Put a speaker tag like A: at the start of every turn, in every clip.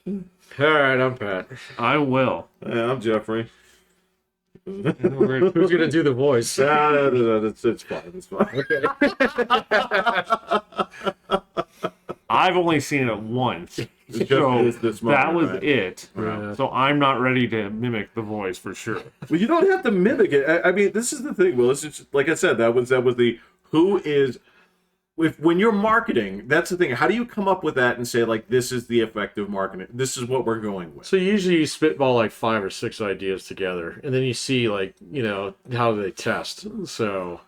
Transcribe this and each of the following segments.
A: All right, I'm Pat.
B: I will.
C: I'm Jeffrey.
A: Who's gonna do the voice?
C: It's fine. It's fine.
A: Okay.
B: I've only seen it once.
C: Just
B: So
C: this
B: that
C: moment,
B: was
C: right?
B: it.
A: Yeah.
B: So I'm not ready to mimic the voice for sure.
C: Well, you don't have to mimic it. I mean, this is the thing, Will. It's just, like I said, that was the who is. When you're marketing, that's the thing. How do you come up with that and say, like, this is the effective marketing? This is what we're going with.
A: So usually you spitball like 5 or 6 ideas together, and then you see like how they test. So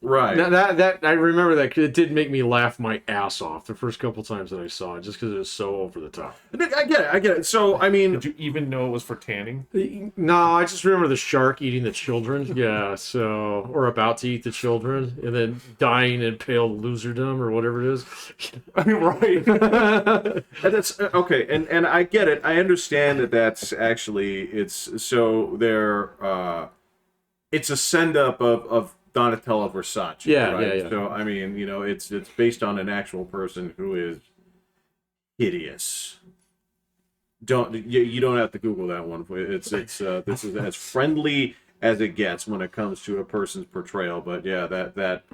C: Right.
A: now that I remember that 'cause it did make me laugh my ass off the first couple times that I saw it, just because it was so over the top.
C: I get it. So, I mean,
B: Did you even know it was for tanning?
A: No, I just remember the shark eating the children. Yeah, so or about to eat the children, and then dying in pale loserdom or whatever it is.
B: Right.
C: and that's okay. And I get it. I understand that that's actually it's so they're it's a send up of Donatella Versace.
A: Yeah,
C: right?
A: yeah.
C: So I mean, it's based on an actual person who is hideous. You don't have to Google that one. This is as friendly as it gets when it comes to a person's portrayal. But yeah, that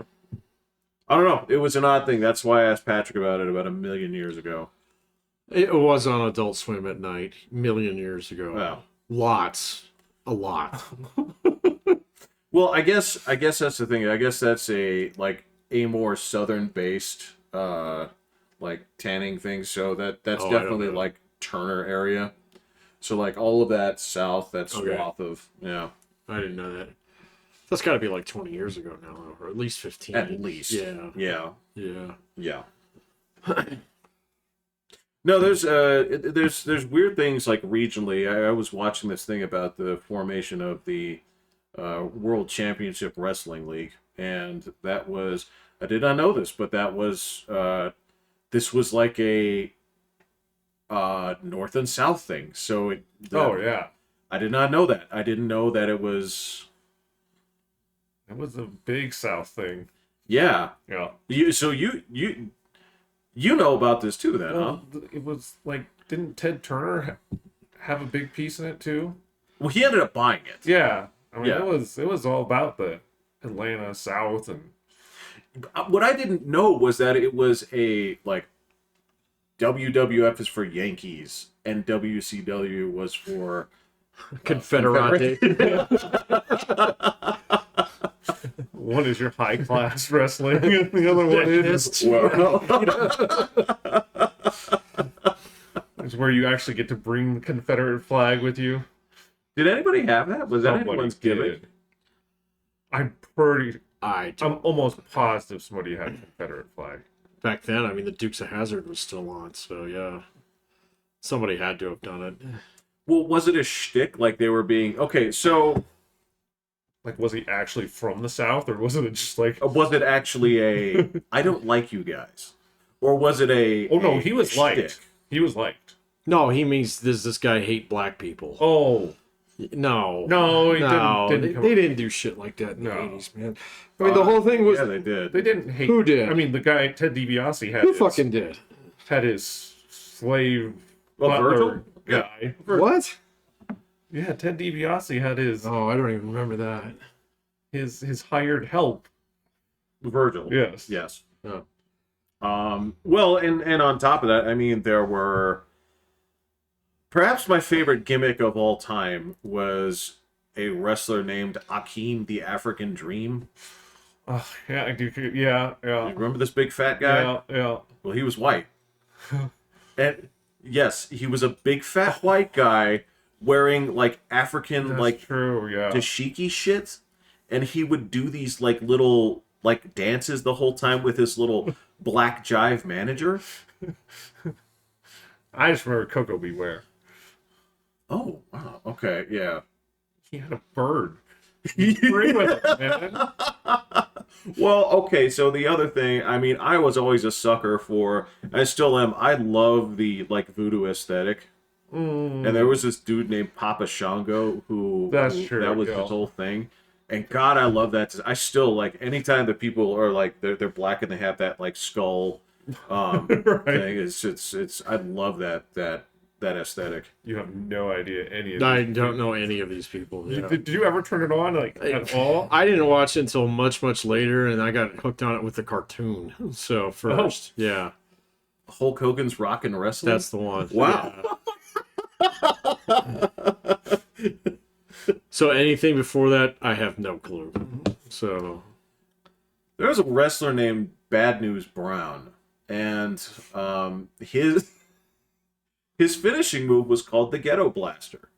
C: I don't know. It was an odd thing. That's why I asked Patrick about it about 1,000,000 years ago.
A: It was on Adult Swim at night, 1,000,000 years ago.
C: Wow.
A: A lot.
C: Well, I guess that's the thing. I guess that's a more southern based like tanning thing. So that's
A: I don't
C: definitely
A: know.
C: like Turner area. So like all of that south, that swath of
A: I didn't know that. That's got to be like 20 years ago now, or at least 15.
C: at least.
A: Yeah.
C: Yeah. No, there's weird things like regionally. I was watching this thing about the formation of the World Championship Wrestling League, and that was I did not know this, but that was this was like a north and south thing. So
B: Yeah.
C: I did not know that. I didn't know that it was.
B: It was a big South thing.
C: Yeah.
B: Yeah.
C: You know about this too, then, huh?
B: Well, it was like, didn't Ted Turner have a big piece in it too?
C: Well, he ended up buying it.
B: Yeah. I mean,
C: Yeah.
B: it was all about the Atlanta South and
C: What I didn't know was that it was a like WWF is for Yankees and WCW was for
A: Confederate.
B: one is your high class wrestling and the other one is is where you actually get to bring the Confederate flag with you.
C: Did anybody have that? Was that
B: Somebody
C: anyone's gimmick?
B: did. I'm almost positive somebody had a Confederate flag.
A: Back then, I mean, the Dukes of Hazzard was still on, so yeah. Somebody had to have done it.
C: Well, was it a shtick? Like they were being okay? So
B: Like, was he actually from the South, or was it just like?
C: was it actually a I don't like you guys, or was it a?
B: Oh no,
C: a
B: he was
C: shtick?
B: liked. He was liked.
A: No, he means does this guy hate black people?
B: Oh
A: No.
B: no, he
A: No,
B: didn't
A: they,
B: come
A: they didn't do shit like that in the
B: No.
A: 80s, man. I mean, the whole thing was...
C: Yeah, they did.
B: They didn't hate.
A: Who did?
B: I mean, the guy Ted DiBiase
A: Who fucking did?
B: had his slave
C: Well,
B: butler
C: Virgil?
B: guy.
A: What?
B: Yeah, Ted DiBiase had his
A: Oh, I don't even remember that.
B: his hired help.
C: Virgil.
B: Yes.
C: Yes.
A: Oh.
C: Well, and on top of that, I mean, there were perhaps my favorite gimmick of all time was a wrestler named Akeem the African Dream.
B: Yeah, I do. Yeah,
C: You
B: yeah,
C: remember this big fat guy?
B: yeah, yeah.
C: Well, he was white. And yes, he was a big fat white guy wearing like African
B: That's
C: like
B: true. Yeah.
C: dashiki shit, and he would do these like little like dances the whole time with his little black jive manager.
B: I just remember Coco Beware.
C: Oh, wow. Okay, yeah.
B: He had a bird. Free with him, man.
C: Well, okay, so the other thing, I mean, I was always a sucker for, I still am, I love the, like, voodoo aesthetic. And there was this dude named Papa Shango who...
B: That's true,
C: That was
B: yeah.
C: his whole thing. And God, I love that. I still, like, anytime that people are, like, they're black and they have that, like, skull
B: Right.
C: thing, it's I love that that aesthetic.
B: You have no idea any of
A: I
B: these
A: don't know any of these people.
B: people.
A: Yeah.
B: Did you ever turn it on at all?
A: I didn't watch it until much, much later, and I got hooked on it with the cartoon. So first, yeah,
C: Hulk Hogan's Rockin' Wrestling.
A: that's the one.
C: Wow.
A: Yeah. So anything before that, I have no clue. So
C: There was a wrestler named Bad News Brown, and his finishing move was called the Ghetto Blaster.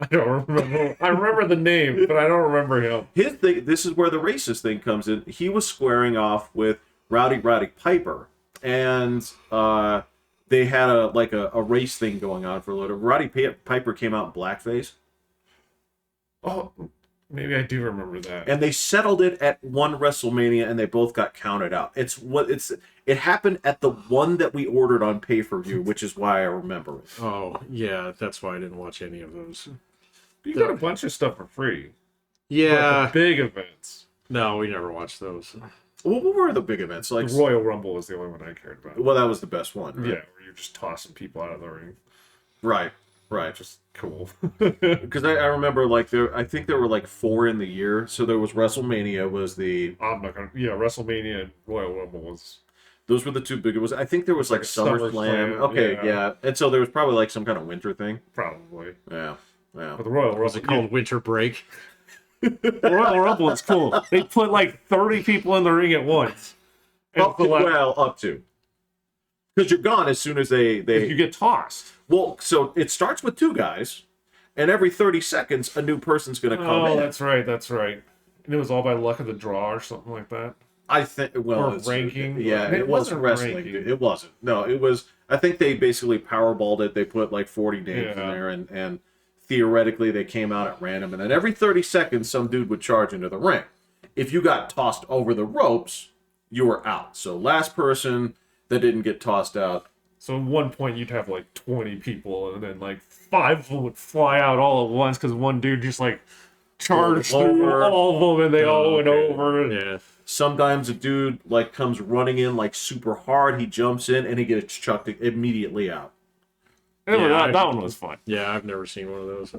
B: I don't remember. I remember the name, but I don't remember him.
C: His thing. This is where the racist thing comes in. He was squaring off with Rowdy Piper, and they had a race thing going on for a little. Roddy Piper came out in blackface.
B: Oh, maybe I do remember that.
C: And they settled it at one WrestleMania, and they both got counted out. It happened at the one that we ordered on pay-per-view, which is why I remember it.
A: oh yeah, that's why I didn't watch any of those.
B: You got a bunch of stuff for free.
A: Yeah,
B: But the big events.
A: no, we never watched those.
C: Well, what were the big events? Like,
B: The Royal Rumble was the only one I cared about.
C: well, that was the best one. Right?
B: Yeah, where you're just tossing people out of the ring.
C: Right.
B: Just cool.
C: Because I remember I think there were like 4 in the year. So there was WrestleMania was the
B: I'm not gonna. Yeah, WrestleMania and Royal Rumble was.
C: those were the two big. I think there was like SummerSlam.
B: SummerSlam,
C: Okay, yeah. And so there was probably like some kind of winter thing.
B: Probably.
C: Yeah.
B: But the Royal
A: Was
B: Rumble.
A: it called Winter Break?
B: The Royal Rumble is cool. They put like 30 people in the ring at once. And
C: Up to. Because you're gone as soon as they
B: you get tossed.
C: Well, so it starts with 2 guys, and every 30 seconds a new person's going to come in.
B: That's right. And it was all by luck of the draw or something like that.
C: I think, well,
B: Or ranking.
C: Yeah,
B: It
C: it wasn't
B: wasn't
C: wrestling.
B: ranking.
C: It wasn't. No, it was. I think they basically powerballed it. They put like 40 names in
B: Yeah.
C: there, and theoretically they came out at random. And then every 30 seconds, some dude would charge into the ring. If you got tossed over the ropes, you were out. So last person that didn't get tossed out.
B: So at one point you'd have like 20 people, and then like 5 of them would fly out all at once because one dude just like charged through
C: Over.
B: all of them, and they all went
A: okay.
B: over.
A: Yeah.
C: Sometimes a dude like comes running in like super hard. He jumps in and he gets chucked immediately out.
A: Yeah,
B: that one was fun.
A: Yeah, I've never seen one of those.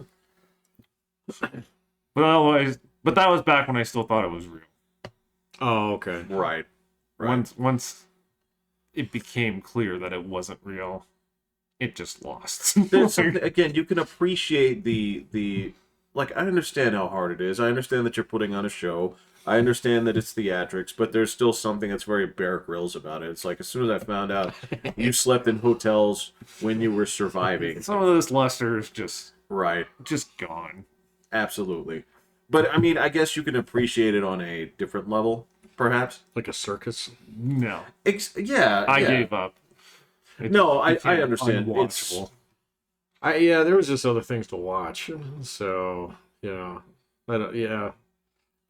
B: But that was back when I still thought it was real.
A: Oh, okay.
C: Right.
B: Once it became clear that it wasn't real, it just lost.
C: There's something, again, you can appreciate the like, I understand how hard it is. I understand that you're putting on a show. I understand that it's theatrics, but there's still something that's very Bear Grylls about it. It's like, as soon as I found out you slept in hotels when you were surviving.
B: Some of this luster is just gone.
C: Absolutely. But I mean, I guess you can appreciate it on a different level, perhaps.
A: Like a circus.
B: No,
C: Yeah.
B: I gave up.
C: No, I
B: became
C: understand.
B: unwatchable.
A: Yeah, there was just other things to watch. So, yeah. Yeah.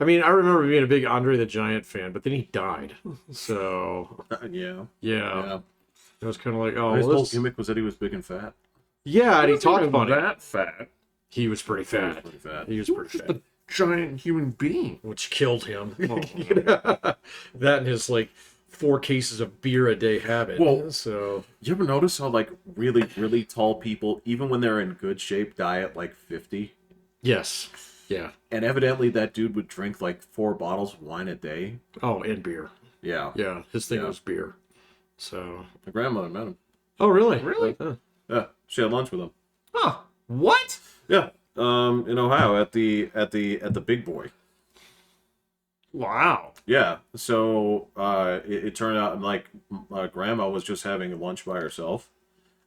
A: I mean, I remember being a big Andre the Giant fan, but then he died. So, yeah. It was kind of like, oh,
C: His
A: well,
C: whole gimmick was that he was big and fat.
A: yeah, and he talked
B: about
A: about it.
B: that fat.
A: He was pretty fat. He was pretty
B: Just
A: fat.
B: a giant human being.
A: Which killed him.
B: Oh,
A: That and his, like, 4 cases of beer a day habit.
C: Well,
A: so
C: you ever notice how like really, really tall people, even when they're in good shape, die at like 50?
A: yes. Yeah.
C: And evidently that dude would drink like 4 bottles of wine a day.
A: Oh, and beer.
C: Yeah.
A: Yeah. His thing
C: Yeah.
A: was beer. So.
C: My grandmother met him.
A: Oh, really?
B: Really?
C: Yeah. She had lunch with him.
B: Huh. What?
C: Yeah. In Ohio at the Big Boy.
B: Wow.
C: Yeah. So it turned out like grandma was just having lunch by herself,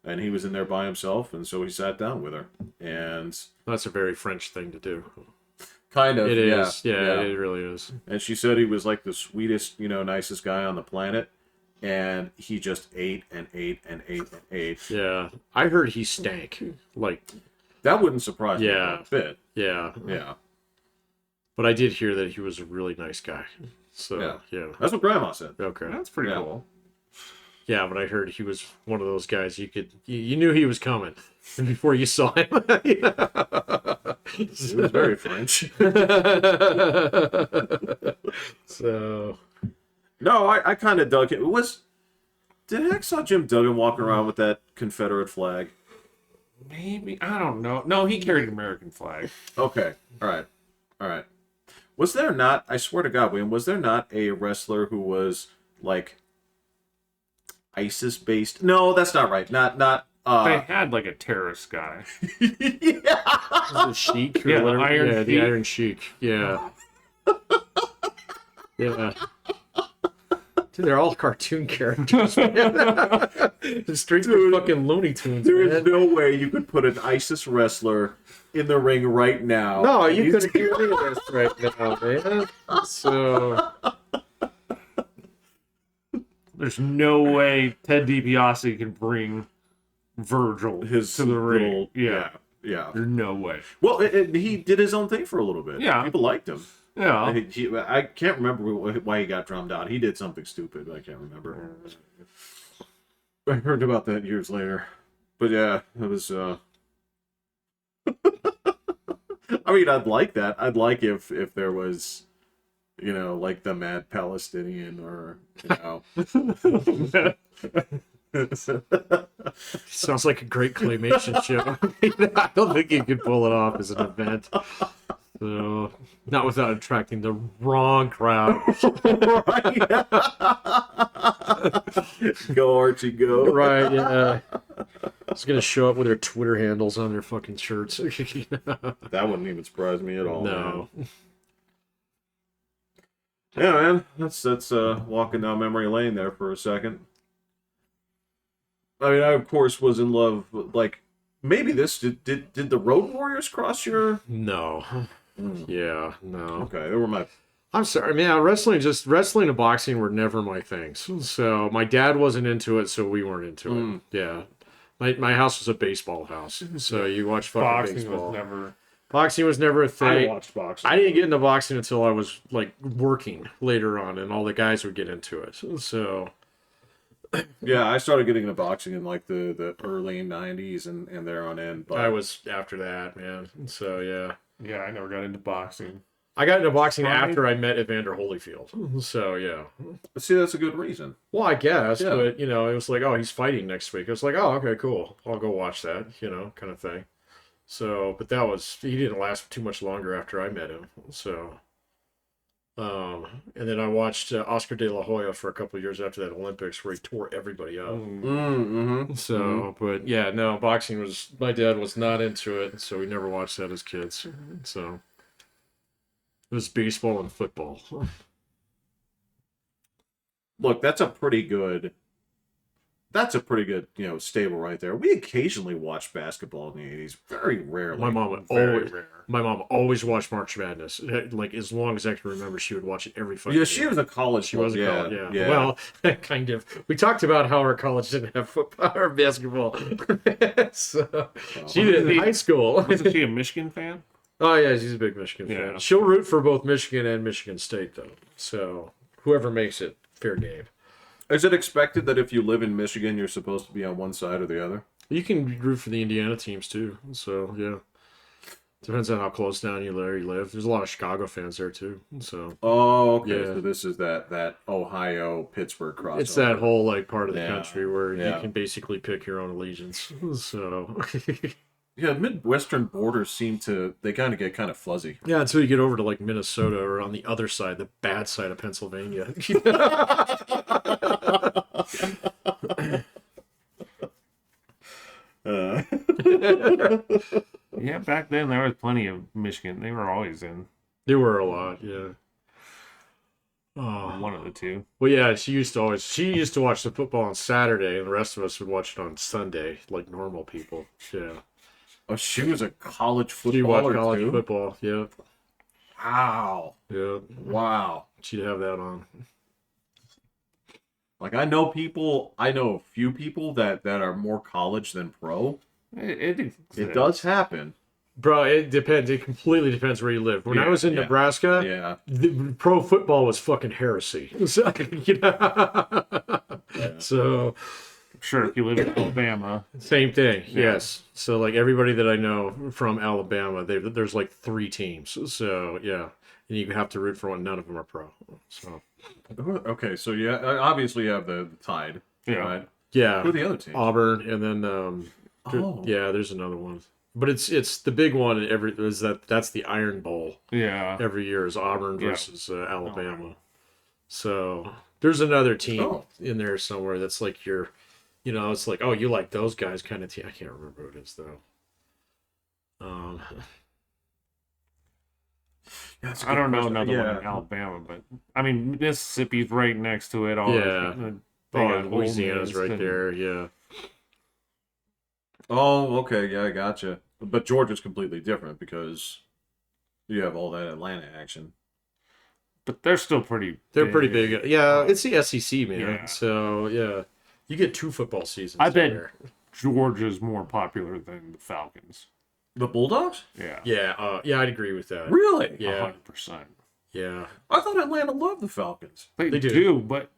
C: and he was in there by himself, and so he sat down with her, and
A: That's a very French thing to do.
C: kind of
A: It
C: yeah,
A: is. Yeah, it really is.
C: And she said he was like the sweetest, nicest guy on the planet, and he just ate and ate and ate and ate.
A: Yeah. I heard he stank. Like,
C: That wouldn't surprise me
A: Yeah.
C: a bit.
A: yeah.
C: Yeah.
A: But I did hear that he was a really nice guy. So, yeah.
C: That's what grandma said.
A: Okay.
B: That's pretty
C: Yeah.
B: cool.
A: Yeah, but I heard he was one of those guys you knew he was coming before you saw him.
C: He was very French.
A: So,
C: No, I kind of dug it. It was Did Hacksaw Jim Duggan walk around with that Confederate flag?
B: Maybe, I don't know. No, he carried an American flag.
C: Okay, all right. Was there not? I swear to God, William, was there not a wrestler who was like ISIS based? No, that's not right. Not.
B: They had like a terrorist guy.
C: Yeah.
A: The Sheik or
B: Yeah, the
A: whatever.
B: Iron
A: yeah, the
B: Sheik.
A: Iron Sheik. Yeah. Yeah. Dude, they're all cartoon characters, man. The streets are fucking Looney Tunes,
C: There
A: man.
C: is no way you could put an ISIS wrestler in the ring right now.
A: No, you couldn't do any of this right now, man. So,
B: There's no way Ted DiBiase can bring Virgil
C: his
B: to the ring.
C: little-
B: Yeah.
C: yeah.
B: There's no way.
C: Well, he did his own thing for a little bit.
B: Yeah.
C: People liked him.
B: Yeah.
C: I can't remember why he got drummed out. He did something stupid. I can't remember. I heard about that years later. But yeah, it was. I mean, I'd like that. I'd like if there was, like the Mad Palestinian or
A: sounds like a great claymation show. I don't think you could pull it off as an event. So, not without attracting the wrong crowd.
C: Right. Go Archie, go.
A: Right, yeah. It's gonna show up with their Twitter handles on their fucking shirts.
C: That wouldn't even surprise me at all.
A: No.
C: Man. Yeah, man. That's walking down memory lane there for a second. I mean, I of course was in love. Like, maybe this did the Road Warriors cross your?
A: No. Yeah, no.
C: Okay, they were my.
A: I'm sorry, man. Wrestling and boxing were never my things. So my dad wasn't into it, so we weren't into it. Yeah, my house was a baseball house, so you watch fucking
B: Boxing
A: baseball.
B: was never.
A: Boxing was never a
B: I
A: thing.
B: watched boxing.
A: I didn't get into boxing until I was like working later on, and all the guys would get into it. So
C: Yeah, I started getting into boxing in like the early '90s and there on in. But
A: I was after that, man. So yeah,
B: Yeah, I never got into boxing.
A: I got into boxing
B: Fine.
A: after I met Evander Holyfield. So yeah.
C: see, that's a good reason.
A: Well, I guess,
C: Yeah.
A: but it was like, oh, he's fighting next week. I was like, oh, okay, cool. I'll go watch that, kind of thing. So, but he didn't last too much longer after I met him. So, and then I watched Oscar De La Hoya for a couple of years after that Olympics where he tore everybody up.
C: Mm-hmm.
A: So, but yeah, no, my dad was not into it, so we never watched that as kids. So, it was baseball and football.
C: Look, that's a pretty good stable right there. We occasionally watched basketball in the '80s, very rarely.
A: My mom always watched March Madness. Like, as long as I can remember, she would watch it every fucking
C: Yeah, she
A: year.
C: was a college.
A: She was a college, yeah. Well, kind of. We talked about how our college didn't have football or basketball. So, she did in high school.
B: Isn't she a Michigan fan?
A: Oh, yeah, she's a big Michigan fan.
B: Yeah.
A: She'll root for both Michigan and Michigan State, though. So, whoever makes it, fair game.
C: Is it expected that if you live in Michigan, you're supposed to be on one side or the other?
A: You can root for the Indiana teams, too. So, yeah. Depends on how close down you live. There's a lot of Chicago fans there, too. So,
C: Oh, okay.
A: Yeah.
C: So this is that Ohio Pittsburgh crossover.
A: it's that whole part of the
C: Yeah,
A: country where
C: yeah.
A: you can basically pick your own allegiance. So
C: Yeah, Midwestern borders they kind of get kind of fuzzy.
A: yeah, until you get over to Minnesota or on the other side, the bad side of Pennsylvania.
B: Yeah, back then there was plenty of Michigan. They were always in
A: There were a lot, yeah. Oh,
B: one of the two.
A: well, yeah. She used to watch the football on Saturday, and the rest of us would watch it on Sunday, like normal people. Yeah,
C: Oh, she was a college
A: she watched
C: footballer
A: college
C: too.
A: football. Yeah,
C: Wow,
A: yeah.
C: wow.
A: She'd have that on.
C: Like I know a few people that are more college than pro. It does happen.
A: Bro, it depends. It completely depends where you live. When I
C: Yeah,
A: was in
C: yeah,
A: Nebraska,
C: Yeah.
A: the pro football was fucking heresy. So, so
B: Sure, if you live in Alabama.
A: same thing.
B: Yeah.
A: Yes. So like everybody that I know from Alabama, there's like 3 teams. So yeah, and you have to root for one. None of them are pro. So
C: Okay, so yeah, obviously you have the Tide.
B: Yeah.
C: Right.
A: Yeah,
C: Who are the other teams?
A: Auburn, and then there's another one. But it's the big one. That's the Iron Bowl
B: Yeah.
A: every year is Auburn versus Alabama. So there's another team in there somewhere that's like your, it's like, oh, you like those guys kind of team. I can't remember who it is though.
B: I don't know another one in Alabama, but I mean Mississippi's right next to it.
A: Louisiana's right there. Yeah.
C: Oh, okay, yeah, I gotcha. But Georgia's completely different because you have all that Atlanta action.
B: But they're still pretty.
A: They're pretty big. Yeah, it's the SEC, man.
B: Yeah.
A: So yeah, you get 2 football seasons.
B: I bet
A: there.
B: Georgia's more popular than the Falcons.
C: The Bulldogs?
B: Yeah.
A: Yeah, I'd agree with that.
C: Really?
A: Yeah.
B: 100%.
A: Yeah.
C: I thought Atlanta loved the Falcons.
B: They
A: do.
B: do, but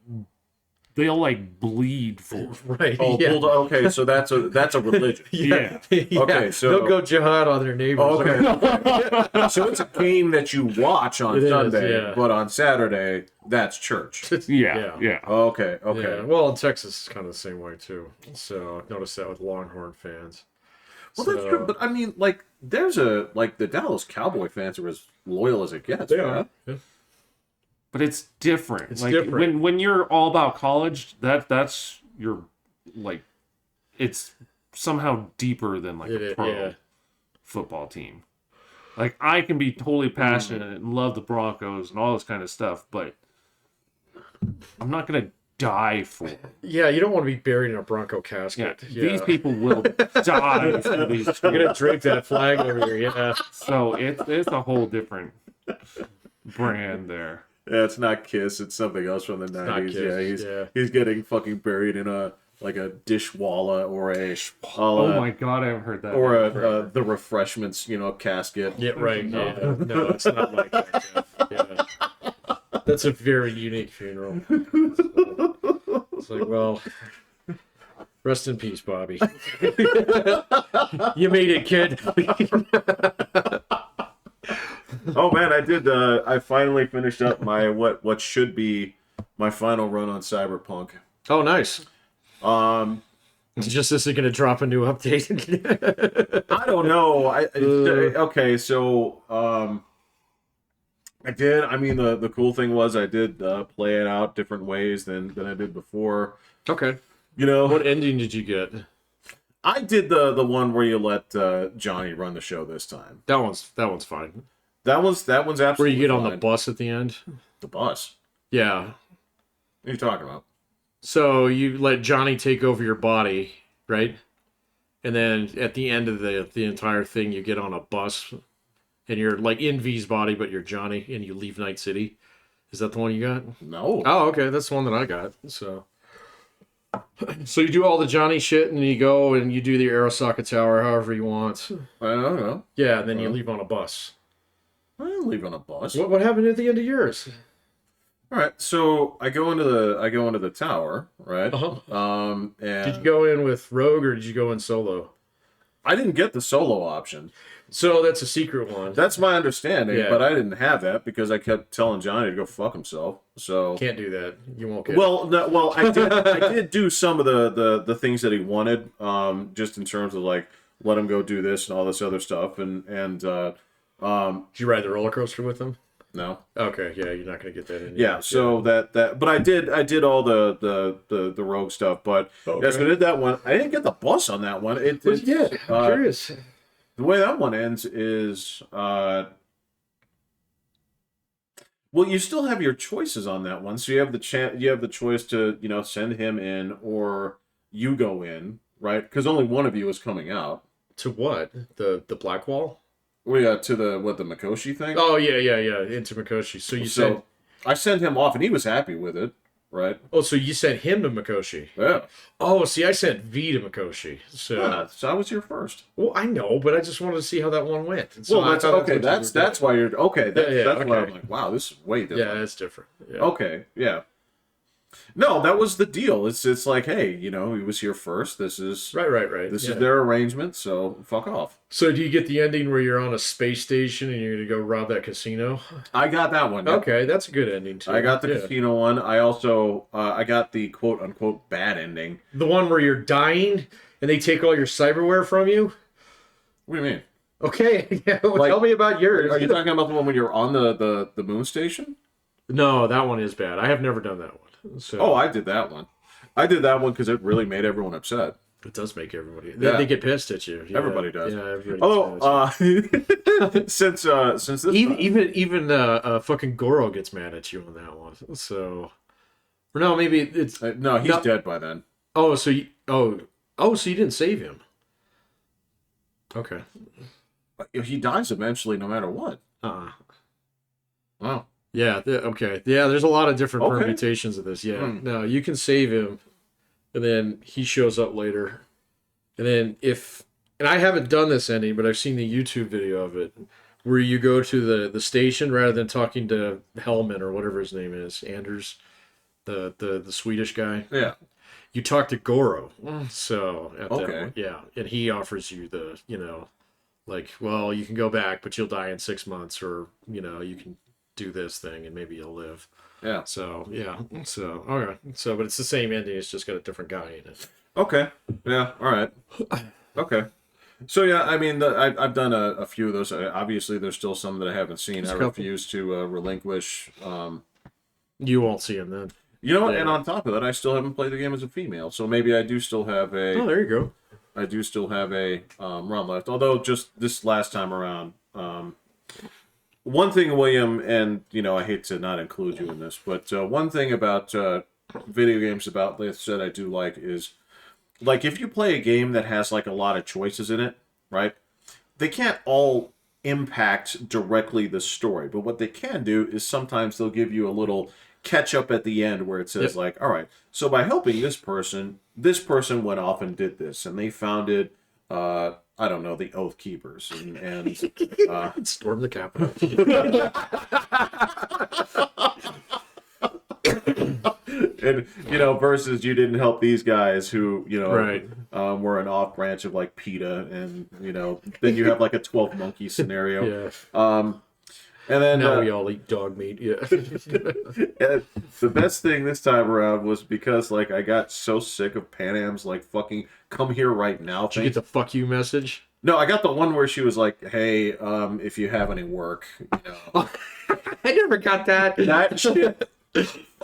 B: they'll like bleed for it.
A: Right.
C: Oh,
A: yeah.
C: Bulldog. Okay, so that's a religion.
B: Yeah.
C: Okay, so
A: they'll go jihad on their neighbors.
C: Okay. So it's a game that you watch on
A: It is,
C: Sunday,
A: yeah.
C: but on Saturday, that's church.
B: Yeah.
C: Okay.
A: Yeah. Well, in Texas, it's kind of the same way too. So I noticed that with Longhorn fans.
C: Well, that's true, but I mean, like, there's the Dallas Cowboy fans are as loyal as it gets.
A: They
C: man.
A: are. Yeah.
B: But it's different.
A: It's
B: like
A: different.
B: when you're all about college, that's your like it's somehow deeper than like a pro football team. Like I can be totally passionate and love the Broncos and all this kind of stuff, but I'm not gonna die for it.
A: Yeah, you don't want to be buried in a Bronco casket. Yeah.
B: These people will die for these.
A: You're gonna drape that flag over here. Yeah.
B: So it's a whole different brand there.
C: Yeah, it's not Kiss. It's something else from the 90s. Yeah, he's getting fucking buried in a dishwalla or a
B: oh my god, I haven't heard that.
C: Or the refreshments, casket.
A: Yeah, right. Yeah. No, it's not like that. Yeah. That's a very unique funeral. So, it's like, well, rest in peace, Bobby. You made it, kid.
C: Oh man, I did. I finally finished up my what should be my final run on Cyberpunk.
A: Oh, nice. Just this is going to drop a new update.
C: I don't know. Okay, so I did. I mean, the cool thing was I did play it out different ways than I did before.
A: Okay.
C: You
A: what ending did you get?
C: I did the one where you let Johnny run the show this time.
A: That one's fine.
C: That one's absolutely
A: where you get on
C: fine.
A: the bus at the end.
C: The bus.
A: Yeah.
C: What are you talking about?
A: So you let Johnny take over your body, right? And then at the end of the entire thing, you get on a bus, and you're like in V's body, but you're Johnny, and you leave Night City. Is that the one you got?
C: No.
A: Oh, okay, that's the one that I got. So you do all the Johnny shit, and you go and you do the Arasaka Tower, however you want.
C: I don't know.
A: Yeah, and then you leave on a bus.
C: I didn't leave on a bus.
A: What happened at the end of yours?
C: All right, so I go into the tower, right?
A: Uh-huh.
C: And
A: Did you go in with Rogue or did you go in solo?
C: I didn't get the solo option.
A: So that's a secret one.
C: That's my understanding,
A: Yeah.
C: but I didn't have that because I kept telling Johnny to go fuck himself. So
A: Can't do that. You won't get.
C: well, I did do some of the things that he wanted, just in terms of like let him go do this and all this other stuff, and
A: Did you ride the roller coaster with him?
C: no.
A: Okay, yeah, you're not gonna get that in.
C: Yeah, so that but I did all the rogue stuff, but
A: Okay.
C: yes, I did that one. I didn't get the bus on that one. I'm
A: curious.
C: The way that one ends is well, you still have your choices on that one. So you have the choice to, send him in or you go in, right? Because only one of you is coming out.
A: To what? The Black Wall?
C: We got to the Mikoshi thing.
A: Oh yeah, into Mikoshi. So you said.
C: I sent him off and he was happy with it, right?
A: Oh, so you sent him to Mikoshi?
C: Yeah.
A: Oh, see, I sent V to Mikoshi. So.
C: So I was here first.
A: Well, I know, but I just wanted to see how that one went. And so
C: Well, that's
A: I thought
C: okay. That's why you're okay. That's
A: okay.
C: why I'm like, wow, this is way different.
A: Yeah, it's different. Yeah.
C: Okay, yeah. No, that was the deal. It's like, hey, he was here first. This is
A: Right.
C: This is their arrangement. So fuck off.
A: So do you get the ending where you're on a space station and you're gonna go rob that casino?
C: I got that one. Yep.
A: Okay, that's a good ending too.
C: I got the casino one. I also I got the quote unquote bad ending.
A: The one where you're dying and they take all your cyberware from you.
C: What do you mean?
A: Okay, yeah, tell me about yours.
C: Are you talking about the one when you're on the moon station?
A: No, that one is bad. I have never done that one. So.
C: Oh, I did that one. I did that one because it really made everyone upset.
A: It does make everybody.
C: Yeah.
A: They get pissed at you. Yeah.
C: Everybody does.
A: Yeah, everybody.
C: Although, since this
A: even fucking Goro gets mad at you on that one. So, or no, maybe it's
C: no, he's dead by then.
A: Oh, so so you didn't save him. Okay.
C: He dies eventually, no matter what. Wow.
A: Yeah. Okay. Yeah. There's a lot of different permutations of this. Yeah. No, you can save him, and then he shows up later, and then and I haven't done this ending, but I've seen the YouTube video of it, where you go to the station rather than talking to Hellman or whatever his name is, Anders, the Swedish guy.
C: Yeah.
A: You talk to Goro. So at that
C: Okay.
A: point, yeah, and he offers you like, well, you can go back, but you'll die in 6 months, or you can do this thing and maybe you'll live.
C: Yeah.
A: So yeah. So okay. So but it's the same ending. It's just got a different guy in it.
C: Okay. Yeah. All right. Okay. So yeah, I mean, I've done a few of those. Obviously, there's still some that I haven't seen. I refuse to relinquish.
A: You won't see him then.
C: You know what? Yeah. And on top of that, I still haven't played the game as a female, so maybe I do still have a.
A: Oh, there you go.
C: I do still have a run left. Although just this last time around, one thing, William, and I hate to not include you in this, but one thing about video games about this that I do like is, like, if you play a game that has like a lot of choices in it, right? They can't all impact directly the story, but what they can do is sometimes they'll give you a little catch up at the end where it says like, all right, so by helping this person went off and did this, and they founded I don't know, the Oath Keepers, and
A: storm the Capitol.
C: And versus you didn't help these guys who
A: right.
C: Were an off branch of like PETA, and then you have like a 12 monkey scenario.
A: Yeah.
C: And then
A: now we all eat dog meat. Yeah.
C: And the best thing this time around was because like I got so sick of Pan Am's like fucking come here right now.
A: Did you get the fuck you message?
C: No, I got the one where she was like, "Hey, if you have any work,
A: I never got that.
C: That shit.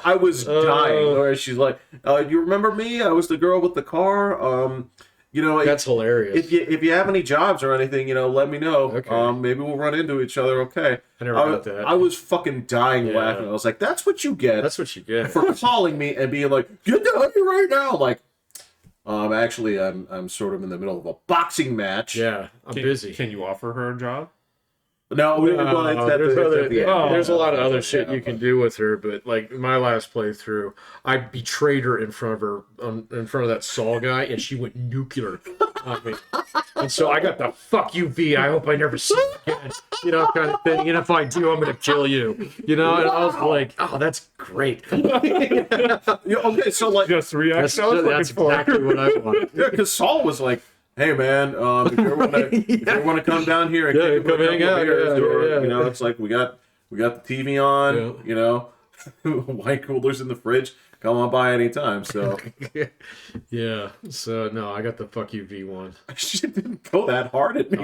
C: I was dying. Or she's like, "You remember me? I was the girl with the car.
A: That's hilarious.
C: If you have any jobs or anything, let me know.
A: Okay.
C: Maybe we'll run into each other. Okay."
A: I never got that.
C: I was fucking dying laughing. I was like, "That's what you get.
A: That's what you get
C: for calling me and being like, get down here right now." Like, actually, I'm sort of in the middle of a boxing match.
A: Yeah, I'm busy.
B: Can you offer her a job?
C: No,
A: there's a lot of other shit you can do with her, but like my last playthrough, I betrayed her in front of her, in front of that Saul guy, and she went nuclear on me. And so I got the fuck you V. I hope I never see you again, kind of thing. And if I do, I'm gonna kill you, And I was like, oh, that's great.
C: Okay, so like
B: just react.
A: That's exactly what I wanted.
C: Yeah, because Saul was like, "Hey man, if you want to come down here and
A: come hang out,
C: it's like we got the TV on, white coolers in the fridge. Come on by anytime." So
A: yeah. So no, I got the fuck you V1.
C: She didn't go that hard at me.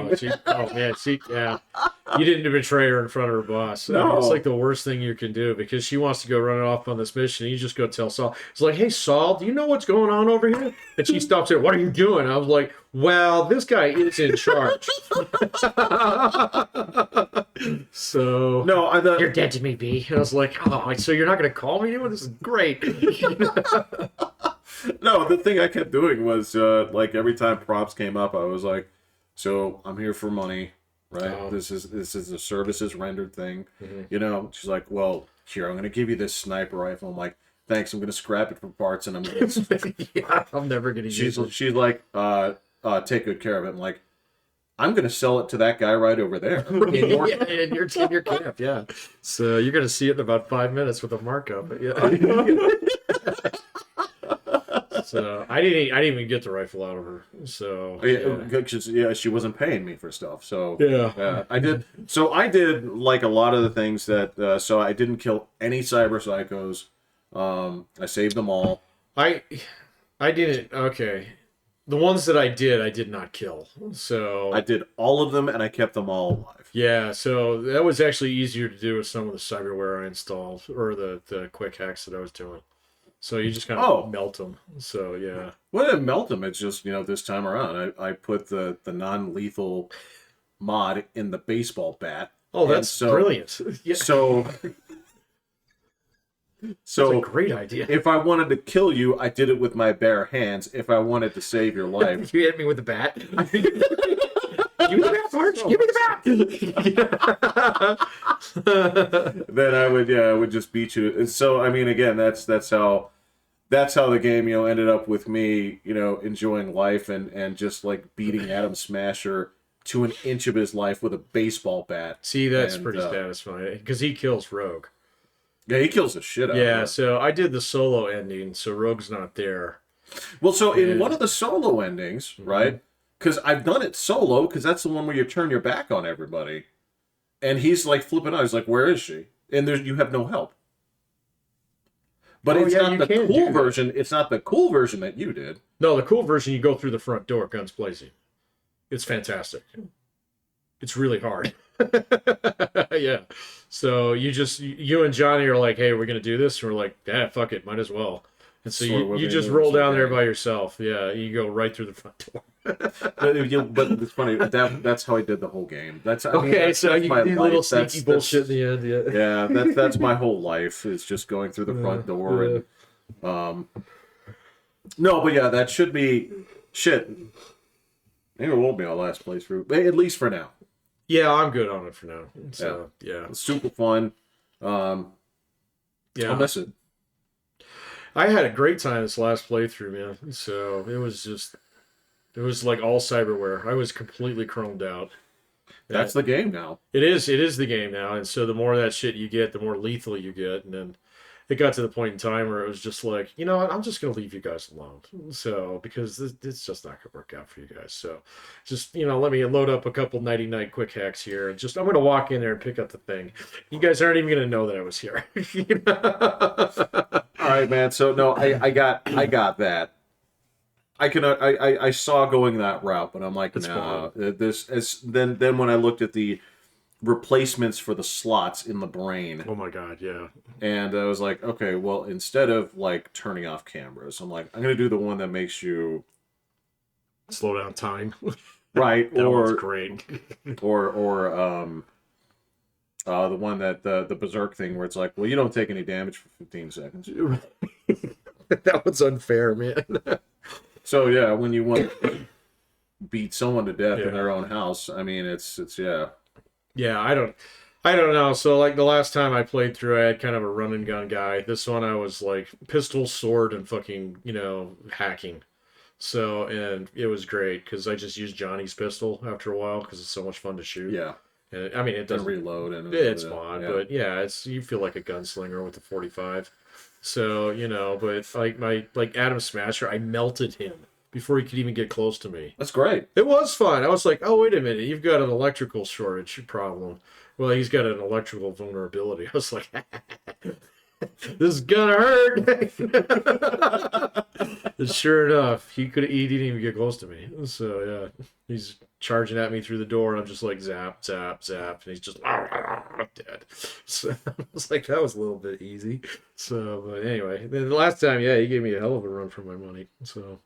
A: You didn't betray her in front of her boss.
C: No.
A: It's like the worst thing you can do because she wants to go running off on this mission. And you just go tell Saul. It's like, "Hey Saul, do you know what's going on over here?" And she stops there. "What are you doing?" I was like, "Well, this guy is in charge." So
C: no,
A: you're dead to me, B. And I was like, "Oh, so you're not going to call me anymore? This is great."
C: No, the thing I kept doing was like every time props came up, I was like, "So I'm here for money, right?
A: Oh.
C: This is a services rendered thing."
A: Mm-hmm.
C: She's like, "Well, here, I'm going to give you this sniper rifle." I'm like, "Thanks, I'm going to scrap it for parts, and I'm going to."
A: Yeah, I'm never going to use it.
C: She's like, "Take good care of it." I'm like, "I'm going to sell it to that guy right over there."
A: in your camp, yeah. So you're going to see it in about 5 minutes with a markup. Yeah. So I didn't even get the rifle out of her. So
C: She wasn't paying me for stuff. So
A: yeah.
C: I did. So I did like a lot of the things that. So I didn't kill any cyber psychos. I saved them all.
A: I didn't. Okay, the ones that I did not kill. So
C: I did all of them, and I kept them all alive.
A: yeah, so that was actually easier to do with some of the cyberware I installed or the quick hacks that I was doing. So you just kind of melt them. So yeah.
C: Well, I didn't melt them. It's just this time around, I put the non-lethal mod in the baseball bat.
A: Oh, that's brilliant. Yeah.
C: So
A: that's a great idea.
C: If I wanted to kill you, I did it with my bare hands. If I wanted to save your life,
A: you hit me with the bat. Give me the bat, Marge. Give me the bat.
C: Then I would just beat you. And so I mean, again, that's how the game ended up with me enjoying life and just like beating Adam Smasher to an inch of his life with a baseball bat.
A: See, that's pretty satisfying because he kills Rogue.
C: Yeah, he kills the shit out of
A: Yeah,
C: her.
A: so I did the solo ending, so Rogue's not there.
C: Well, so in one of the solo endings, right? Because I've done it solo, because that's the one where you turn your back on everybody. And he's like flipping out. He's like, where is she? And you have no help. But it's not the cool version. It's not the cool version that you did.
A: No, the cool version, you go through the front door, guns blazing. It's fantastic. It's really hard. Yeah. So you and Johnny are like, hey, we're going to do this. And we're like, yeah, fuck it. Might as well. And so you just roll down there by yourself. Yeah. You go right through the front door.
C: But it's funny. That's how I did the whole game.
A: So you do little sneaky bullshit in the end. Yeah.
C: Yeah. That's my whole life. It's just going through the front door. And no, but yeah, that should be shit. Maybe it won't be our last playthrough, at least for now.
A: Yeah, I'm good on it for now. So yeah.
C: It's super fun. I'll miss it.
A: I had a great time this last playthrough, man. So it was like all cyberware. I was completely chromed out.
C: That's the game now.
A: It is the game now, and so the more of that shit you get, the more lethal you get, and then it got to the point in time where it was just like, you know what, I'm just gonna leave you guys alone. So because it's just not gonna work out for you guys. So just let me load up a couple nighty-night quick hacks here, and I'm gonna walk in there and pick up the thing. You guys aren't even gonna know that I was here.
C: All right, man. So no, I got that. I saw going that route, but I'm like, nah. Then when I looked at the replacements for the slots in the brain.
A: Oh my god, yeah.
C: And I was like, okay, well, instead of like turning off cameras, I'm like, I'm gonna do the one that makes you
A: slow down time.
C: Right.
A: That one's great.
C: or the one that the berserk thing where it's like, well, you don't take any damage for 15 seconds.
A: That one's unfair, man.
C: So yeah, when you want to beat someone to death in their own house, I mean, it's yeah.
A: Yeah, I don't know. So like the last time I played through, I had kind of a run and gun guy. This one I was like pistol, sword, and fucking hacking. So and it was great because I just used Johnny's pistol after a while because it's so much fun to shoot.
C: Yeah.
A: And I mean it doesn't
C: reload and
A: it's fun, but yeah, you feel like a gunslinger with the 45. So but like Adam Smasher, I melted him before he could even get close to me.
C: That's great.
A: It was fun. I was like, oh, wait a minute. You've got an electrical shortage problem. Well, he's got an electrical vulnerability. I was like, this is going to hurt. And sure enough, he didn't even get close to me. So, yeah, he's charging at me through the door, and I'm just like, zap, zap, zap. And he's just dead. So I was like, that was a little bit easy. So, but anyway, then the last time, he gave me a hell of a run for my money. So...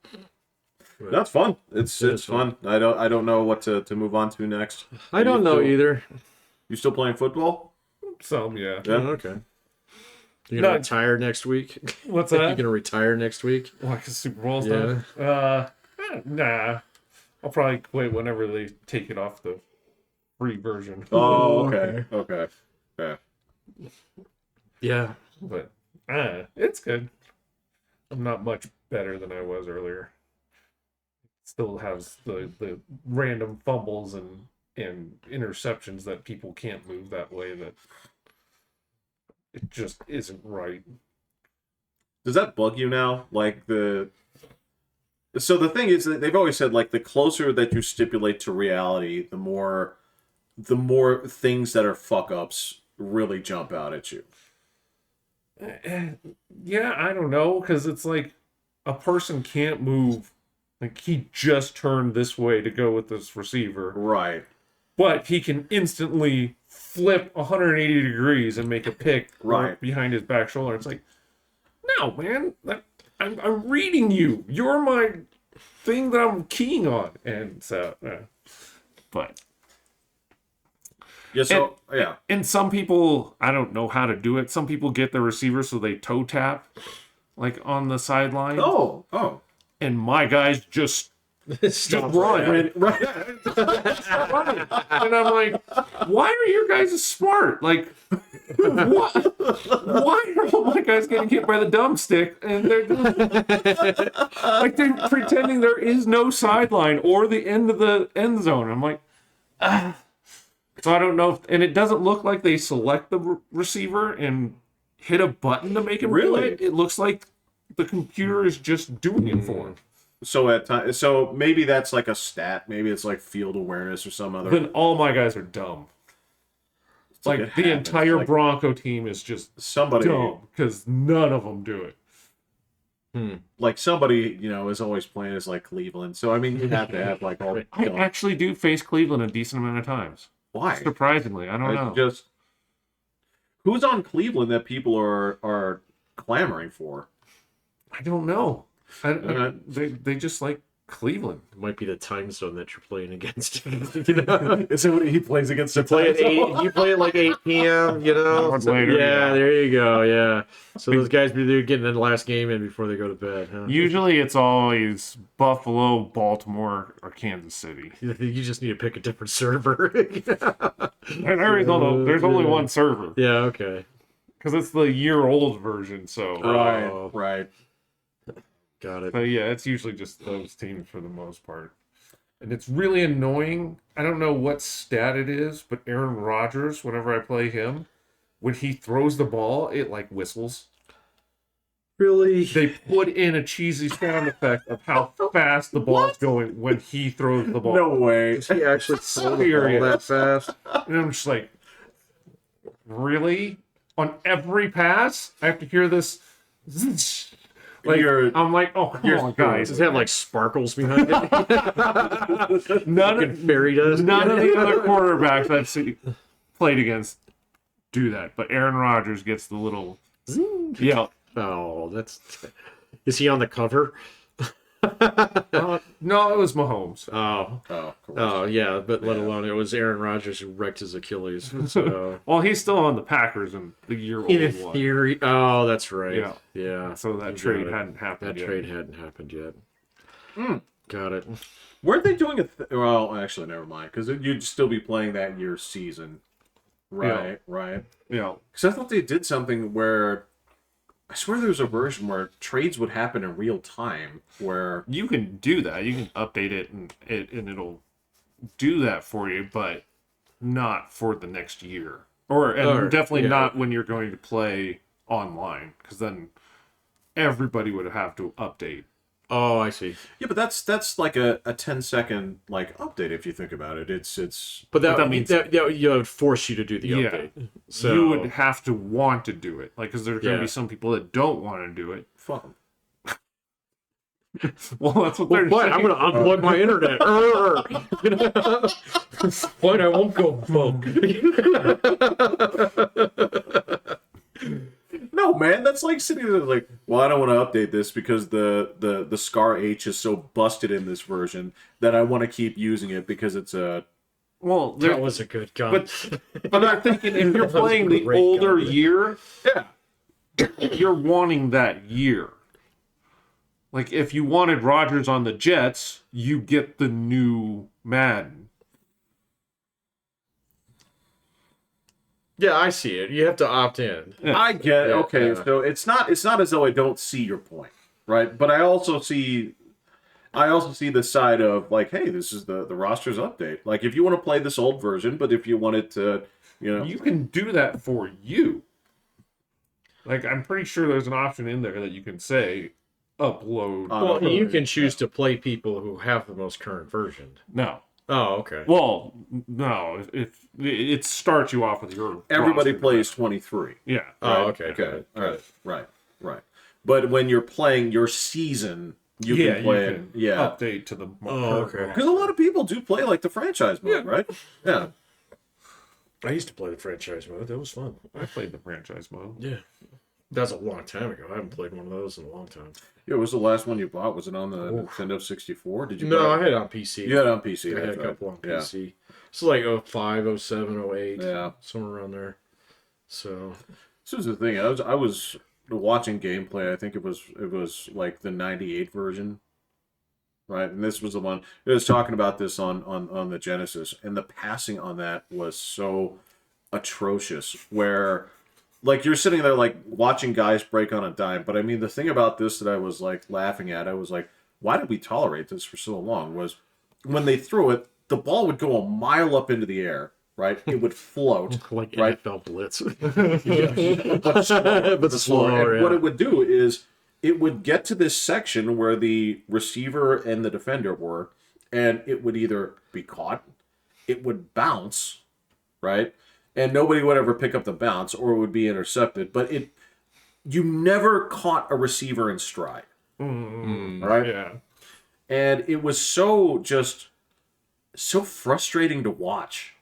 C: That's fun. It's fun. I don't know what to move on to next.
A: I don't know either.
C: You still playing football?
B: Some, yeah.
A: Yeah. Okay. You're gonna retire next week?
B: What's that?
A: You're gonna retire next week?
B: Like the Super Bowl's done? Nah. I'll probably quit whenever they take it off the free version.
C: Oh, okay. Okay. Yeah.
A: Yeah.
B: But it's good. I'm not much better than I was earlier. Still has the random fumbles and interceptions that people can't move that way, that it just isn't right.
C: Does that bug you now? Like so the thing is that they've always said like the closer that you stipulate to reality, the more things that are fuck ups really jump out at you.
B: Yeah, I don't know, because it's like a person can't move. Like, he just turned this way to go with this receiver,
C: Right.
B: but he can instantly flip 180 degrees and make a pick
C: Right
B: behind his back shoulder. It's like, no, man, I'm reading you. You're my thing that I'm keying on, and so, but.
C: Yeah. So yeah.
B: And some people, I don't know how to do it. Some people get the receiver so they toe tap, like on the sideline.
C: Oh.
B: And my guys just
A: Stop
B: run.
C: Right.
B: And I'm like, why are your guys smart? Like, what? Why are all my guys getting hit by the dumbstick? And they're pretending there is no sideline or the end of the end zone. I'm like, So I don't know, and it doesn't look like they select the receiver and hit a button to make him do it. It looks like the computer is just doing it for him.
C: So at times, so maybe that's like a stat. Maybe it's like field awareness or some other.
B: Then all my guys are dumb. It's like the entire Bronco team is just
C: somebody
B: dumb because none of them do it.
C: Like somebody, is always playing as like Cleveland. So I mean, you have to have like all.
B: I actually do face Cleveland a decent amount of times.
C: Why?
B: Surprisingly, I don't know.
C: Just who's on Cleveland that people are clamoring for?
B: I don't know. They just like Cleveland.
A: It might be the time zone that you're playing against.
C: Is it what he plays against?
A: You play at 8. You play at like 8 p.m. So,
B: later,
A: yeah, there you go. Yeah. So those guys they're getting the last game in before they go to bed. Huh?
B: Usually, it's always Buffalo, Baltimore, or Kansas City.
A: You just need to pick a different server.
B: There's only one server.
A: Yeah. Okay.
B: Because it's the year-old version. So
C: Right.
A: Got it.
B: But yeah, it's usually just those teams for the most part. And it's really annoying. I don't know what stat it is, but Aaron Rodgers, whenever I play him, when he throws the ball, it like whistles.
A: Really?
B: They put in a cheesy sound effect of how fast the ball's going when he throws the ball.
C: No way.
A: Is he actually throw the ball that fast?
B: And I'm just like, really? On every pass, I have to hear this. Like, I'm like, oh, come on, guys.
A: Does it have like sparkles behind it?
B: None of
A: Barry does.
B: None of the other quarterbacks I've seen played against do that, but Aaron Rodgers gets the little zing. Yeah.
A: Oh, that's. Is he on the cover?
B: No, it was Mahomes.
A: Oh, yeah, but let alone it was Aaron Rodgers who wrecked his Achilles. So.
B: Well, he's still on the Packers in the year old
A: In theory, oh, that's right.
B: Yeah. So that trade hadn't happened.
A: That trade hadn't happened yet. Got it.
C: Weren't they doing well, actually, never mind, because you'd still be playing that year's season, right? Right.
B: Yeah.
C: Because I thought they did something where. I swear there was a version where trades would happen in real time, where
B: you can do that. You can update it and it'll do that for you, but not for the next year, or definitely not when you're going to play online, because then everybody would have to update.
A: Oh, I see.
C: Yeah, but that's like a 10-second like update if you think about it. It's
A: but that means that would force you to do the update. So
B: you would have to want to do it, like, because there's going to be some people that don't want to do it.
C: Fuck them.
B: Well, that's what they're saying.
A: I'm going to unplug my internet. Fine, I won't go bug.
C: No, man, that's like sitting there like, well, I don't want to update this because the Scar H is so busted in this version that I want to keep using it because it's a.
B: Well,
A: that was a good gun.
B: But I'm thinking if you're playing the older year, you're wanting that year. Like, if you wanted Rodgers on the Jets, you get the new Madden.
A: Yeah, I see it. You have to opt in.
C: Yeah. I get it. Okay, so it's not as though I don't see your point, right? But I also see the side of like, hey, this is the roster's update. Like, if you want to play this old version, but if you want it to,
B: you can do that for you. Like, I'm pretty sure there's an option in there that you can say upload.
A: Well, you can choose to play people who have the most current version.
B: No.
A: Oh, okay.
B: Well, no. It starts you off with your
C: Everybody
B: roster.
C: plays 23.
B: Yeah.
A: Oh, okay.
C: Okay. All right. Right. But when you're playing your season, you can play it. Yeah.
B: Update to the
A: okay.
C: Because a lot of people do play like the franchise mode, right? Yeah.
A: I used to play the franchise mode. That was fun.
B: I played the franchise mode.
A: Yeah. That was a long time ago. I haven't played one of those in a long time.
C: Yeah, what was the last one you bought? Was it on the Nintendo 64? Did you?
A: No,
C: buy
A: I had it on PC.
C: You had it on PC.
A: I had
C: That's
A: a
C: right.
A: couple on
C: Yeah.
A: PC. So like 05, 07, 08.
C: Yeah.
A: Somewhere around there. So
C: This is the thing. I was watching gameplay. I think it was like the 98 version. Right, and this was the one it was talking about this on the Genesis, and the passing on that was so atrocious. Where, like, you're sitting there like watching guys break on a dime. But I mean, the thing about this that I was like laughing at, I was like, why did we tolerate this for so long? Was when they threw it, the ball would go a mile up into the air. Right, it would float
A: like
C: right?
A: NFL Blitz.
C: but slower.
A: But slower,
C: And what
A: yeah.
C: it would do is it would get to this section where the receiver and the defender were, and it would either be caught, it would bounce, right? And nobody would ever pick up the bounce, or it would be intercepted. But you never caught a receiver in stride. Right?
B: Yeah.
C: And it was so frustrating to watch.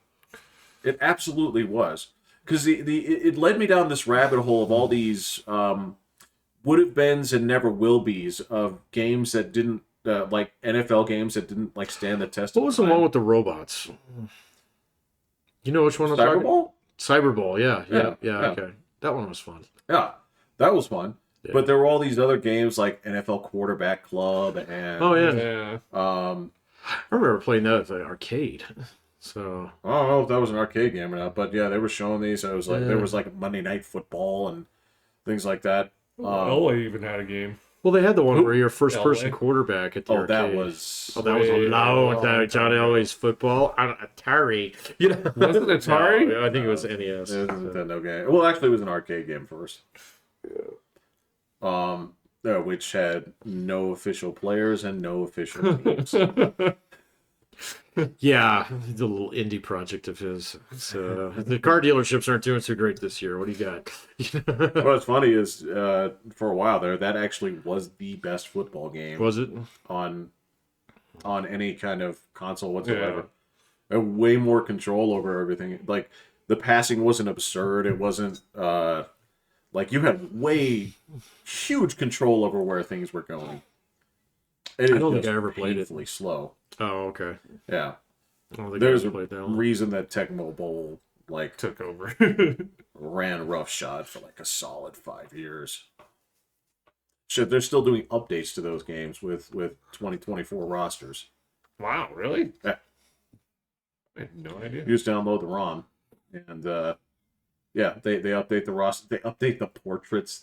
C: It absolutely was. Because it led me down this rabbit hole of all these would have beens and never will be's of games that didn't like NFL games that didn't like stand the test.
A: What was the one with the robots? You know which one I'm talking about?
C: Cyberball?
A: Cyberball, yeah.
C: Yeah.
A: Okay. That one was fun.
C: Yeah, that was fun.
A: Yeah.
C: But there were all these other games like NFL Quarterback Club and
A: Oh yeah.
B: Yeah.
A: I remember playing that at the arcade. So
C: I don't know if that was an arcade game or not, but yeah, they were showing these. I was like,
A: Yeah.
C: there was like Monday Night Football and things like that.
B: LA even had a game.
A: well, they had the one where you're first person
B: LA?
A: quarterback at the
C: Oh,
A: arcade.
C: that was
A: Oh, that was a
B: way
A: long time.
B: long
A: Johnny
B: time.
A: Always football on Atari. You know,
B: Was it Atari?
A: No, I think it was NES.
C: it was a Nintendo game. Well, actually, it was an arcade game first. Which had no official players and no official teams.
A: Yeah, the little indie project of his. So the car dealerships aren't doing so great this year. What do you got?
C: What's funny is, for a while there, that actually was the best football game
A: Was it?
C: on any kind of console whatsoever. Way more control over everything. Like, the passing wasn't absurd. It wasn't like you had huge control over where things were going. It
A: I
C: is
A: don't think
C: just
A: I ever played it.
C: painfully slow.
A: Oh, okay.
C: Yeah,
A: I don't think
C: there's
A: I
C: a
A: ever played that one.
C: reason that Tecmo Bowl like
B: Took over.
C: ran roughshod for like a solid 5 years. Shit, they're still doing updates to those games with 2024 rosters.
B: Wow, really?
C: Yeah.
B: I had no idea.
C: You just download the ROM, and yeah, they update the roster. They update the portraits.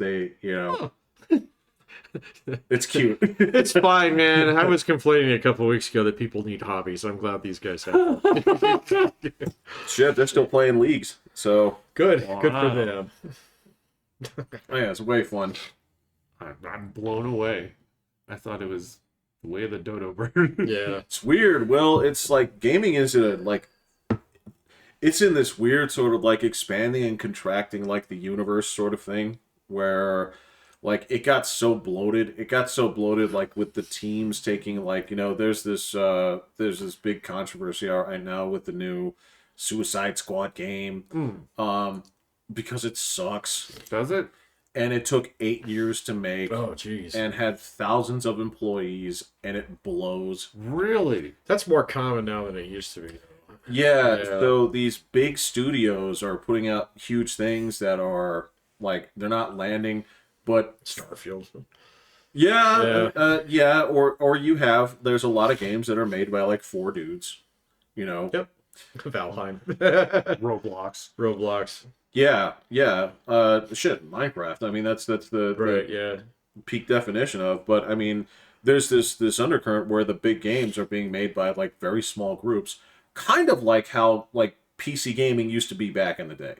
C: It's cute.
A: It's fine, man. I was complaining a couple weeks ago that people need hobbies. I'm glad these guys have them.
C: Shit, they're still playing leagues. So
A: Good. Good for
B: Wow.
A: them.
C: oh, yeah, it's way fun.
B: I'm blown away. I thought it was the way of the dodo bird.
A: Yeah.
C: It's weird. Well, it's like gaming is it's in this weird sort of like expanding and contracting like the universe sort of thing where like it got so bloated. It got so bloated like with the teams taking like, there's this big controversy right now with the new Suicide Squad game. Because it sucks.
B: Does it?
C: And it took 8 years to make
A: Oh, jeez.
C: and had thousands of employees and it blows.
B: Really?
A: That's more common now than it used to be.
C: Yeah,
A: Yeah.
C: so these big studios are putting out huge things that are like they're not landing, but
A: Starfield.
C: yeah, or there's a lot of games that are made by like 4 dudes,
A: Yep. Valheim.
B: Roblox.
A: Roblox.
C: Yeah. Shit, Minecraft. I mean, that's the
A: Right, yeah.
C: peak definition of. But I mean, there's this undercurrent where the big games are being made by like very small groups, kind of like how like PC gaming used to be back in the day.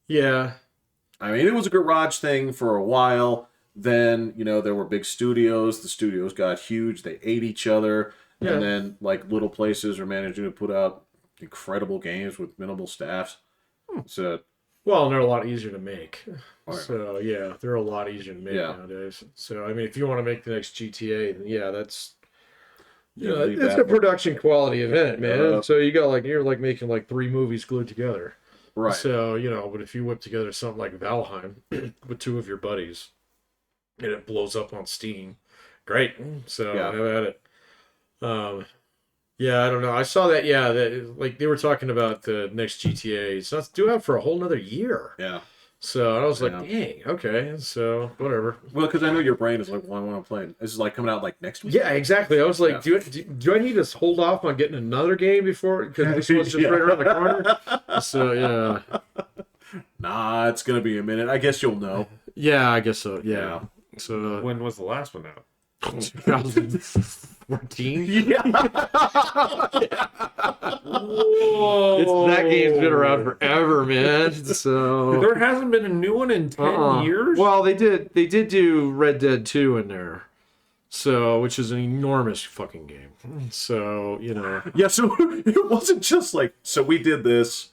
A: Yeah.
C: I mean, it was a garage thing for a while. Then, there were big studios. The studios got huge. They ate each other.
A: Yeah.
C: And then, like, little places are managing to put out incredible games with minimal staffs. So,
A: Well, and they're a lot easier to make.
C: Right.
A: So yeah, they're a lot easier to make nowadays. So I mean, if you want to make the next GTA, then yeah, that's
C: leave
A: it's
C: that
A: a production quality event, man.
C: Yeah.
A: So you're like making like 3 movies glued together.
C: right.
A: So but if you whip together something like Valheim with 2 of your buddies, and it blows up on Steam, great. So
C: Yeah.
A: have at it. Yeah, I don't know. I saw that. Yeah, that like they were talking about the next GTA. It's not due out for a whole nother year.
C: Yeah.
A: So I was like,
C: Yeah.
A: dang, okay, so whatever.
C: Well, because I know your brain is like, well, I want to play it. This is like coming out like next week.
A: Yeah, exactly. I was like,
C: Yeah.
A: do I need to hold off on getting another game before? Because this one's just
C: Yeah.
A: right around the corner. So yeah,
C: Nah, it's going to be a minute. I guess you'll know.
A: yeah, I guess so. Yeah. So
B: When was the last one out?
A: 2014.
C: Yeah.
A: That game's been around forever, man. So
B: There hasn't been a new one in 10 years?
A: Well, they did do Red Dead 2 in there. So, which is an enormous fucking game. So,
C: Yeah, so it wasn't just like, so we did this.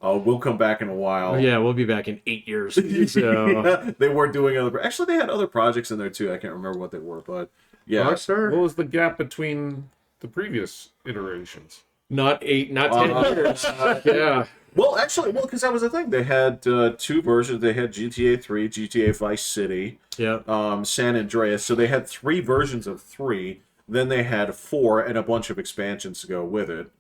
C: We'll come back in a while.
A: yeah, we'll be back in 8 years. So,
C: Yeah, they were doing other. Actually, they had other projects in there too. I can't remember what they were, but yeah.
A: Rockstar?
B: What was the gap between the previous iterations?
A: Not 8, not 10 years. Yeah.
C: Well, actually, because that was the thing. They had 2 versions. They had GTA 3, GTA Vice City,
A: Yeah.
C: San Andreas. So they had 3 versions of 3. Then they had 4 and a bunch of expansions to go with it.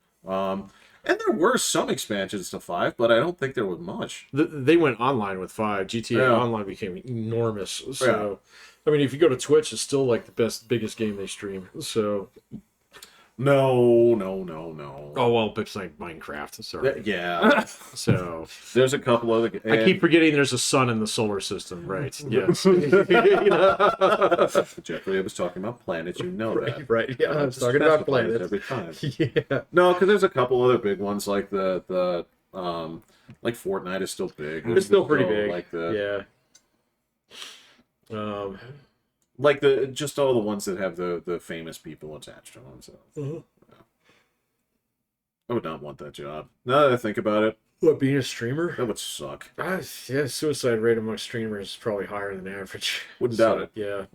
C: And there were some expansions to 5, but I don't think there was much.
A: They went online with 5. GTA
C: Yeah.
A: Online became enormous. So, I mean, if you go to Twitch, it's still like the biggest game they stream. So,
C: No.
A: oh well, it's like Minecraft. Sorry.
C: Yeah.
A: So,
C: There's a couple other.
A: I keep forgetting there's a sun in the solar system, right? Yes.
C: Jeffrey, I was talking about planets. You know that.
A: Right. Yeah, I was
C: Just
A: talking about
C: specify it
A: planets.
C: every time.
A: Yeah.
C: No, because there's a couple other big ones like the like Fortnite is still big.
A: It's still pretty big.
C: Like the
A: yeah.
C: just all the ones that have the famous people attached to them. So I would not want that job. Now that I think about it,
A: What, being a streamer?
C: that would suck.
A: Yeah, suicide rate among streamers is probably higher than average.
C: Wouldn't doubt it.
A: Yeah.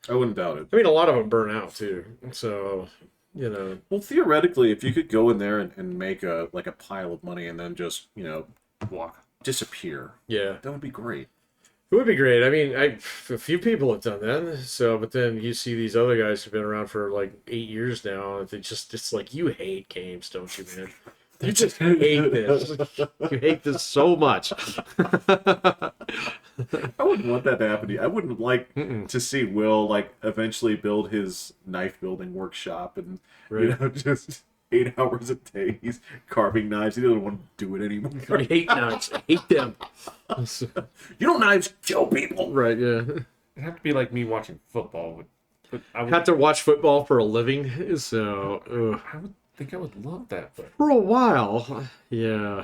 C: I wouldn't doubt it.
A: I mean, a lot of them burn out too. So,
C: Well, theoretically, if you could go in there and make a pile of money and then just
B: Walk.
C: disappear,
A: yeah.
C: that would be great.
A: It would be great. I mean, a few people have done that. So, but then you see these other guys who've been around for like 8 years now. And it's like, you hate games, don't you, man? You just hate this. You hate this so much.
C: I wouldn't want that to happen to you. I wouldn't like to see Will like eventually build his knife building workshop and
A: Right.
C: just 8 hours a day he's carving knives. He doesn't want to do it anymore.
A: I hate knives. I hate them.
C: You know, knives kill people.
A: Right, yeah.
B: It'd have to be like me watching football. But I would,
A: Have to watch football for a living. So,
B: I would think I would love that. But
A: for a while, yeah.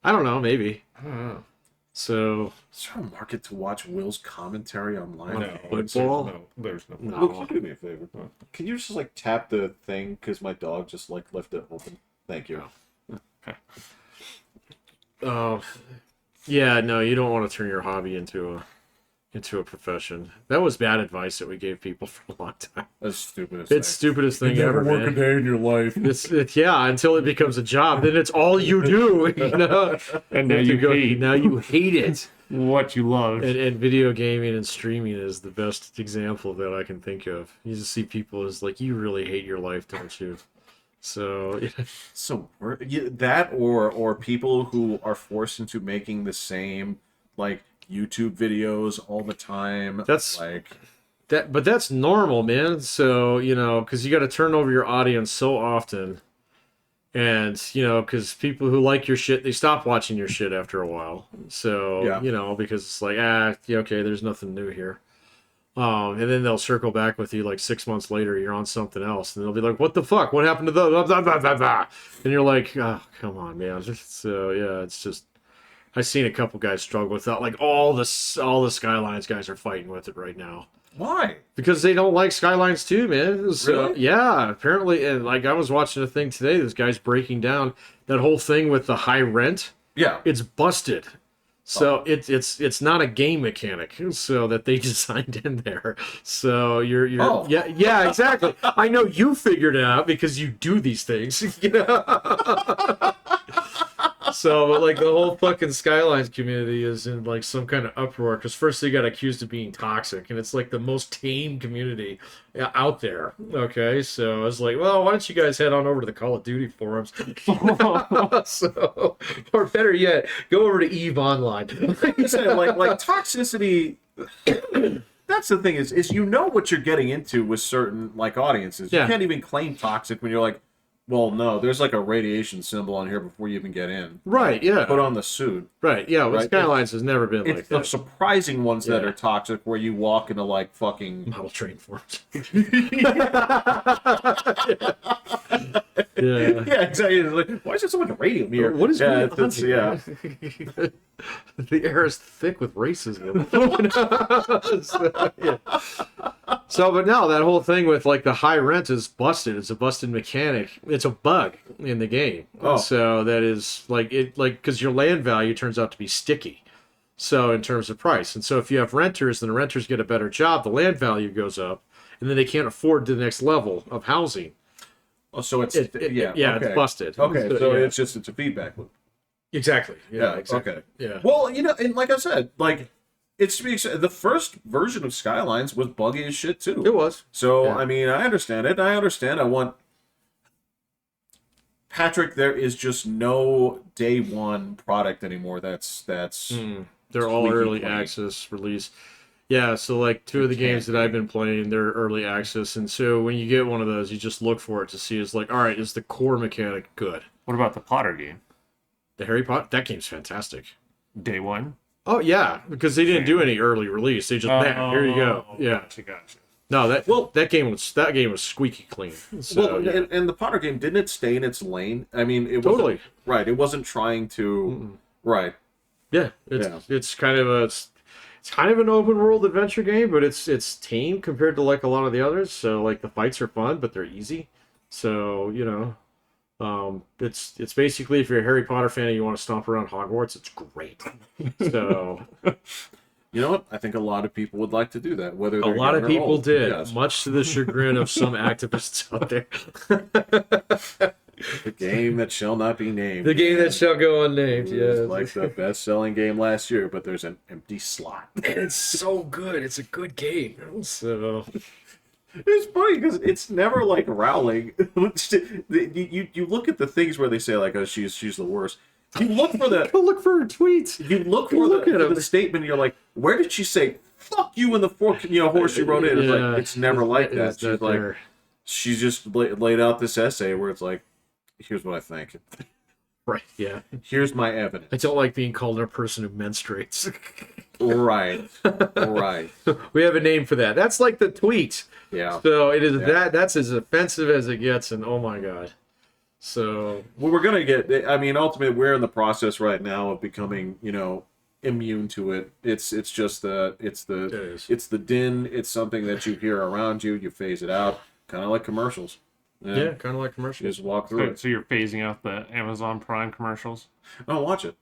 A: I don't know, maybe.
B: I don't know.
A: So,
C: Is there a market to watch Will's commentary online?
B: No,
A: football?
B: There's no.
A: No.
C: Will, can you do me a favor? Can you just like tap the thing because my dog just like left it open? Thank you.
A: yeah, no, you don't want to turn your hobby into a profession. That was bad advice that we gave people for a long time.
C: That's stupid.
A: It's stupidest thing ever, man.
C: day in your life.
A: Yeah, until it becomes a job, then it's all you do,
B: And now you hate
A: now you hate it.
B: what you love.
A: And video gaming and streaming is the best example that I can think of. You just see people as like, you really hate your life, don't you? So,
C: So that or people who are forced into making the same like YouTube videos all the time.
A: That's-
C: like
A: but that's normal, man. So, because you got to turn over your audience so often. And, because people who like your shit, they stop watching your shit after a while. So,
C: Yeah.
A: because it's like, okay, there's nothing new here. And then they'll circle back with you like 6 months later, you're on something else. And they'll be like, what the fuck? What happened to those? Blah, blah, blah, blah, blah. And you're like, oh, come on, man. So, yeah, it's just, I've seen a couple guys struggle with that. Like all the Skylines guys are fighting with it right now.
C: Why?
A: Because they don't like Skylines too, man. So,
C: Really?
A: yeah, apparently, and like I was watching a thing today, this guy's breaking down that whole thing with the high rent.
C: Yeah.
A: It's busted. So it's not a game mechanic, so that they designed in there. So you're yeah, exactly. I know you figured it out because you do these things. You know? So, but like the whole fucking Skylines community is in like some kind of uproar because first they got accused of being toxic, and it's like the most tame community out there. Okay, so I was like, well, why don't you guys head on over to the Call of Duty forums? So, or better yet, go over to Eve Online.
C: like toxicity. That's the thing is you know what you're getting into with certain like audiences. You can't even claim toxic when you're like, well, no, there's like a radiation symbol on here before you even get in.
A: Right, yeah.
C: Put on the suit.
A: Right, yeah. Well, Skylines has never been like
C: It's the
A: that.
C: surprising ones that are toxic where you walk into like fucking...
A: Model train forms.
C: Yeah, exactly. It's like, why is there so much radium here?
A: What is going on
C: it's,
A: here? The air is thick with racism. So, but no, that whole thing with like the high rent is busted. It's a busted mechanic. It's a bug in the game.
C: Oh.
A: So that is like because your land value turns out to be sticky. So in terms of price, and so if you have renters, then the renters get a better job. The land value goes up, and then they can't afford the next level of housing.
C: Oh, so it's
A: it's busted.
C: Okay, so
A: yeah.
C: it's a feedback loop.
A: Exactly.
C: Yeah,
A: exactly.
C: okay.
A: Yeah.
C: Well, you know, and like I said, like it's to be the first version of Skylines was buggy as shit too.
A: It was.
C: So
A: Yeah.
C: I mean, I understand it. I want Patrick. There is just no day one product anymore. That's
A: They're all
C: squeaky
A: early
C: clean.
A: access release. Yeah, so like two of the games that I've been playing, they're early access, and so when you get one of those, you just look for it to see. It's like, all right, is the core mechanic good?
B: What about the Potter game?
A: The Harry Potter, that game's fantastic.
B: Day one?
A: Oh yeah, because they didn't do any early release. They just here you go. Yeah.
B: Gotcha.
A: No, that game was squeaky clean. So, yeah.
C: and the Potter game didn't it stay in its lane? I mean, it
A: Totally.
C: wasn't, right. It wasn't trying to right.
A: Yeah, it's kind of an open world adventure game, but it's tame compared to like a lot of the others. So like the fights are fun, but they're easy. So it's basically if you're a Harry Potter fan and you want to stomp around Hogwarts, it's great. So
C: You know what? I think a lot of people would like to do that. Whether
A: a lot of people did,
C: Yes.
A: much to the chagrin of some activists out there.
C: The game that shall not be named.
A: The game that shall go unnamed.
C: It was
A: Yeah,
C: like the best-selling game last year, but there's an empty slot.
A: it's so good. It's a good game. So
C: It's funny because it's never like Rowling. You look at the things where they say like, "Oh, she's the worst." You look for the
A: go look for her tweets.
C: you look for
A: Look at
C: the,
A: them.
C: the statement. You're like, where did she say "fuck you" in the fork? Horse she wrote in. It's like it's never like that.
A: Is
C: She's like
A: there?
C: she just laid out this essay where it's like, here's what I think.
A: Right, yeah.
C: Here's my evidence.
A: I don't like being called a person who menstruates.
C: Right. Right.
A: We have a name for that. That's like the tweet.
C: Yeah.
A: So it is that's as offensive as it gets, and oh my god. So
C: Well, we're gonna get. I mean, ultimately, we're in the process right now of becoming, immune to it. It's just it's the din. It's something that you hear around you. You phase it out, kind of like commercials.
A: yeah, kind of like
C: You
A: commercials.
C: just walk through it.
B: So you're phasing out the Amazon Prime commercials?
C: I don't watch it.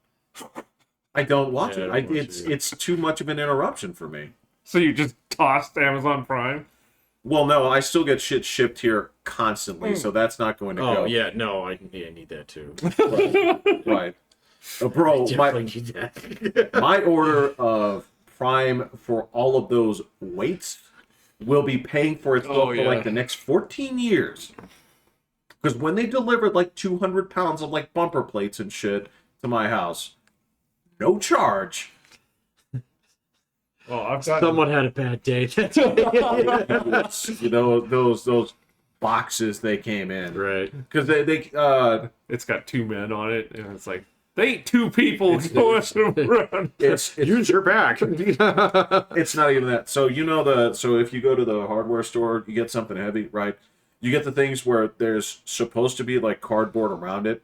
C: I don't watch
A: Yeah,
C: it.
A: I don't watch it.
C: It's too much of an interruption for me.
B: So you just tossed Amazon Prime?
C: Well, no, I still get shit shipped here constantly, so that's not going to go.
A: Oh yeah, no, I need that too.
C: Right. Bro,
A: Definitely need that.
C: my order of Prime for all of those weights will be paying for itself for like the next 14 years. Because when they delivered like 200 pounds of like bumper plates and shit to my house, no charge.
B: Well, I've got
A: Someone had a bad day.
C: Those boxes they came in.
A: Right.
C: Because they
B: it's got two men on it, and it's like they ain't two people going around.
C: it's
A: Use your back.
C: It's not even that. So so if you go to the hardware store, you get something heavy, right? You get the things where there's supposed to be like cardboard around it,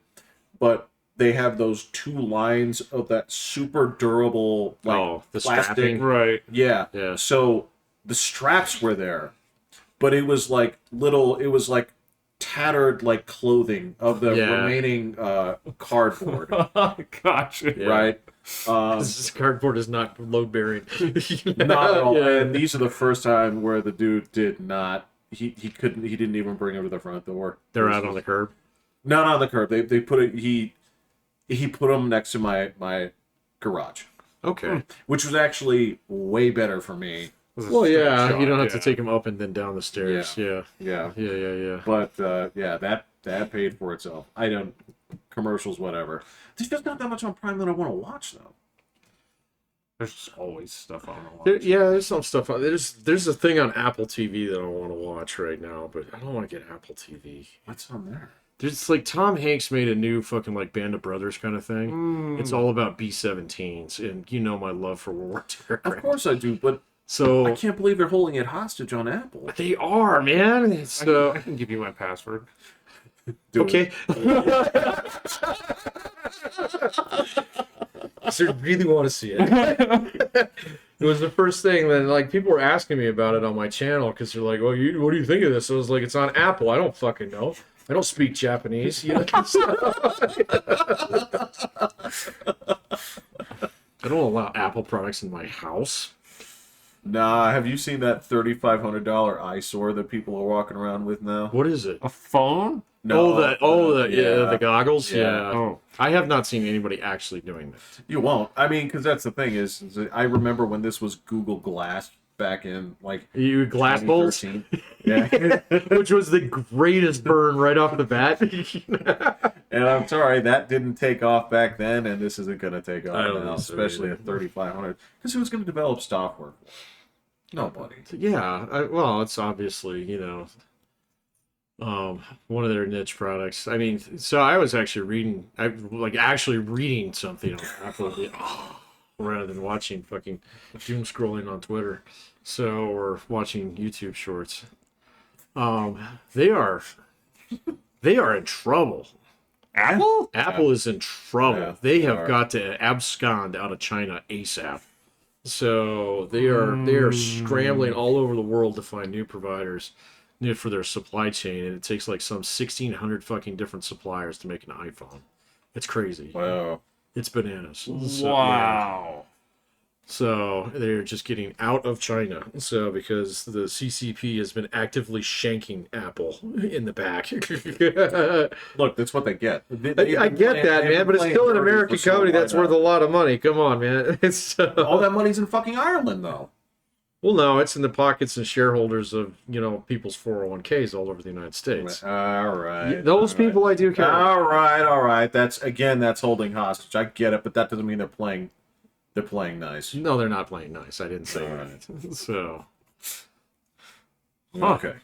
C: but they have those 2 lines of that super durable, like,
A: the
C: plastic.
A: strapping.
B: Right.
C: Yeah.
A: Yeah.
C: So the straps were there, but it was like tattered, like, clothing of the remaining cardboard.
B: Gotcha.
A: Yeah.
C: Right.
A: This cardboard is not load bearing.
C: Not at all.
A: Yeah.
C: And these are the first time where the dude did not. He didn't even bring them to the front door.
A: They're out on the curb.
C: Not on the curb. They put it. He put them next to my garage,
A: Okay.
C: which was actually way better for me.
A: Well, yeah,
B: Shot,
A: you don't have to
B: yeah.
A: take them up and then down the stairs. Yeah.
C: Yeah.
A: Yeah.
C: But yeah, that paid for itself. I don't commercials, whatever. There's just not that much on Prime that I want to watch though.
B: There's just always stuff on the
A: There,
B: watch.
A: yeah, there's some stuff. There's a thing on Apple TV that I want to watch right now, but I don't want to get Apple TV.
C: What's on there?
A: There's like Tom Hanks made a new fucking like Band of Brothers kind of thing. It's all about B-17s, and you know my love for World War II
C: Of
A: aircraft.
C: course I do, but
A: So
C: I can't believe they're holding it hostage on Apple.
A: they are, man. So
B: I can give you my password.
C: Do
A: okay. So I really want to see it. It was the first thing that like people were asking me about it on my channel because they're like, "Well, what do you think of this?" I was like, "It's on Apple. I don't fucking know. I don't speak Japanese." You know? I don't allow Apple products in my house.
C: Nah, have you seen that $3,500 eyesore that people are walking around with now?
A: What is it?
B: A phone?
C: No,
A: The goggles.
C: Yeah.
A: Yeah.
B: Oh.
A: I have not seen anybody actually doing that.
C: You won't. I mean, because that's the thing is I remember when this was Google Glass back in like
A: You glass bowls,
C: 2013. Yeah.
A: which was the greatest burn right off the bat.
C: And I'm sorry, that didn't take off back then, and this isn't going to take
A: I
C: off
A: don't
C: now,
A: think so
C: especially
A: either.
C: at 3,500. Because who's going to develop software? Nobody.
A: Yeah, well, it's obviously, one of their niche products. I mean, so I was actually reading something on Apple rather than watching fucking doom scrolling on Twitter, or watching YouTube shorts. They are in trouble.
B: Apple?
A: Apple is in trouble.
C: Yeah,
A: they
C: they
A: have
C: are.
A: got to abscond out of China ASAP. So they are scrambling all over the world to find new providers for their supply chain, and it takes like some 1,600 fucking different suppliers to make an iPhone. It's crazy.
C: Wow.
A: It's bananas. So, yeah.
B: Wow.
A: So they're just getting out of China. So because the CCP has been actively shanking Apple in the back.
C: Look, that's what they get.
A: I get that, man, but it's still an American company that's worth a lot of money. Come on, man. It's
C: All that money's in fucking Ireland, though.
A: well, no, it's in the pockets and shareholders of people's 401ks all over the United States.
C: All right.
A: Those people I do care.
C: All right. That's holding hostage. I get it, but that doesn't mean they're playing. They're playing nice.
A: No, they're not playing nice. I didn't say
C: All
A: that. So
C: Okay.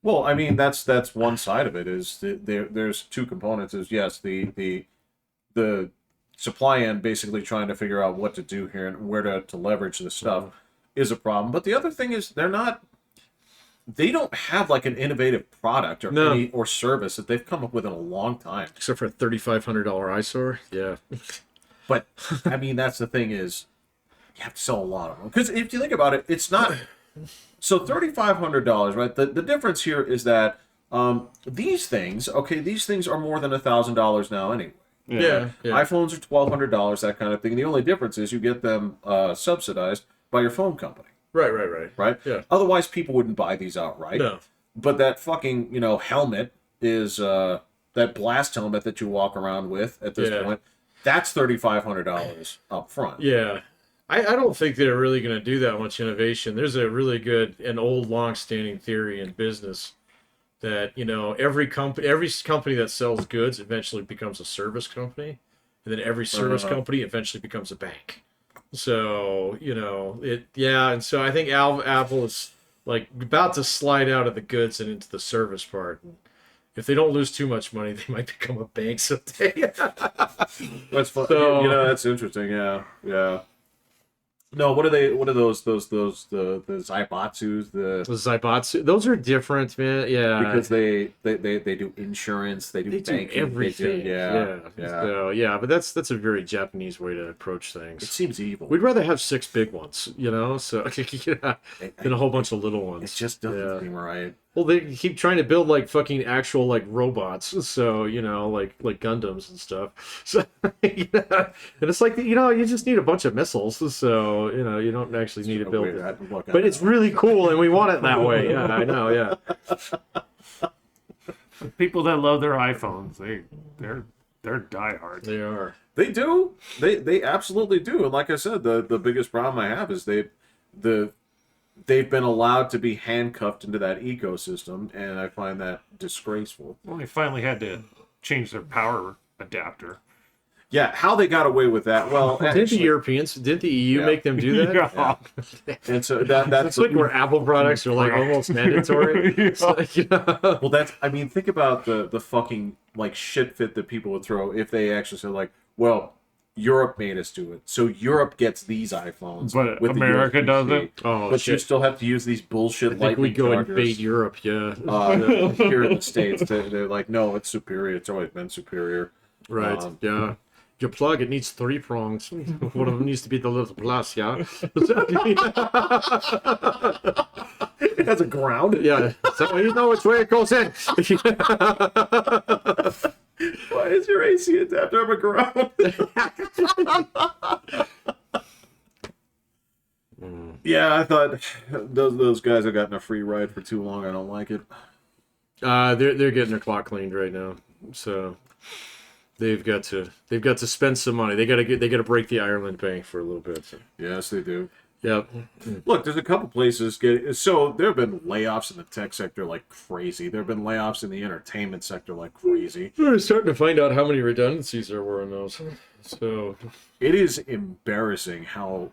C: Well, I mean that's one side of it. Is there's two components. Is yes, the supply end basically trying to figure out what to do here and where to leverage this stuff is a problem. But the other thing is they don't have like an innovative product or service that they've come up with in a long time.
A: except for a $3,500 eyesore, yeah.
C: But I mean that's the thing is you have to sell a lot of them because if you think about it, it's not. So $3,500, right? The difference here is that these things are more than $1,000 now anyway.
A: Yeah.
C: iPhones are $1,200, that kind of thing. The only difference is you get them subsidized by your phone company,
A: Right.
C: right?
A: Yeah.
C: Otherwise, people wouldn't buy these outright.
A: No.
C: But that fucking helmet is that blast helmet that you walk around with at this
A: Yeah.
C: point. That's $3,500 up front.
A: Yeah. I don't think they're really going to do that much innovation. There's a really good and old long-standing theory in business that, every company that sells goods eventually becomes a service company, and then every service company eventually becomes a bank. So, and so I think Apple is like about to slide out of the goods and into the service part. And if they don't lose too much money, they might become a bank someday.
C: That's fun.
A: So-
C: that's interesting. Yeah. No, what are they? What are those? The Zaibatsus?
A: The Zaibatsu, those are different, man. Yeah,
C: Because they do insurance, they do
A: they do
C: banking,
A: everything.
C: yeah.
A: So yeah, but that's a very Japanese way to approach
C: It
A: things.
C: seems evil.
A: We'd rather have 6 big ones, so yeah, than a whole bunch of little ones.
C: It just doesn't seem right.
A: Well, they keep trying to build like fucking actual like robots, so like Gundams and stuff. So and it's like you just need a bunch of missiles, so you don't actually need to build it. But it's really cool, and we want it that way. Yeah, I know. Yeah.
B: People that love their iPhones, they're diehards.
A: They are.
C: They do. They absolutely do. And like I said, the biggest problem I have is they've been allowed to be handcuffed into that ecosystem, and I find that disgraceful.
B: Well, they finally had to change their power adapter.
C: Yeah, how they got away with that? Well,
A: Didn't the Europeans, didn't the EU make them do that?
B: Yeah.
C: and so that's
A: It's like where Apple products are like almost mandatory. It's like,
C: well, think about the fucking like shit fit that people would throw if they actually said like, well, Europe made us do it, so Europe gets these iPhones,
B: but
C: with
B: America
C: the
B: doesn't.
A: oh,
C: but
A: shit.
C: you still have to use these bullshit
A: I think we
C: lightning
A: go
C: chargers.
A: invade Europe, yeah.
C: Here in the States, they're like, no, it's superior. It's always been superior.
A: Right, yeah. Your plug, it needs 3 prongs. One of them needs to be the little plus, yeah?
C: It has a ground.
A: Yeah, so you know which way it goes in.
C: Why is your AC adapter have a ground? Yeah, I thought those guys have gotten a free ride for too long. I don't like it.
A: They're getting their clock cleaned right now, so they've got to spend some money. They gotta break the Ireland Bank for a little bit. So.
C: Yes, they do.
A: Yep.
C: Look, there's a couple places so there have been layoffs in the tech sector like crazy. There have been layoffs in the entertainment sector like crazy.
A: We're starting to find out how many redundancies there were in those. So
C: It is embarrassing how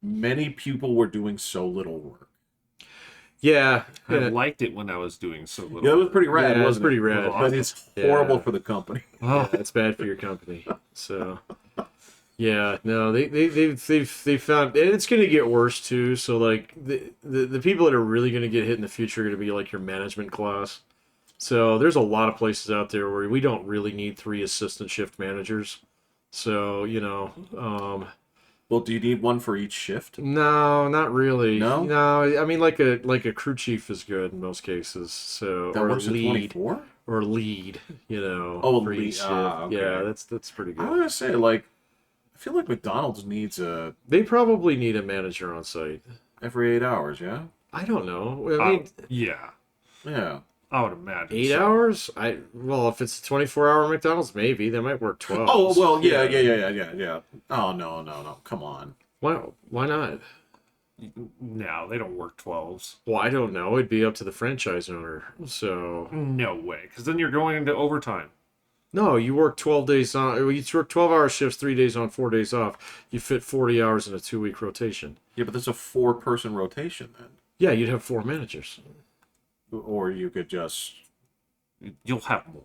C: many people were doing so little work.
A: yeah,
B: I liked it when I was doing so little.
C: Yeah, it was pretty rad.
A: Yeah, it was
C: wasn't
A: pretty
C: it?
A: rad.
C: But it's horrible
A: Yeah.
C: for the company.
A: yeah, it's bad for your company. So yeah, no, they've found, and it's going to get worse too. So like the people that are really going to get hit in the future are going to be like your management class. So there's a lot of places out there where we don't really need 3 assistant shift managers. So
C: Well, do you need one for each shift?
A: no, not really.
C: No?
A: No, I mean like a crew chief is good in most cases. So
C: That
A: or
C: works at
A: lead
C: 24?
A: or lead,
C: Oh,
A: for
C: lead.
A: each shift.
C: Okay.
A: Yeah, that's pretty
C: I
A: good.
C: was gonna say, like, I feel like McDonald's needs
A: They probably need a manager on site.
C: every 8 hours, yeah?
A: I don't know. I mean,
B: Yeah,
C: Yeah.
B: I would imagine
A: 8
B: so.
A: hours? Well, if it's a 24-hour McDonald's, maybe they might work 12.
C: Oh, well, yeah. Oh, no. Come on.
A: Why not?
B: No, they don't work 12s.
A: Well, I don't know. It'd be up to the franchise owner. So
B: No way, because then you're going into overtime.
A: no, you work 12 days on. You work 12-hour shifts, 3 days on, 4 days off. You fit 40 hours in a 2-week rotation.
C: Yeah, but that's a 4-person rotation then.
A: Yeah, you'd have 4 managers.
C: Or you could just
B: You'll have more.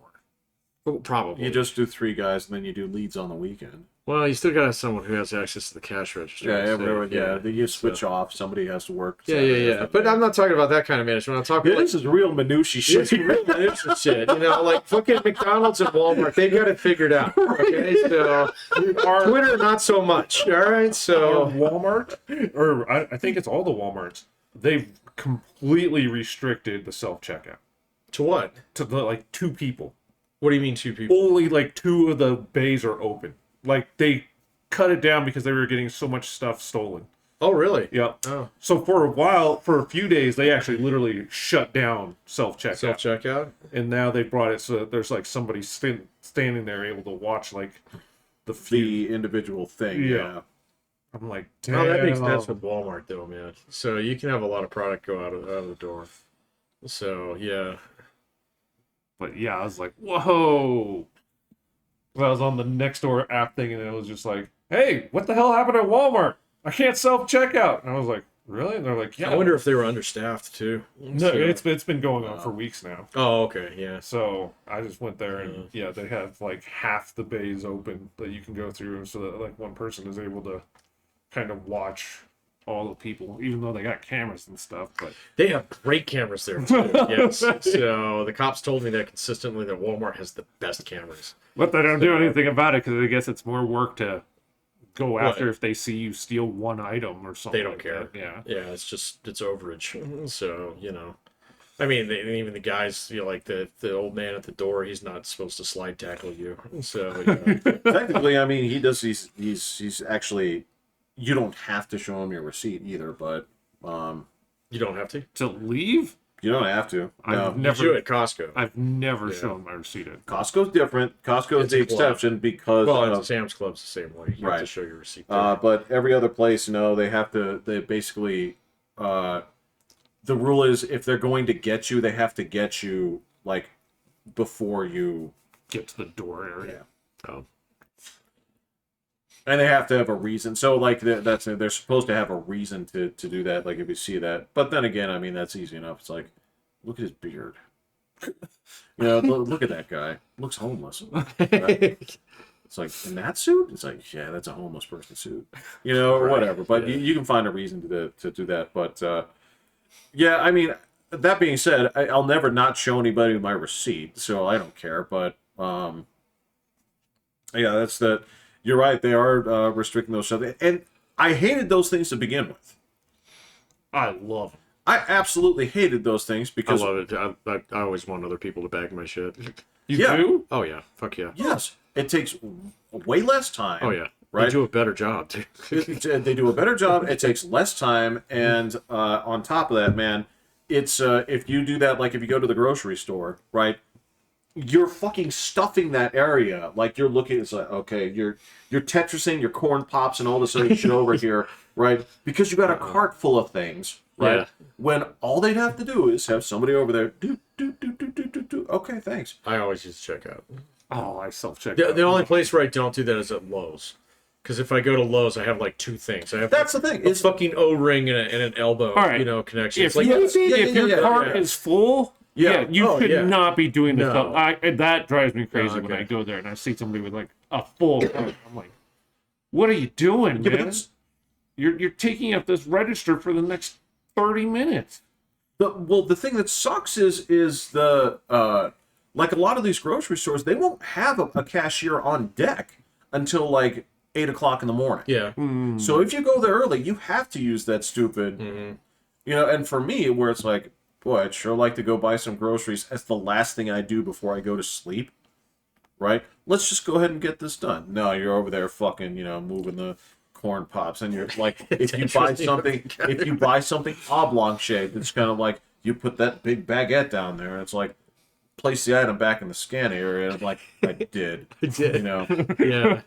A: Well, probably.
C: you just do 3 guys and then you do leads on the weekend.
A: Well, you still got to have someone who has access to the cash register.
C: Yeah,
A: so,
C: everyone, yeah. You switch
A: so-
C: off. Somebody has to work.
A: Yeah. But I'm not talking about that kind of management. I'm talking
C: Yeah,
A: about
C: this is real minutiae shit.
A: It's shit. Like fucking McDonald's and Walmart, they've got it figured out. Okay, so Twitter, not so much. All right,
B: Or
A: so
B: Walmart, or I think it's all the Walmarts. They've completely restricted the self checkout
A: to what?
B: to like 2 people.
A: What do you mean 2 people?
B: Only like 2 of the bays are open. Like they cut it down because they were getting so much stuff stolen.
A: Oh, really?
B: Yep.
A: Oh,
B: So for a few days, they actually literally shut down self checkout.
A: self checkout.
B: And now they brought it so that there's like somebody standing there able to watch like the few.
C: The individual thing.
B: Yeah.
C: Yeah.
B: I'm like, damn.
A: Oh, that makes sense with Walmart, though, man. So you can have a lot of product go out of the door. So yeah.
B: But yeah, I was like, whoa. I was on the Nextdoor app thing, and it was just like, hey, what the hell happened at Walmart? I can't self checkout. And I was like, really? And they're like, yeah.
A: I wonder if they were understaffed too.
B: No,
A: So-
B: it's been going on for weeks now.
A: Oh, okay, yeah.
B: So I just went there, and yeah, they have like half the bays open that you can go through, so that like one person is able to kind of watch all the people, even though they got cameras and stuff. But
A: They have great cameras there too. Yes. So the cops told me that consistently that Walmart has the best cameras.
B: they don't do anything about it because I guess it's more work to go after if they see you steal one item or something.
A: They don't
B: like
A: care.
B: that. Yeah.
A: Yeah, it's overage. So, I mean, even the guys, like the old man at the door, he's not supposed to slide tackle you. So,
C: Technically, I mean, he does. He's actually. You don't have to show him your receipt either, but
A: you don't have to.
B: To leave?
C: you don't have to. No.
A: You do at Costco.
B: I've never shown my receipt.
C: Costco's different. Costco's the exception because
A: Sam's Club's the same way. You have to show your receipt.
C: But every other place, they have to. They basically. The rule is if they're going to get you, they have to get you like before you
B: get to the door area.
A: Oh.
C: And they have to have a reason. So, like, they're supposed to have a reason to do that. Like, if you see that. But then again, I mean, that's easy enough. It's like, look at his beard. Look at that guy. Looks homeless. It's like, in that suit? It's like, yeah, that's a homeless person suit. Or whatever. But you can find a reason to do that. But, yeah, I mean, that being said, I'll never not show anybody my receipt. So I don't care. But, yeah, that's the... You're right. They are restricting those stuff, and I hated those things to begin with.
B: I love them.
C: I absolutely hated those things because
A: I love it. I always want other people to bag my shit.
B: You do?
A: Oh yeah, fuck yeah.
C: Yes, it takes way less time.
A: Oh yeah,
C: right.
A: They do a better job too.
C: They do a better job. It takes less time, and on top of that, man, it's if you do that, like if you go to the grocery store, right? You're fucking stuffing that area. Like you're looking, it's like, okay, you're Tetrising your corn pops and all this other shit over here, right? Because you got a cart full of things, right?
A: Yeah.
C: When all they'd have to do is have somebody over there, do. Okay, thanks.
A: I always use checkout.
B: Oh, I self-check.
A: The only place where I don't do that is at Lowe's. Because if I go to Lowe's, I have like two things. I have
C: That's the thing.
A: It's fucking O-ring and an elbow,
B: All right.
A: connection.
B: If,
A: It's like,
B: if your cart is full, you should not be doing this.
A: No.
B: That drives me crazy when I go there and I see somebody with like a full cart. I'm like, what are you doing, man? You're taking up this register for the next 30 minutes.
C: The thing that sucks is the like a lot of these grocery stores, they won't have a cashier on deck until like 8 o'clock in the morning.
A: Yeah.
C: So if you go there early, you have to use that stupid, and for me, where it's like, boy, I'd sure like to go buy some groceries. That's the last thing I do before I go to sleep, right? Let's just go ahead and get this done. No, you're over there fucking, moving the corn pops, and you're like, if you buy something oblong shaped, it's kind of like you put that big baguette down there, and it's like, place the item back in the scan area, and I'm like, I did.
A: Yeah,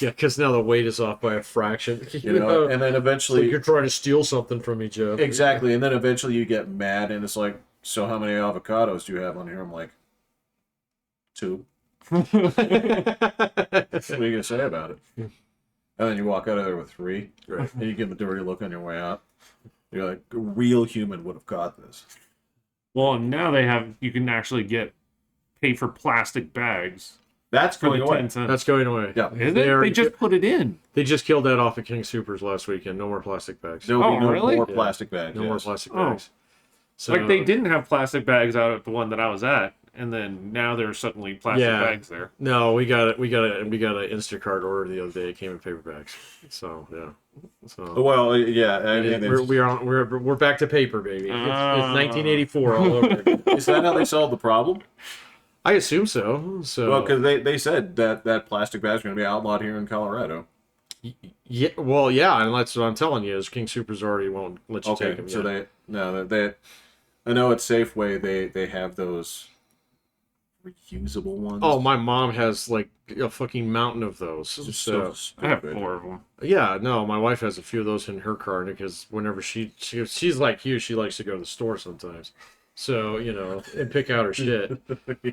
A: because now the weight is off by a fraction.
C: And then eventually
A: you're trying to steal something from me, Joe.
C: Exactly, and then eventually you get mad, and it's like, so how many avocados do you have on here? I'm like, 2. What are you gonna say about it? And then you walk out of there with 3,
A: Right.
C: and you give them a dirty look on your way out. You're like, a real human would have caught this.
B: Well, and now you can actually pay for plastic bags.
C: That's
B: For
C: going
B: the
C: away.
B: 10 cents.
A: That's going away.
C: Yeah.
B: Is it? They just put it in.
A: They just killed that off at King Supers last weekend. No more plastic bags.
C: There will be no
B: really?
C: more plastic bags.
A: No more
C: yes.
A: plastic
B: Oh.
A: bags. So,
B: Like they didn't have plastic bags out at the one that I was at, and then now there's suddenly plastic bags there.
A: No, we got it. We got an Instacart order the other day. It came in paper bags. So yeah. So
C: Well, yeah. I mean,
A: we're back to paper, baby. It's 1984 all over again.
C: is that how they solved the problem?
A: I assume so. So
C: Well, because they said that plastic bags are going to be outlawed here in Colorado.
A: yeah, well, yeah, and that's what I'm telling you is King Supers already won't let you take
C: Okay,
A: them.
C: so
A: yet.
C: they I know at Safeway they have those reusable ones.
A: Oh, my mom has like a fucking mountain of those.
C: It's
A: So
C: so
B: I have
C: stupid.
B: 4 of them.
A: yeah, no, my wife has a few of those in her car because whenever she's like you, she likes to go to the store sometimes. So, and pick out her shit.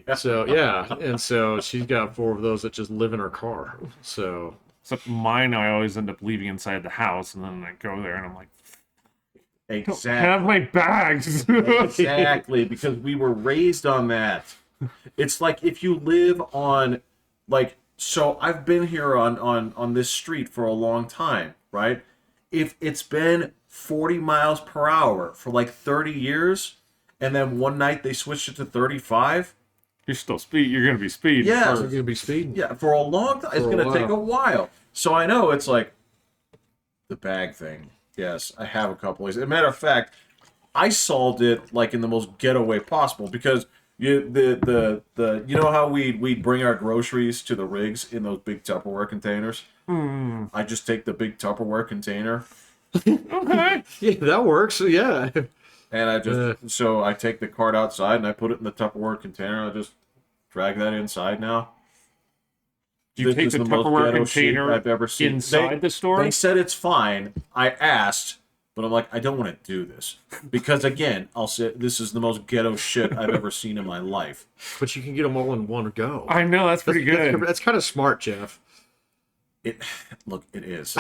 C: Yeah.
A: So, yeah. And so she's got 4 of those that just live in her car. So,
B: Except mine, I always end up leaving inside the house, and then I go there and I'm like, have
C: Exactly.
B: my bags.
C: Exactly, because we were raised on that. It's like if you live on, like, so I've been here on this street for a long time, right? if it's been 40 miles per hour for like 30 years, and then one night they switched it to 35,
B: you're still speed. You're gonna be speeding.
C: Yeah.
A: You're gonna be speeding.
C: yeah, for a long time. It's gonna take a while. So I know it's like the bag thing. Yes, I have a couple ways. As a matter of fact, I solved it like in the most ghetto way possible because you know how we'd bring our groceries to the rigs in those big Tupperware containers. I just take the big Tupperware container.
B: Okay.
A: Yeah, that works. Yeah.
C: And I just so I take the cart outside and I put it in the Tupperware container. I just drag that inside now.
B: Do you take the Tupperware container
C: I've ever seen
B: inside the store?
C: They said it's fine. I asked, but I'm like, I don't want to do this because again, I'll say this is the most ghetto shit I've ever seen in my life.
A: But you can get them all in one go.
B: I know that's pretty good.
A: That's kind of smart, Jeff.
C: It is.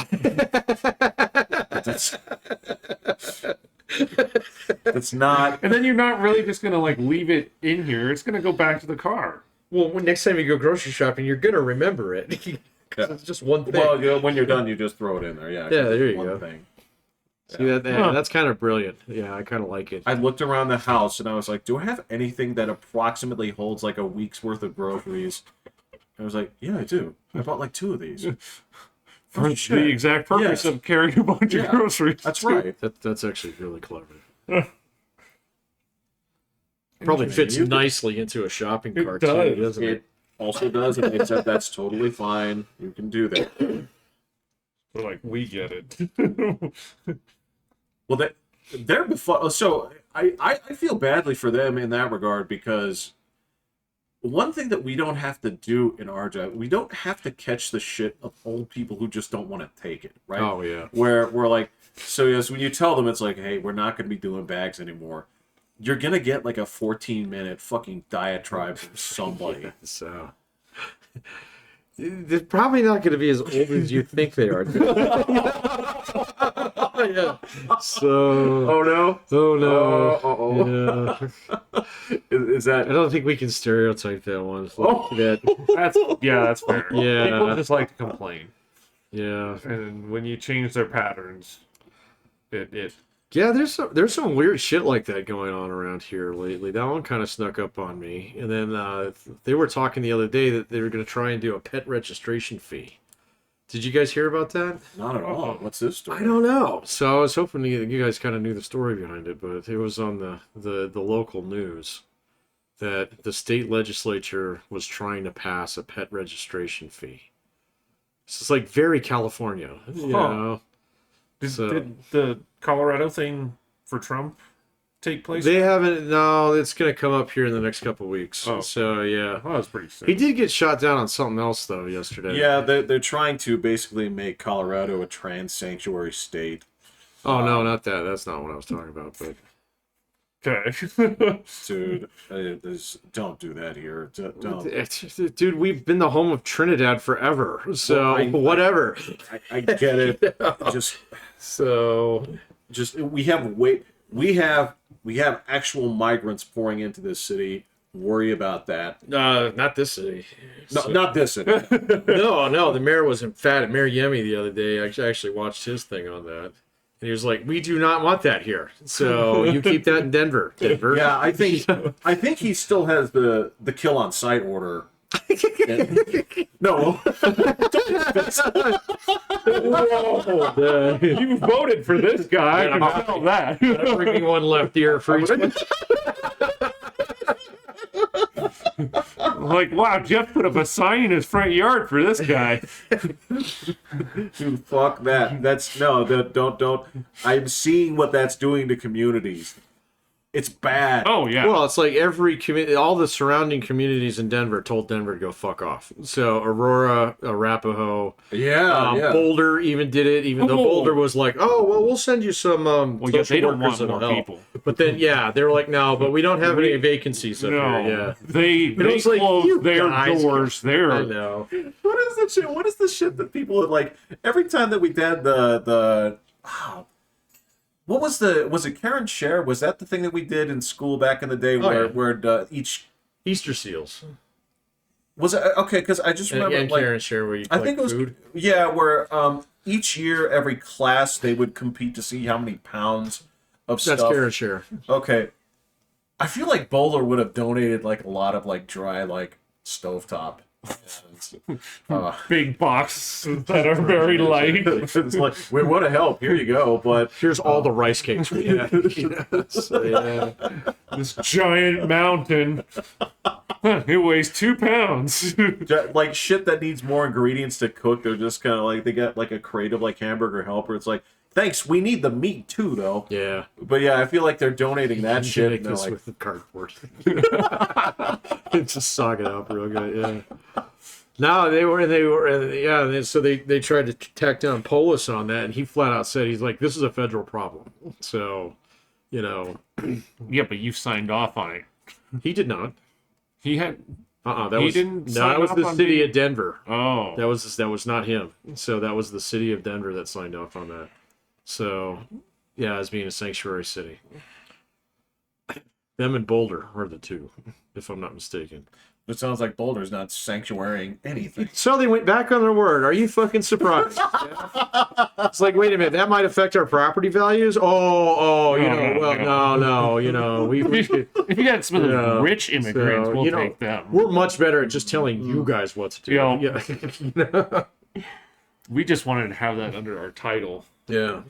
C: It's not.
B: And then you're not really just gonna like leave it in here. It's gonna go back to the car.
A: Well, next time you go grocery shopping, you're gonna remember it. It's just one thing.
C: Well, when you're done, you just throw it in there. Yeah.
A: Yeah, there you
C: one
A: go.
C: Thing.
A: See that? That's kind of brilliant. Yeah, I kind of like it.
C: I looked around the house and I was like, do I have anything that approximately holds like a week's worth of groceries? I was like, yeah, I do. I bought like 2 of these.
B: For the exact purpose of carrying a bunch of groceries.
C: That's right.
A: That's actually really clever. Probably fits nicely into a shopping cart too, doesn't it?
C: It also does, and they said that's totally fine. You can do that.
B: We're like, we get it.
C: Well, they're before. So I feel badly for them in that regard because one thing that we don't have to do in our job, we don't have to catch the shit of old people who just don't want to take it, right?
A: Oh yeah.
C: Where we're like, so yes, when you tell them it's like, hey, we're not going to be doing bags anymore. You're gonna get like a 14-minute fucking diatribe from somebody.
A: So they're probably not going to be as old as you think they are. Yeah. So.
C: Oh no!
A: Oh no!
C: Oh.
A: Yeah.
C: Is that?
A: I don't think we can stereotype that one.
B: That's fair.
A: Yeah.
B: People just like to complain.
A: Yeah.
B: And when you change their patterns, it
A: Yeah, there's some weird shit like that going on around here lately. That one kind of snuck up on me. And then they were talking the other day that they were going to try and do a pet registration fee. Did you guys hear about that?
C: Not at all. What's this story?
A: I don't know. So I was hoping you guys kind of knew the story behind it, but it was on the local news that the state legislature was trying to pass a pet registration fee. This is like very California, you know?
B: Did the Colorado thing for Trump take place?
A: They haven't. No, it's going to come up here in the next couple of weeks.
B: Oh.
A: So yeah,
B: Well, that was pretty sick.
A: he did get shot down on something else though yesterday.
C: Yeah, they're trying to basically make Colorado a trans sanctuary state.
A: Oh no, not that. That's not what I was talking about. But
B: Okay.
C: Dude, don't do that here. Don't.
A: dude, we've been the home of Trinidad forever. So
C: Well,
A: whatever.
C: I get it. Just we have actual migrants pouring into this city. Worry about that.
A: Not this city.
C: No, not this city.
A: No. The mayor was emphatic. Mayor Yemi the other day. I actually watched his thing on that. And he was like, "We do not want that here. So you keep that in Denver."
C: Yeah, I think he still has the kill on sight order. No.
B: Whoa. You voted for this guy. I can tell that.
A: Bring me one left ear for each one.
B: Like, wow, Jeff put up a sign in his front yard for this guy.
C: Dude, fuck that. Don't. I'm seeing what that's doing to communities. It's bad.
B: Oh, yeah.
A: Well, it's like every community, all the surrounding communities in Denver told Denver to go fuck off. So Aurora, Arapahoe,
C: Yeah.
A: Boulder even did it, even though Boulder was like, "Oh, well, we'll send you some
B: Well, yeah, they don't want
A: that'll
B: more
A: help."
B: people.
A: But then, they were like, "No, but we don't have any vacancies up
B: No,
A: here." Yeah,
B: they
A: was like,
B: closed
A: you
B: their
A: guys-
B: doors
A: I
B: there.
A: know.
C: What is the shit? What is the shit that people like every time that we did the what was it Karen Share? Was that the thing that we did in school back in the day where each
A: Easter seals.
C: was it okay? Because I just remember
A: And
C: like
A: Karen share where you
C: I
A: collect
C: think it was
A: food.
C: yeah where each year, every class, they would compete to see how many pounds of
A: That's
C: stuff.
A: fair and share.
C: Okay. I feel like Boulder would have donated like a lot of like dry like stovetop.
B: Big boxes that are very light.
C: It's like, we want to help. Here you go. But
A: Here's all the rice cakes we have. So, yeah.
B: This giant mountain. It weighs 2 pounds.
C: like shit that needs more ingredients to cook. They're just kind of like, they got like a crate of like hamburger helper. It's like, thanks, we need the meat too, though.
A: Yeah.
C: But yeah, I feel like they're donating that shit.
A: Make
C: And they're
A: this
C: like,
A: with the cardboard. Just sock it up real good. Yeah. No, so they tried to tack down Polis on that, and he flat out said, he's like, this is a federal problem. So,
B: Yeah, but you signed off on it.
A: he did not.
B: He had.
A: That
B: He
A: was
B: didn't
A: no,
B: sign
A: that was
B: off
A: the
B: on
A: city
B: being-
A: of Denver.
B: Oh.
A: That was not him. So that was the city of Denver that signed off on that. So, yeah, as being a sanctuary city. Them and Boulder are the two, if I'm not mistaken.
C: it sounds like Boulder's not sanctuarying anything.
A: So they went back on their word. Are you fucking surprised? It's like, wait a minute, that might affect our property values. No, we could,
B: If you got some of the
A: Yeah.
B: rich immigrants, we'll take them.
A: we're much better at just telling you guys what to do.
B: Yeah.
A: Yeah.
B: We just wanted to have that under our title.
A: Yeah.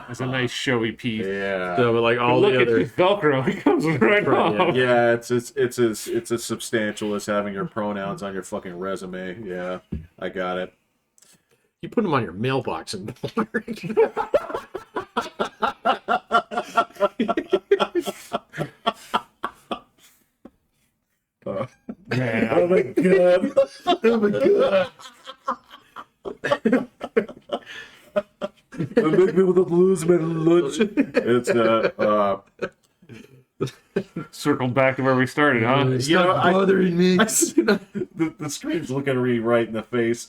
B: It's a nice showy piece.
C: Yeah.
A: So, but like all
B: Look
A: the
B: at
A: other,
B: this Velcro. It comes right off.
C: Yeah, it's as substantial as having your pronouns on your fucking resume. Yeah, I got it.
A: you put them on your mailbox and
B: Man,
C: Oh my god! Oh my god! I make me want to lose my lunch. It's
B: circled back to where we started, huh?
A: it's not bothering me.
C: the screen's looking me right in the face.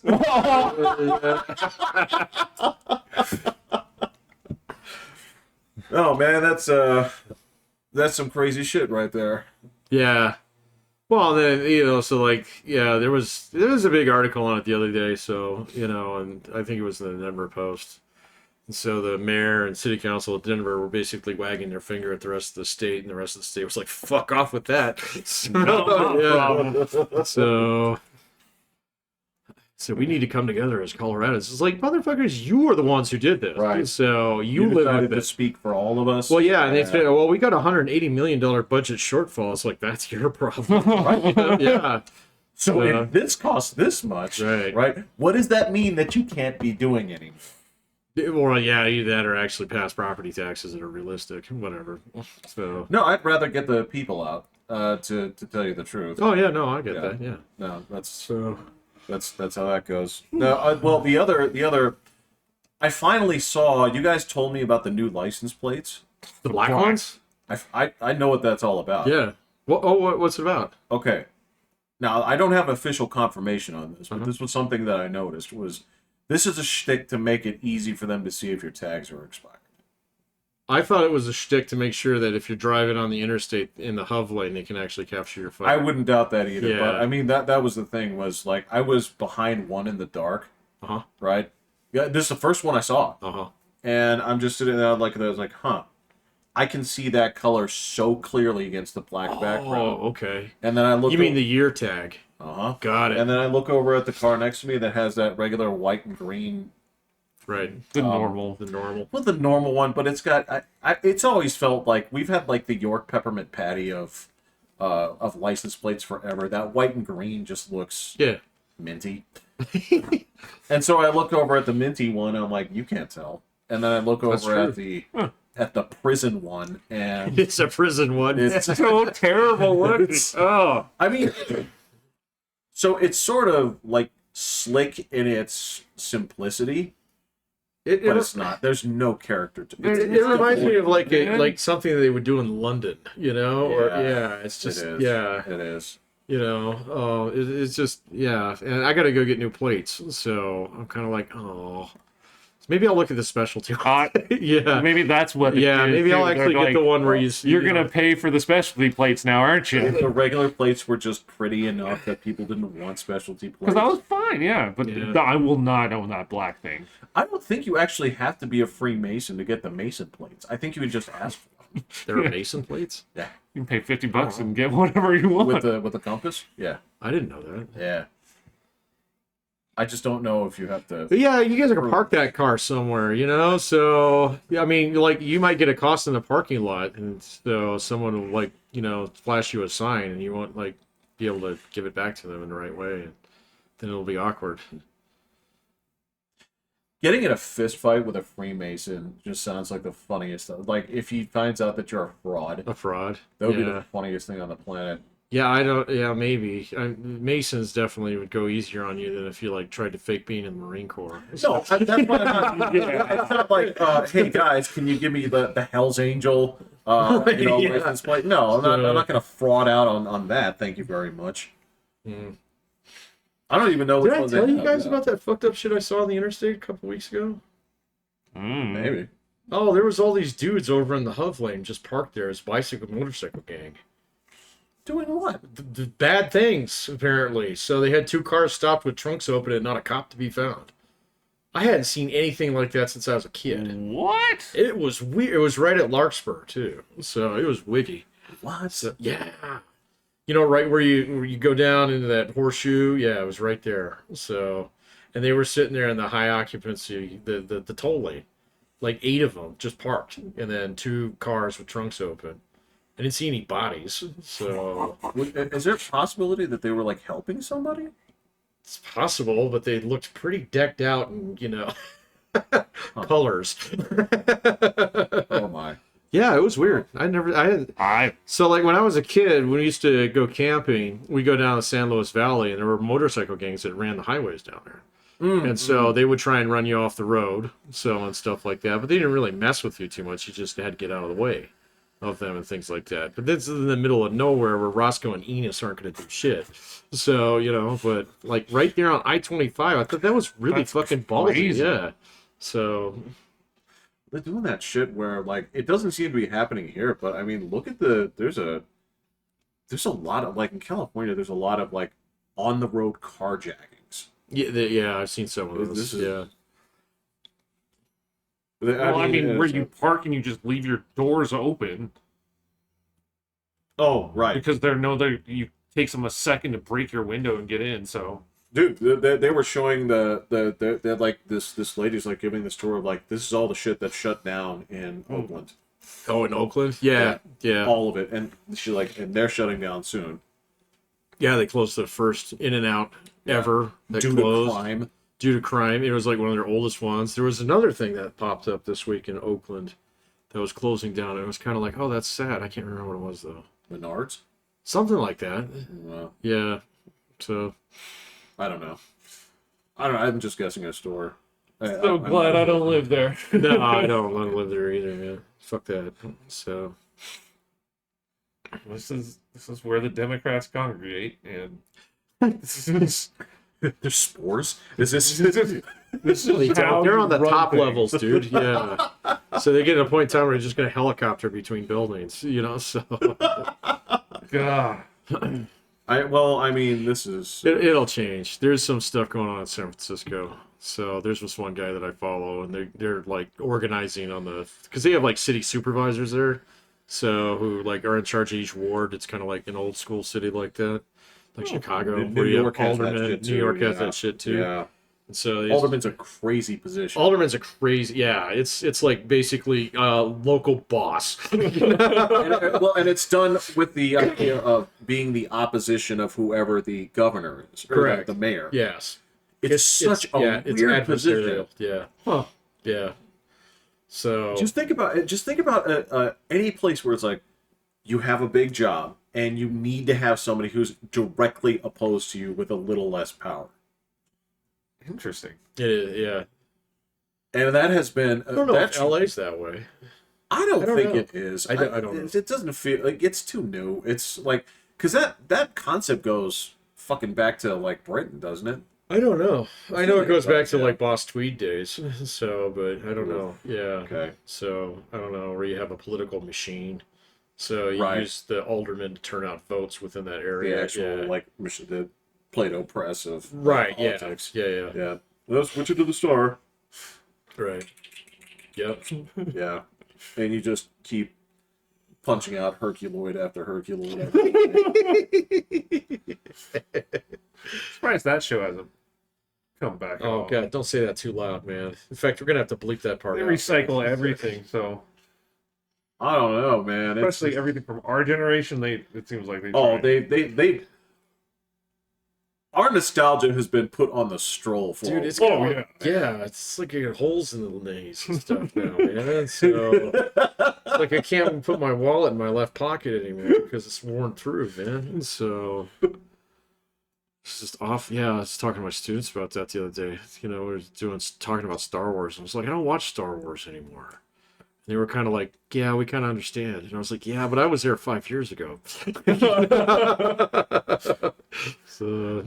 C: Oh man, that's some crazy shit right there.
A: Yeah. Well, then, so like, yeah, there was a big article on it the other day, so, and I think it was in the Denver Post. And so the mayor and city council of Denver were basically wagging their finger at the rest of the state, and the rest of the state was like, fuck off with that. So we need to come together as Coloradans. It's like, motherfuckers, you are the ones who did this.
C: Right.
A: So you live
C: decided
A: with
C: to
A: it.
C: speak for all of us.
A: Well, yeah, and they said, well, we got a $180 million budget shortfall. It's like, that's your problem. Right? Yeah.
C: So if this costs this much,
A: Right.
C: What does that mean that you can't be doing anymore?
A: Well, yeah, either that or actually pass property taxes that are realistic, whatever. So.
C: No, I'd rather get the people out. To tell you the truth.
A: Oh yeah, no, I get that. Yeah.
C: No, that's
A: So.
C: that's how that goes. No, well, the other, I finally saw. You guys told me about the new license plates.
A: The black ones?
C: I know what that's all about.
A: Yeah. What's it about?
C: Okay. Now I don't have official confirmation on this, but this was something that I noticed. This is a shtick to make it easy for them to see if your tags are expired.
A: I thought it was a shtick to make sure that if you're driving on the interstate in the HUV lane, they can actually capture your phone.
C: I wouldn't doubt that either.
A: Yeah.
C: But I mean that was the thing, was like I was behind one in the dark. Right? Yeah, this is the first one I saw. And I'm just sitting there like I was like, I can see that color so clearly against the black background.
A: Oh, okay.
C: And then I look.
A: You mean the year tag? Got it.
C: And then I look over at the car next to me that has that regular white and green.
A: Right.
B: The normal.
C: Well, the normal one, but it's got. It's always felt like we've had like the York peppermint patty of license plates forever. That white and green just looks minty. And so I look over at the minty one. And I'm like, you can't tell. And then I look over at the prison one, and
A: it's a prison one.
C: It's
B: so terrible looking.
C: I mean, so it's sort of like slick in its simplicity. But it's not. There's no character to it.
A: It reminds me of like something that they would do in London, or it's just
C: it is.
A: It's just and I got to go get new plates, so I'm kind of like Maybe I'll look at the specialty. Yeah.
B: Maybe that's what.
A: Yeah, maybe I'll actually get the one where
B: you're gonna pay for the specialty plates now, aren't you?
C: The regular plates were just pretty enough that people didn't want specialty plates.
B: Because that was fine, yeah. But I will not own that black thing.
C: I don't think you actually have to be a Freemason to get the Mason plates. I think you would just ask for them.
A: There are Mason plates?
C: Yeah.
B: You can pay $50 and get whatever you want.
C: With the compass? Yeah.
A: I didn't know that.
C: Yeah. I just don't know if you have to.
A: But yeah, you guys are gonna park that car somewhere, you know. So I mean, like you might get a cost in the parking lot, and so someone will like flash you a sign, and you won't like be able to give it back to them in the right way, and then it'll be awkward.
C: Getting in a fist fight with a Freemason just sounds like the funniest stuff. Like if he finds out that you're a fraud, that would be the funniest thing on the planet.
A: Yeah, I don't. Yeah, maybe Masons definitely would go easier on you than if you like tried to fake being in the Marine Corps.
C: No, that's why I'm not. It's not like, hey guys, can you give me the Hell's Angel? License plate? No, I'm not going to fraud out on that. Thank you very much. I don't even know.
A: Did I tell you guys about that fucked up shit I saw on the interstate a couple weeks ago?
C: Maybe.
A: Oh, there was all these dudes over in the Hove lane just parked there as motorcycle gang.
C: Doing what?
A: The bad things, apparently. So they had 2 cars stopped with trunks open and not a cop to be found. I hadn't seen anything like that since I was a kid.
B: What?
A: It was weird. It was right at Larkspur, too. So it was wiggy.
C: What?
A: So, yeah. Right where you go down into that horseshoe? Yeah, it was right there. So, and they were sitting there in the high occupancy, the toll lane. Like 8 of them just parked. And then 2 cars with trunks open. I didn't see any bodies, so...
C: Is there a possibility that they were, like, helping somebody?
A: It's possible, but they looked pretty decked out in, colors.
C: Oh, my.
A: Yeah, it was weird. So, like, when I was a kid, when we used to go camping, we go down the San Luis Valley, and there were motorcycle gangs that ran the highways down there. And so they would try and run you off the road, and stuff like that, but they didn't really mess with you too much. You just had to get out of the way of them and things like that. But this is in the middle of nowhere where Roscoe and Enos aren't going to do shit. So, but like right there on I-25, I thought that was really fucking ballsy. Yeah. So
C: they're doing that shit where like it doesn't seem to be happening here, but I mean, look at there's a lot of like in California, there's a lot of like on the road carjackings.
A: Yeah, I've seen some of those. Yeah.
B: I mean, where you park and you just leave your doors open.
C: Oh, right.
B: Because you takes them a second to break your window and get in. So,
C: dude, they were showing the like this lady's like giving this tour of like this is all the shit that's shut down in Oakland.
A: Oh, in Oakland? Yeah.
C: All of it, and and they're shutting down soon.
A: Yeah, they closed the first In-N-Out ever that closed. Due to crime. It was like one of their oldest ones. There was another thing that popped up this week in Oakland that was closing down. It was kind of like, oh, that's sad. I can't remember what it was, though.
C: Menards?
A: Something like that.
C: Wow.
A: Yeah. So.
C: I don't know. I'm just guessing a store.
B: I'm glad I don't live there.
A: No, I don't want to live there either, man. Fuck that. So.
B: This is where the Democrats congregate, and this is...
C: There's spores? This is
A: they're on the top levels, dude. Yeah. So they get to a point in time where they're just going to helicopter between buildings, so.
B: God.
C: I mean, this is...
A: It'll change. There's some stuff going on in San Francisco. So there's this one guy that I follow, and they're like organizing on because they have like city supervisors there. So who like are in charge of each ward. It's kind of like an old school city like that. Like Chicago, where you have aldermen. New York has that shit too.
C: Yeah.
A: And so
C: alderman's a crazy position.
A: Yeah. It's like basically local boss.
C: and it's done with the idea of being the opposition of whoever the governor is. Or
A: correct.
C: The mayor.
A: Yes.
C: It's such a weird position.
A: Yeah. Huh. Yeah. So
C: just think about any place where it's like you have a big job. And you need to have somebody who's directly opposed to you with a little less power.
B: Interesting.
A: It is, yeah.
C: And that has been...
A: I don't know if LA's that way.
C: I don't think it is.
A: I don't know.
C: It doesn't feel... Like, it's too new. It's like... Because that concept goes fucking back to, like, Britain, doesn't it?
A: I don't know. I know it goes back to
C: Yeah.
A: like Boss Tweed days. So, but I don't know. Yeah.
C: Okay.
A: So I don't know where you have a political machine. So you
C: Right.
A: use the aldermen to turn out votes within that
C: The
A: area.
C: actual
A: Yeah.
C: like the Plato press of
A: Right. Yeah.
C: politics.
A: Yeah.
C: Yeah. Let's switch it to the star.
A: Right. Yep.
C: Yeah. And you just keep punching out Herculoid after Herculoid.
B: Surprised that show hasn't come back. at
A: Oh
B: all.
A: god, don't say that too loud, man. In fact, we're gonna have to bleep that part
B: They
A: out.
B: recycle everything, so
C: I don't know, man.
B: especially everything from our generation. It seems like they.
C: Oh,
B: try.
C: they. Our nostalgia has been put on the stroll for.
A: Dude, it's
B: Oh,
A: got, yeah, it's like I got holes in the knees and stuff now, man. So it's like I can't put my wallet in my left pocket anymore because it's worn through, man. So it's just off. Yeah, I was talking to my students about that the other day. You know, we were talking about Star Wars. I was like, I don't watch Star Wars anymore. And they were kind of like, yeah, we kind of understand. And I was like, yeah, but I was there 5 years ago. So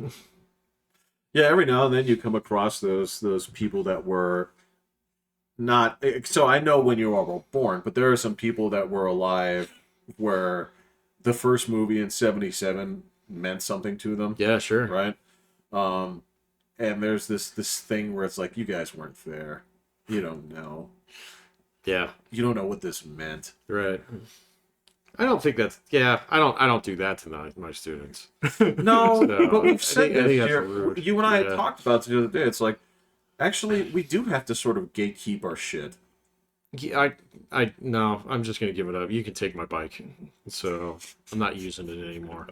C: Yeah, every now and then you come across those people that were not. So I know when you all were born, but there are some people that were alive where the first movie in '77 meant something to them,
A: yeah, sure.
C: right? And there's this thing where it's like, you guys weren't there. You don't know.
A: Yeah,
C: You don't know what this meant.
A: right. I don't think that's I don't do that to my students.
C: No,
A: So,
C: but
A: I
C: we've said
A: think that's
C: this here.
A: rude.
C: You and I had
A: Yeah.
C: talked about it the other day. It's like, actually, we do have to sort of gatekeep our shit.
A: Yeah, I no, I'm just gonna give it up. You can take my bike, so I'm not using it anymore.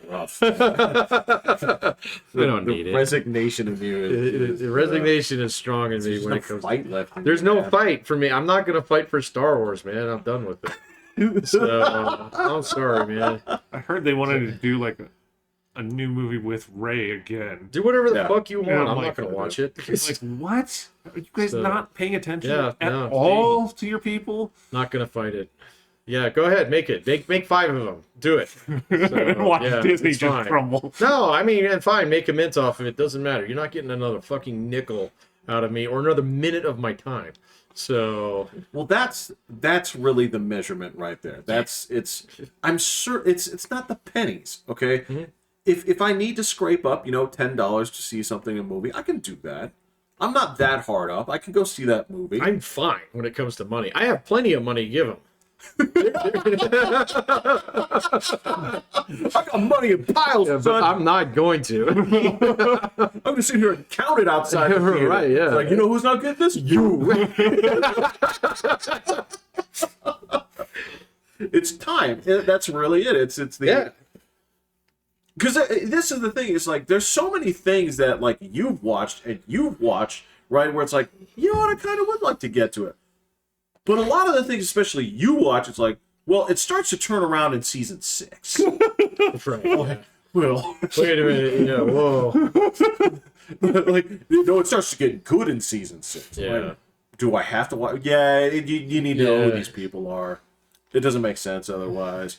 C: Rough.
A: I don't need
C: The
A: it.
C: resignation of you is
A: The resignation is strong in me
C: there's
A: when
C: no
A: it comes.
C: fight left. In
A: There's
C: you,
A: no
C: man.
A: fight for me. I'm not gonna fight for Star Wars, man. I'm done with it. So I'm sorry, man.
B: I heard they wanted to do like a new movie with Ray again.
A: Do whatever the
C: Yeah.
A: fuck you want.
B: Yeah,
A: I'm
B: I'm
A: not
B: like-
A: gonna watch it.
B: Like what? Are you guys
A: So-
B: not paying attention
A: Yeah,
B: at
A: no,
B: all to your people?
A: Not gonna fight it. Yeah, go ahead, make it. Make 5 of them. Do it.
B: Watch
A: yeah,
B: Disney
A: it's
B: just
A: fine.
B: crumble.
A: No, I mean, and fine, make a mint off of it. Doesn't matter. You're not getting another fucking nickel out of me or another minute of my time. So
C: Well, that's really the measurement right there. I'm sure it's not the pennies, okay?
A: Mhm.
C: If I need to scrape up, $10 to see something in a movie, I can do that. I'm not that hard up. I can go see that movie.
A: I'm fine when it comes to money. I have plenty of money to give them.
C: I got money in piles,
A: Yeah, but
C: son.
A: I'm not going to.
C: I'm gonna sit here and count it outside the theater.
A: Right, yeah.
C: It's like, you know who's not getting this? You. It's time. That's really it. It's the
A: Yeah.
C: Because this is the thing. It's like there's so many things that like you've watched, right? Where it's like, you know what? I kind of would like to get to it. But a lot of the things, especially you watch, it's like, well, it starts to turn around in season 6.
A: Right. Yeah.
C: Well,
A: Wait a minute. Yeah. Whoa.
C: like it starts to get good in season 6.
A: Yeah.
C: Like, do I have to watch? Yeah, you need to know who
A: Yeah.
C: these people are. It doesn't make sense otherwise.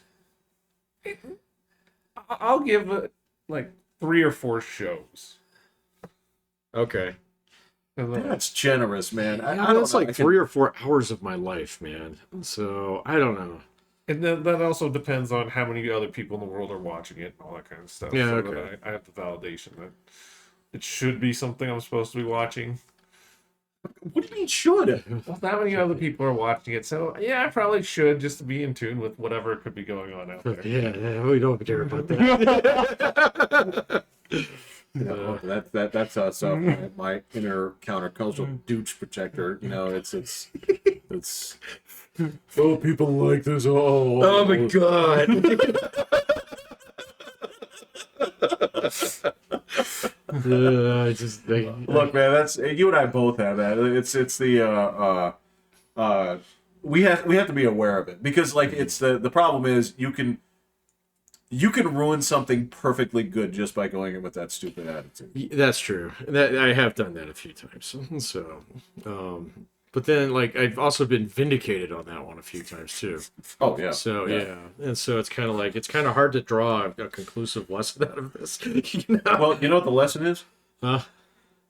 B: I'll give it like 3 or 4 shows.
A: Okay.
C: That's generous, man. I
A: Yeah,
C: don't
A: that's
C: know.
A: like 3 or 4 hours of my life, man. So I don't know.
B: And then that also depends on how many other people in the world are watching it and all that kind of stuff.
A: Yeah,
B: so
A: okay.
B: that I have the validation that it should be something I'm supposed to be watching.
C: What do you mean should?
B: Well, that many other people are watching it, so yeah, I probably should just to be in tune with whatever could be going on out there.
A: Yeah, we don't care about that.
C: That's my inner countercultural douche protector. It's oh, people like this.
A: Oh my god. I just
C: Look, man, that's you and I both have that. It's the we have to be aware of it because like it's the problem is you can ruin something perfectly good just by going in with that stupid attitude.
A: That's true. That I have done that a few times. So, but then like I've also been vindicated on that one a few times too.
C: Oh yeah.
A: So yeah, and so it's kind of hard to draw a conclusive lesson out of this. You know?
C: Well, you know what the lesson is?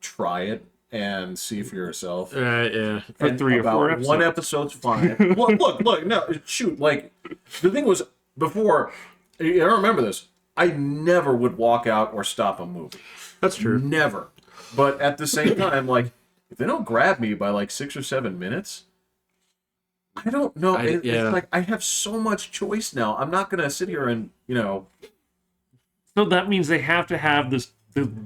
C: Try it and see for yourself.
A: Yeah.
B: For
C: And
B: 3 or 4
C: about one episode's fine. Look, no, shoot. Like, the thing was, before, I remember this, I never would walk out or stop a movie.
A: That's true.
C: Never. But at the same time, like, if they don't grab me by like 6 or 7 minutes, I don't know. It's like I have so much choice now. I'm not gonna sit here and,
B: So that means they have to have the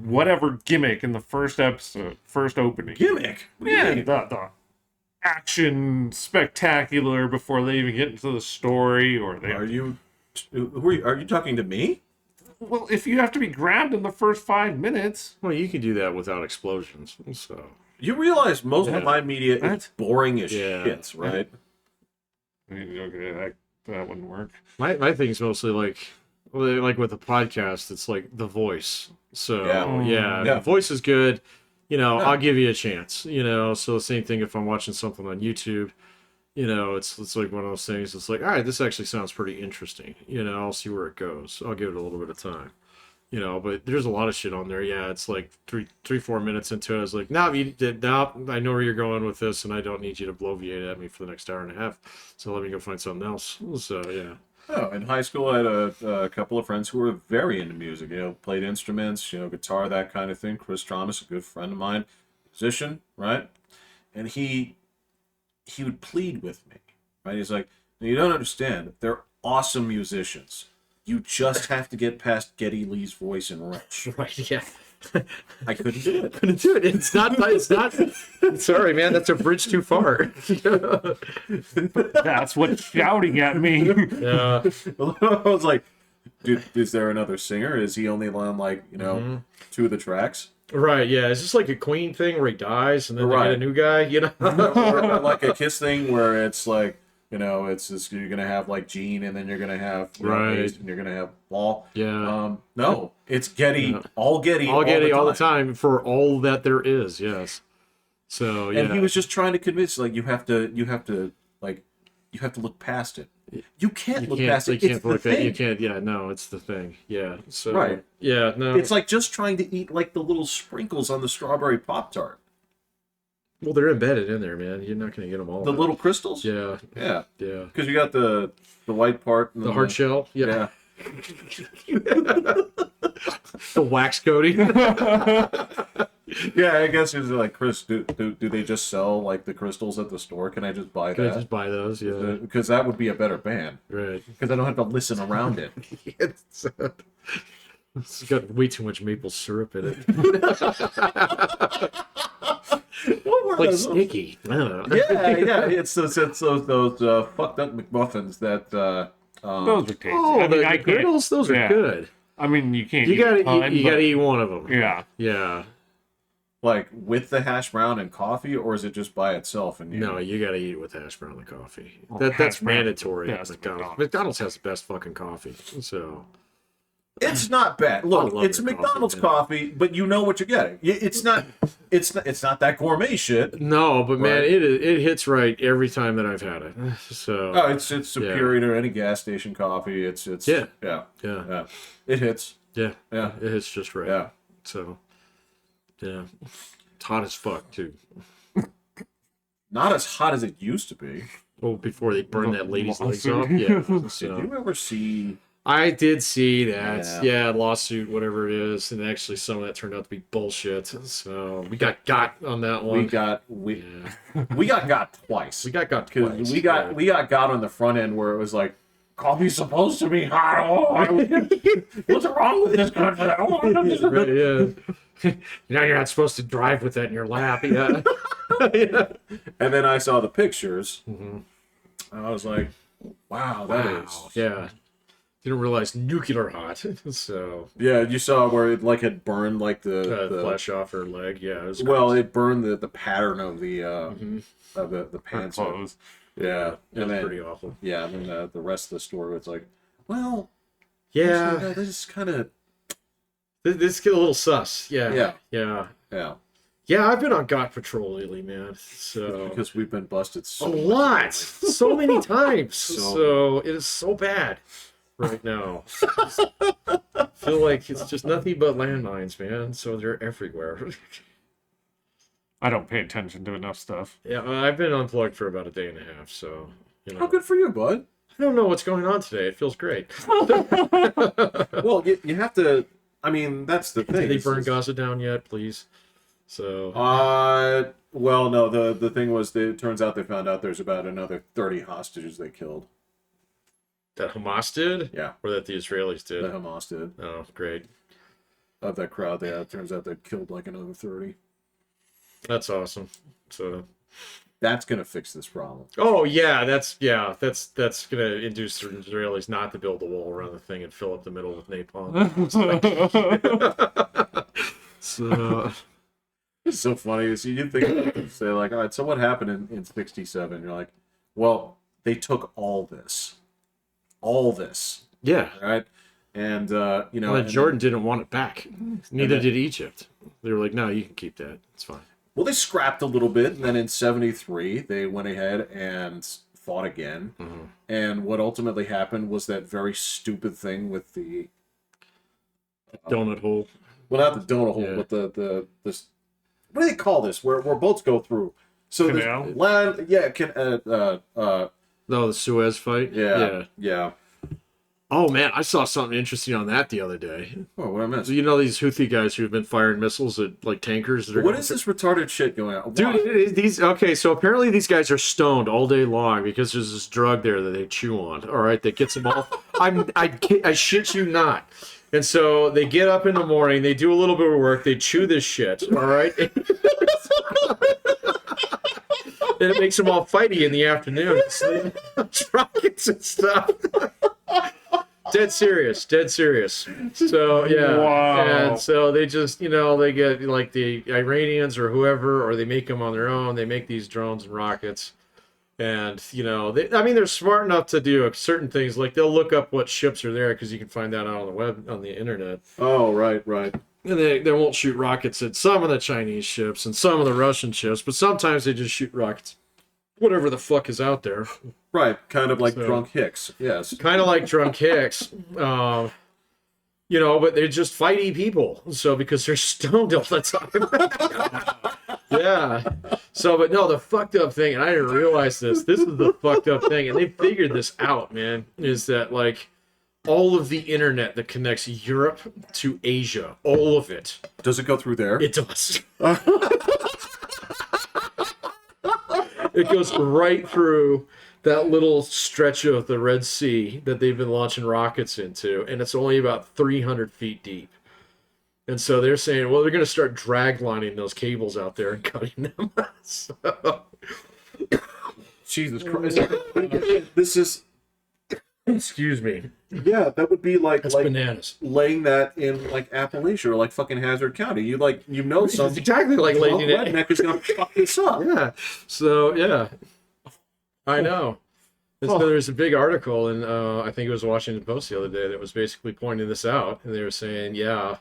B: whatever gimmick in the first episode, first opening.
C: Gimmick?
B: Yeah, the action spectacular before they even get into the story, or they.
C: Are you talking to me?
B: Well, if you have to be grabbed in the first 5 minutes.
A: Well, you can do that without explosions. So
C: You realize most of my media is
B: What?
C: boring as shit, right?
B: Okay, that wouldn't work.
A: my thing's mostly like with the podcast, it's like the voice. So
C: Yeah.
A: the voice is good. I'll give you a chance. So the same thing if I'm watching something on YouTube. It's like one of those things. It's like, all right, this actually sounds pretty interesting. I'll see where it goes. I'll give it a little bit of time. But there's a lot of shit on there. Yeah, it's like 4 minutes into it. I was like, no, I know where you're going with this, and I don't need you to bloviate at me for the next hour and a half. So let me go find something else. So yeah.
C: Oh, in high school, I had a couple of friends who were very into music. Played instruments, guitar, that kind of thing. Chris Thomas, a good friend of mine, musician, right? And he would plead with me, right? He's like, you don't understand. They're awesome musicians. You just have to get past Geddy Lee's voice and range.
A: Right, yeah.
C: I couldn't do it.
A: Couldn't do it. It's not. Sorry, man. That's a bridge too far.
B: That's what's shouting at me.
A: Yeah.
C: I was like, dude, is there another singer? Is he only on, like, 2 of the tracks?
A: Right, yeah. It's just like a Queen thing where he dies and then they
C: Right.
A: get a new guy,
C: Or like a Kiss thing where it's like, it's just, you're gonna have like Gene, and then you're gonna have bass, and you're gonna have Paul.
A: Yeah.
C: No, it's Geddy, all Geddy,
A: all the time for all that there is. Yes. So yeah.
C: And he was just trying to convince, like, you have to look past it. You can't look past it.
A: You
C: It's
A: can't
C: the
A: look at.
C: thing.
A: You can't. Yeah. No, it's the thing. Yeah. So.
C: Right.
A: Yeah. No.
C: It's like just trying to eat like the little sprinkles on the strawberry Pop-Tart.
A: Well, they're embedded in there, man. You're not gonna get them all.
C: The little crystals.
A: Yeah.
C: Yeah.
A: Yeah.
C: Because you got the white part. And
A: The hard shell.
C: Yeah.
A: The wax coating.
C: Yeah, I guess it's like, Chris, do they just sell like the crystals at the store? Can I just buy
A: Can I
C: that?
A: just buy those? Yeah.
C: Because that would be a better band.
A: Right.
C: Because I don't have to listen around it.
A: It's got way too much maple syrup in it.
C: What were
A: Like
C: those?
A: sticky. I don't know.
C: Yeah. It's those fucked up McMuffins that.
B: Those are tasty.
A: Oh,
B: I mean, I
A: the
B: can't.
A: griddles, those are good.
B: I mean, you can't.
A: You
B: eat a
A: gotta
B: ton,
A: you
B: but-
A: gotta eat one of them.
B: Yeah.
A: Yeah.
C: Like with the hash brown and coffee, or is it just by itself? And
A: No, you gotta eat it with hash brown and coffee.
B: Oh,
A: That's
B: hash brown is
A: mandatory
B: the
A: at
B: best
A: McDonald's.
B: McDonald's.
A: McDonald's has the best fucking coffee. So
C: it's not bad. Look,
A: love
C: it's
A: their
C: McDonald's
A: coffee,
C: coffee, but you know what you're getting. It's not that gourmet shit.
A: no, but man,
C: Right.
A: it hits right every time that I've had it. So
C: Oh, it's superior to any gas station coffee. It's
A: Yeah.
C: yeah. It hits.
A: yeah,
C: Yeah.
A: it hits just right.
C: Yeah.
A: So yeah, it's hot as fuck too.
C: Not as hot as it used to be.
A: Well, before they burn that lady's legs
B: Lawsuit.
A: off. Yeah.
C: Did
A: So.
C: you ever see?
A: I did see that.
C: Yeah.
A: Yeah, lawsuit, whatever it is, and actually some of that turned out to be bullshit. So we got on that one.
C: We got twice.
A: We got twice.
C: Because we got on the front end where it was like, coffee's supposed to be hot. Oh, what's wrong with this country?
A: Right, yeah. Now you're not supposed to drive with that in your lap. Yeah. Yeah.
C: And then I saw the pictures.
A: Mhm.
C: And I was like, wow, that is.
A: Wow. Yeah. Didn't realize nuclear hot. So
C: Yeah, you saw where it like had burned like the
A: flesh off her leg. Yeah. It was
C: well,
A: crazy.
C: it burned the pattern of the
A: Mhm.
C: of the
B: Her
C: pants.
B: clothes.
C: Yeah,
A: It
C: and
A: was
C: then
A: pretty awful.
C: yeah, and then the rest of the story was like, well,
A: Yeah.
C: this is kind of
A: This get a little sus. Yeah.
C: Yeah.
A: Yeah.
C: yeah,
A: Yeah. I've been on God Patrol lately, man. So
C: because we've been busted so
A: a
C: much
A: lot,
C: lately.
A: so many times.
C: So-
A: So it is so bad. right now. I feel like it's just nothing but landmines, man. So they're everywhere.
B: I don't pay attention to enough stuff.
A: Yeah, I've been unplugged for about a day and a half, so you know.
C: How good for you, bud.
A: I don't know what's going on today. It feels great.
C: Well, you have to. I mean, that's the thing.
A: Did they burn Gaza down yet, please? So.
C: Well, no. The thing was, it turns out they found out there's about another 30 hostages they killed.
A: That Hamas did?
C: Yeah.
A: Or that the Israelis did?
C: The Hamas did.
A: Oh, great.
C: Of that crowd, it turns out they killed like another 30.
A: That's awesome. So.
C: That's gonna fix this problem.
A: Oh yeah, that's gonna induce the Israelis not to build a wall around the thing and fill up the middle with napalm. So
C: It's so funny. So you think, say like, all right, so what happened in '67? You're like, well, they took all this,
A: yeah.
C: right? And you know,
A: Well,
C: and
A: Jordan didn't want it back. Neither did Egypt. They were like, no, you can keep that. It's fine.
C: well, they scrapped a little bit, and then in '73 they went ahead and fought again.
A: Mm-hmm.
C: And what ultimately happened was that very stupid thing with the
A: Donut hole.
C: well, not the donut hole,
A: Yeah.
C: but the this what do they call this? Where boats go through. So there's
B: Canal?
C: land, yeah,
A: No, the Suez fight.
C: yeah.
A: Oh man, I saw something interesting on that the other day.
C: Oh, what I missed?
A: So you know these Houthi guys who've been firing missiles at like tankers that are
C: What is this retarded shit going on?
A: Dude,
C: Why?
A: these okay. So apparently these guys are stoned all day long because there's this drug there that they chew on. All right, that gets them all. I shit you not. And so they get up in the morning, they do a little bit of work, they chew this shit. All right, and it makes them all fighty in the afternoon. So rockets and stuff. Dead serious. So yeah,
B: Wow.
A: and so they just they get like the Iranians or whoever, or they make them on their own. They make these drones and rockets, and they're smart enough to do certain things. Like they'll look up what ships are there because you can find that out on the web on the internet.
C: Oh, right.
A: And they won't shoot rockets at some of the Chinese ships and some of the Russian ships, but sometimes they just shoot rockets, whatever the fuck is out there.
C: Right, kind of like
A: So-
C: drunk Hicks. Yes.
A: Kind of like drunk Hicks, but they're just fighty people. So because they're stoned all the time. Yeah. So, but no, the fucked up thing, and I didn't realize this. This is the fucked up thing, and they figured this out, man. Is that like all of the internet that connects Europe to Asia, all of it,
C: Does it go through there?
A: it does. It goes right through that little stretch of the Red Sea that they've been launching rockets into, and it's only about 300 feet deep. And so they're saying, well, they're going to start drag lining those cables out there and cutting them. So,
C: Jesus Christ. This is
A: excuse me.
C: yeah, that would be like
A: That's bananas.
C: laying that in like Appalachia or like fucking Hazard County. You some
A: It's exactly like
C: drunk
A: laying it.
C: redneck is gonna fuck this up.
A: Yeah. So, yeah. I know. And so there's a big article, and I think it was Washington Post the other day that was basically pointing this out, and they were saying, yeah,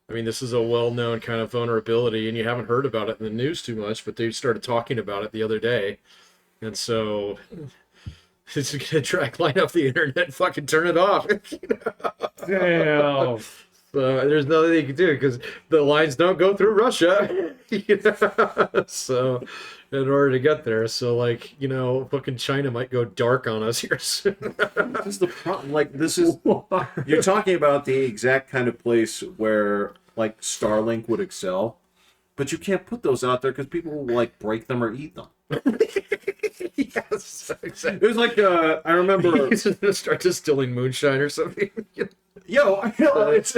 A: I mean, this is a well-known kind of vulnerability, and you haven't heard about it in the news too much, but they started talking about it the other day, and so it's gonna drag line up the internet and fucking turn it off.
B: Damn.
A: So there's nothing they can do because the lines don't go through Russia. So in order to get there, so like fucking China might go dark on us here soon.
C: This is the problem. Like this is you're talking about the exact kind of place where like Starlink would excel, but you can't put those out there because people will like break them or eat them.
A: Yes, exactly.
C: It was like I remember.
A: He's gonna start distilling moonshine or something.
C: It's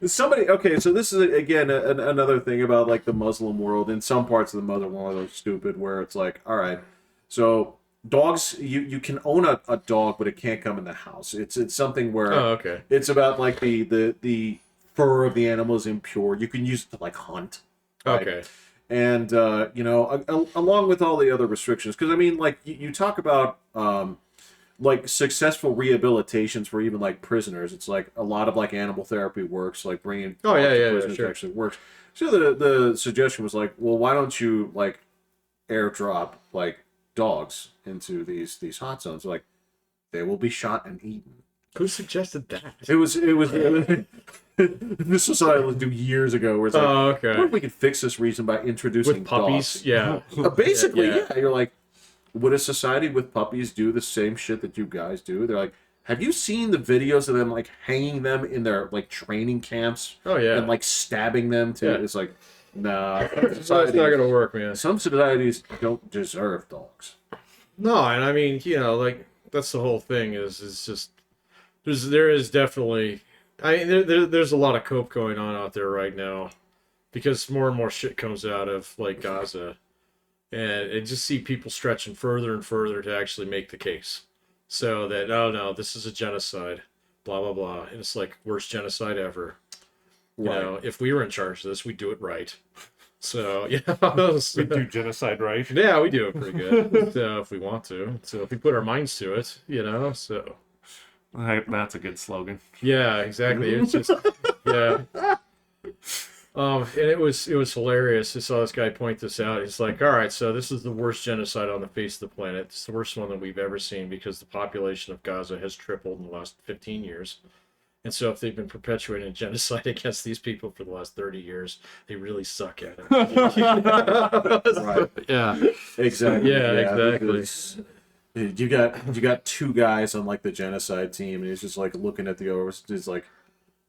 C: somebody. Okay, so this is again another thing about like the Muslim world. In some parts of the Muslim world are stupid, where it's like, all right, so dogs, you can own a dog, but it can't come in the house. It's something where
A: Okay.
C: it's about like the fur of the animal is impure. You can use it to like hunt. Right?
A: Okay.
C: And along with all the other restrictions, because I mean, like you talk about like successful rehabilitations for even like prisoners. It's like a lot of like animal therapy works, like bringing dogs to prisoners
A: sure.
C: actually works. So the suggestion was like, well, why don't you like airdrop like dogs into these hot zones? Like they will be shot and eaten.
A: Who suggested that?
C: It was this was what I would do years ago. Where it's like,
A: okay.
C: what if we could fix this region by introducing
A: With puppies,
C: dogs?
A: yeah.
C: Basically,
A: Yeah.
C: yeah. You're like, would a society with puppies do the same shit that you guys do? They're like, have you seen the videos of them like hanging them in their like training camps?
A: Oh yeah.
C: And like stabbing them too.
A: Yeah.
C: It's like, nah.
A: It's not gonna work, man.
C: Some societies don't deserve dogs.
A: No, and I mean, like that's the whole thing. Is just there is definitely. I mean, there's a lot of cope going on out there right now, because more and more shit comes out of like Gaza, and just see people stretching further and further to actually make the case, so that oh no, this is a genocide, blah blah blah, and it's like worst genocide ever.
C: Right.
A: If we were in charge of this, we'd do it right. So
B: We do genocide right.
A: yeah, we do it pretty good if we want to. So if we put our minds to it, so.
B: That's a good slogan.
A: Yeah, exactly. It's just yeah. And it was hilarious. I saw this guy point this out. He's like, all right, so this is the worst genocide on the face of the planet. It's the worst one that we've ever seen because the population of Gaza has tripled in the last 15 years. And so if they've been perpetuating a genocide against these people for the last 30 years, they really suck at it.
C: Right.
A: Yeah.
C: Exactly.
A: Yeah, exactly.
C: because You got two guys on like the genocide team, and he's just like looking at the others. He's like,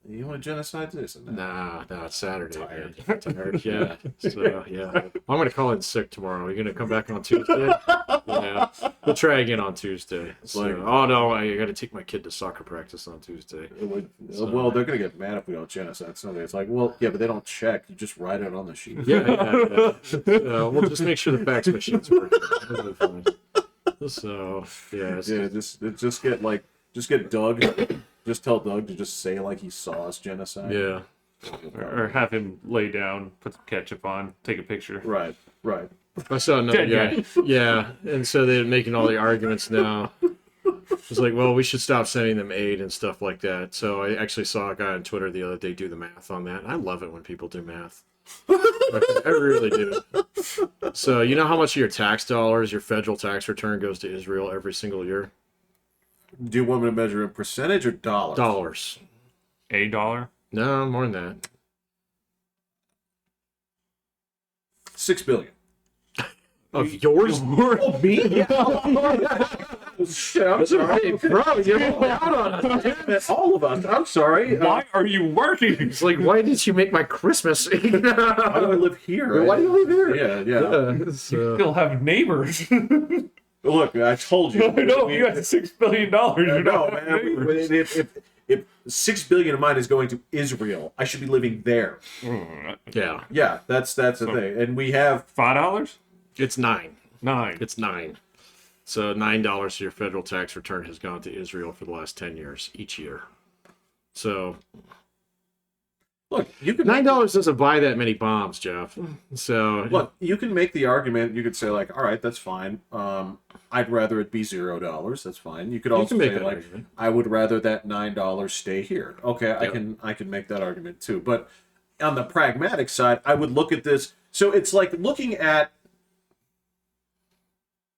C: "You want to genocide this?" And
A: Nah, it's Saturday.
C: Tired.
A: Man. Tired. Yeah. So yeah, I'm gonna call in sick tomorrow. Are you gonna come back on Tuesday? Yeah, we'll try again on Tuesday. So,
C: Like-
A: oh no, I got to take my kid to soccer practice on Tuesday.
C: Well, they're gonna get mad if we don't genocide somebody. It's like, well, yeah, but they don't check. You just write it on the sheet.
A: Yeah. We'll just make sure the fax machine's working. It'll be fine. So yeah,
C: Just get Doug. Just tell Doug to just say like he saw us genocide.
A: yeah.
B: Or have him lay down, put some ketchup on, take a picture.
C: Right.
A: I saw another
B: Dead
A: guy. Yeah, and so they're making all the arguments now. It's like, well, we should stop sending them aid and stuff like that. So I actually saw a guy on Twitter the other day do the math on that. And I love it when people do math. I really do. So you know how much of your tax dollars, your federal tax return goes to Israel every single year?
C: Do you want me to measure in percentage or dollars?
A: Dollars.
B: $1?
A: No, more than that.
C: 6 billion.
A: Of yours?
C: Oh, me? Shit, I'm sorry.
A: Bro, you're out on us.
C: All of us. I'm sorry.
B: Why are you working?
A: It's like, why did you make my Christmas?
C: Why do I live here?
A: Why do you live here?
C: Yeah.
A: So-
B: Still have neighbors.
C: Look, I told you.
B: I know you got $6 billion. You
C: No,
B: don't have
C: man.
B: neighbors.
C: If 6 billion of mine is going to Israel, I should be living there.
A: yeah.
C: Yeah, that's the thing. And we have
B: $5?
A: It's 9.
B: 9.
A: It's 9. So $9 of your federal tax return has gone to Israel for the last 10 years, each year. So
C: look, you can
A: $9 doesn't buy that many bombs, Jeff. So
C: look, you can make the argument. You could say like, all right, that's fine. I'd rather it be $0. That's fine. You could also
A: make
C: say
A: that
C: like,
A: argument.
C: I would rather that $9 stay here. Okay,
A: Yep.
C: I can make that argument too. But on the pragmatic side, I would look at this. So it's like looking at,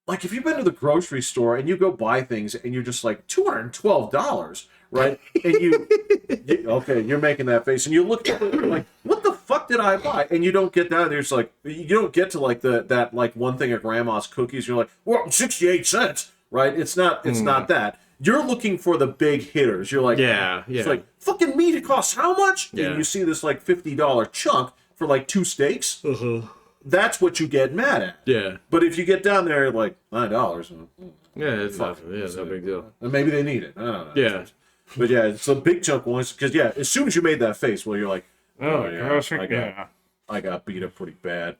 C: like, if you've been to the grocery store and you go buy things and you're just like $212, right? And okay, you're making that face and you look at it, you're like, what the fuck did I buy? And you don't get down there. It's like, you don't get to like that like one thing of grandma's cookies. You're like, well, 68 cents, right? It's not that. You're looking for the big hitters. You're like,
A: Yeah.
C: it's like fucking meat. It costs how much?
A: Yeah.
C: And you see this like $50 chunk for like 2 steaks. That's what you get mad at.
A: yeah.
C: But if you get down there like $9,
A: Yeah, it's no big deal.
C: and maybe they need it. I don't know.
A: Yeah.
C: But yeah, it's a big chunk ones because yeah, as soon as you made that face, well, you're like,
B: Oh,
C: yeah,
B: grocery.
C: I got-
B: Yeah.
C: I got beat up pretty bad.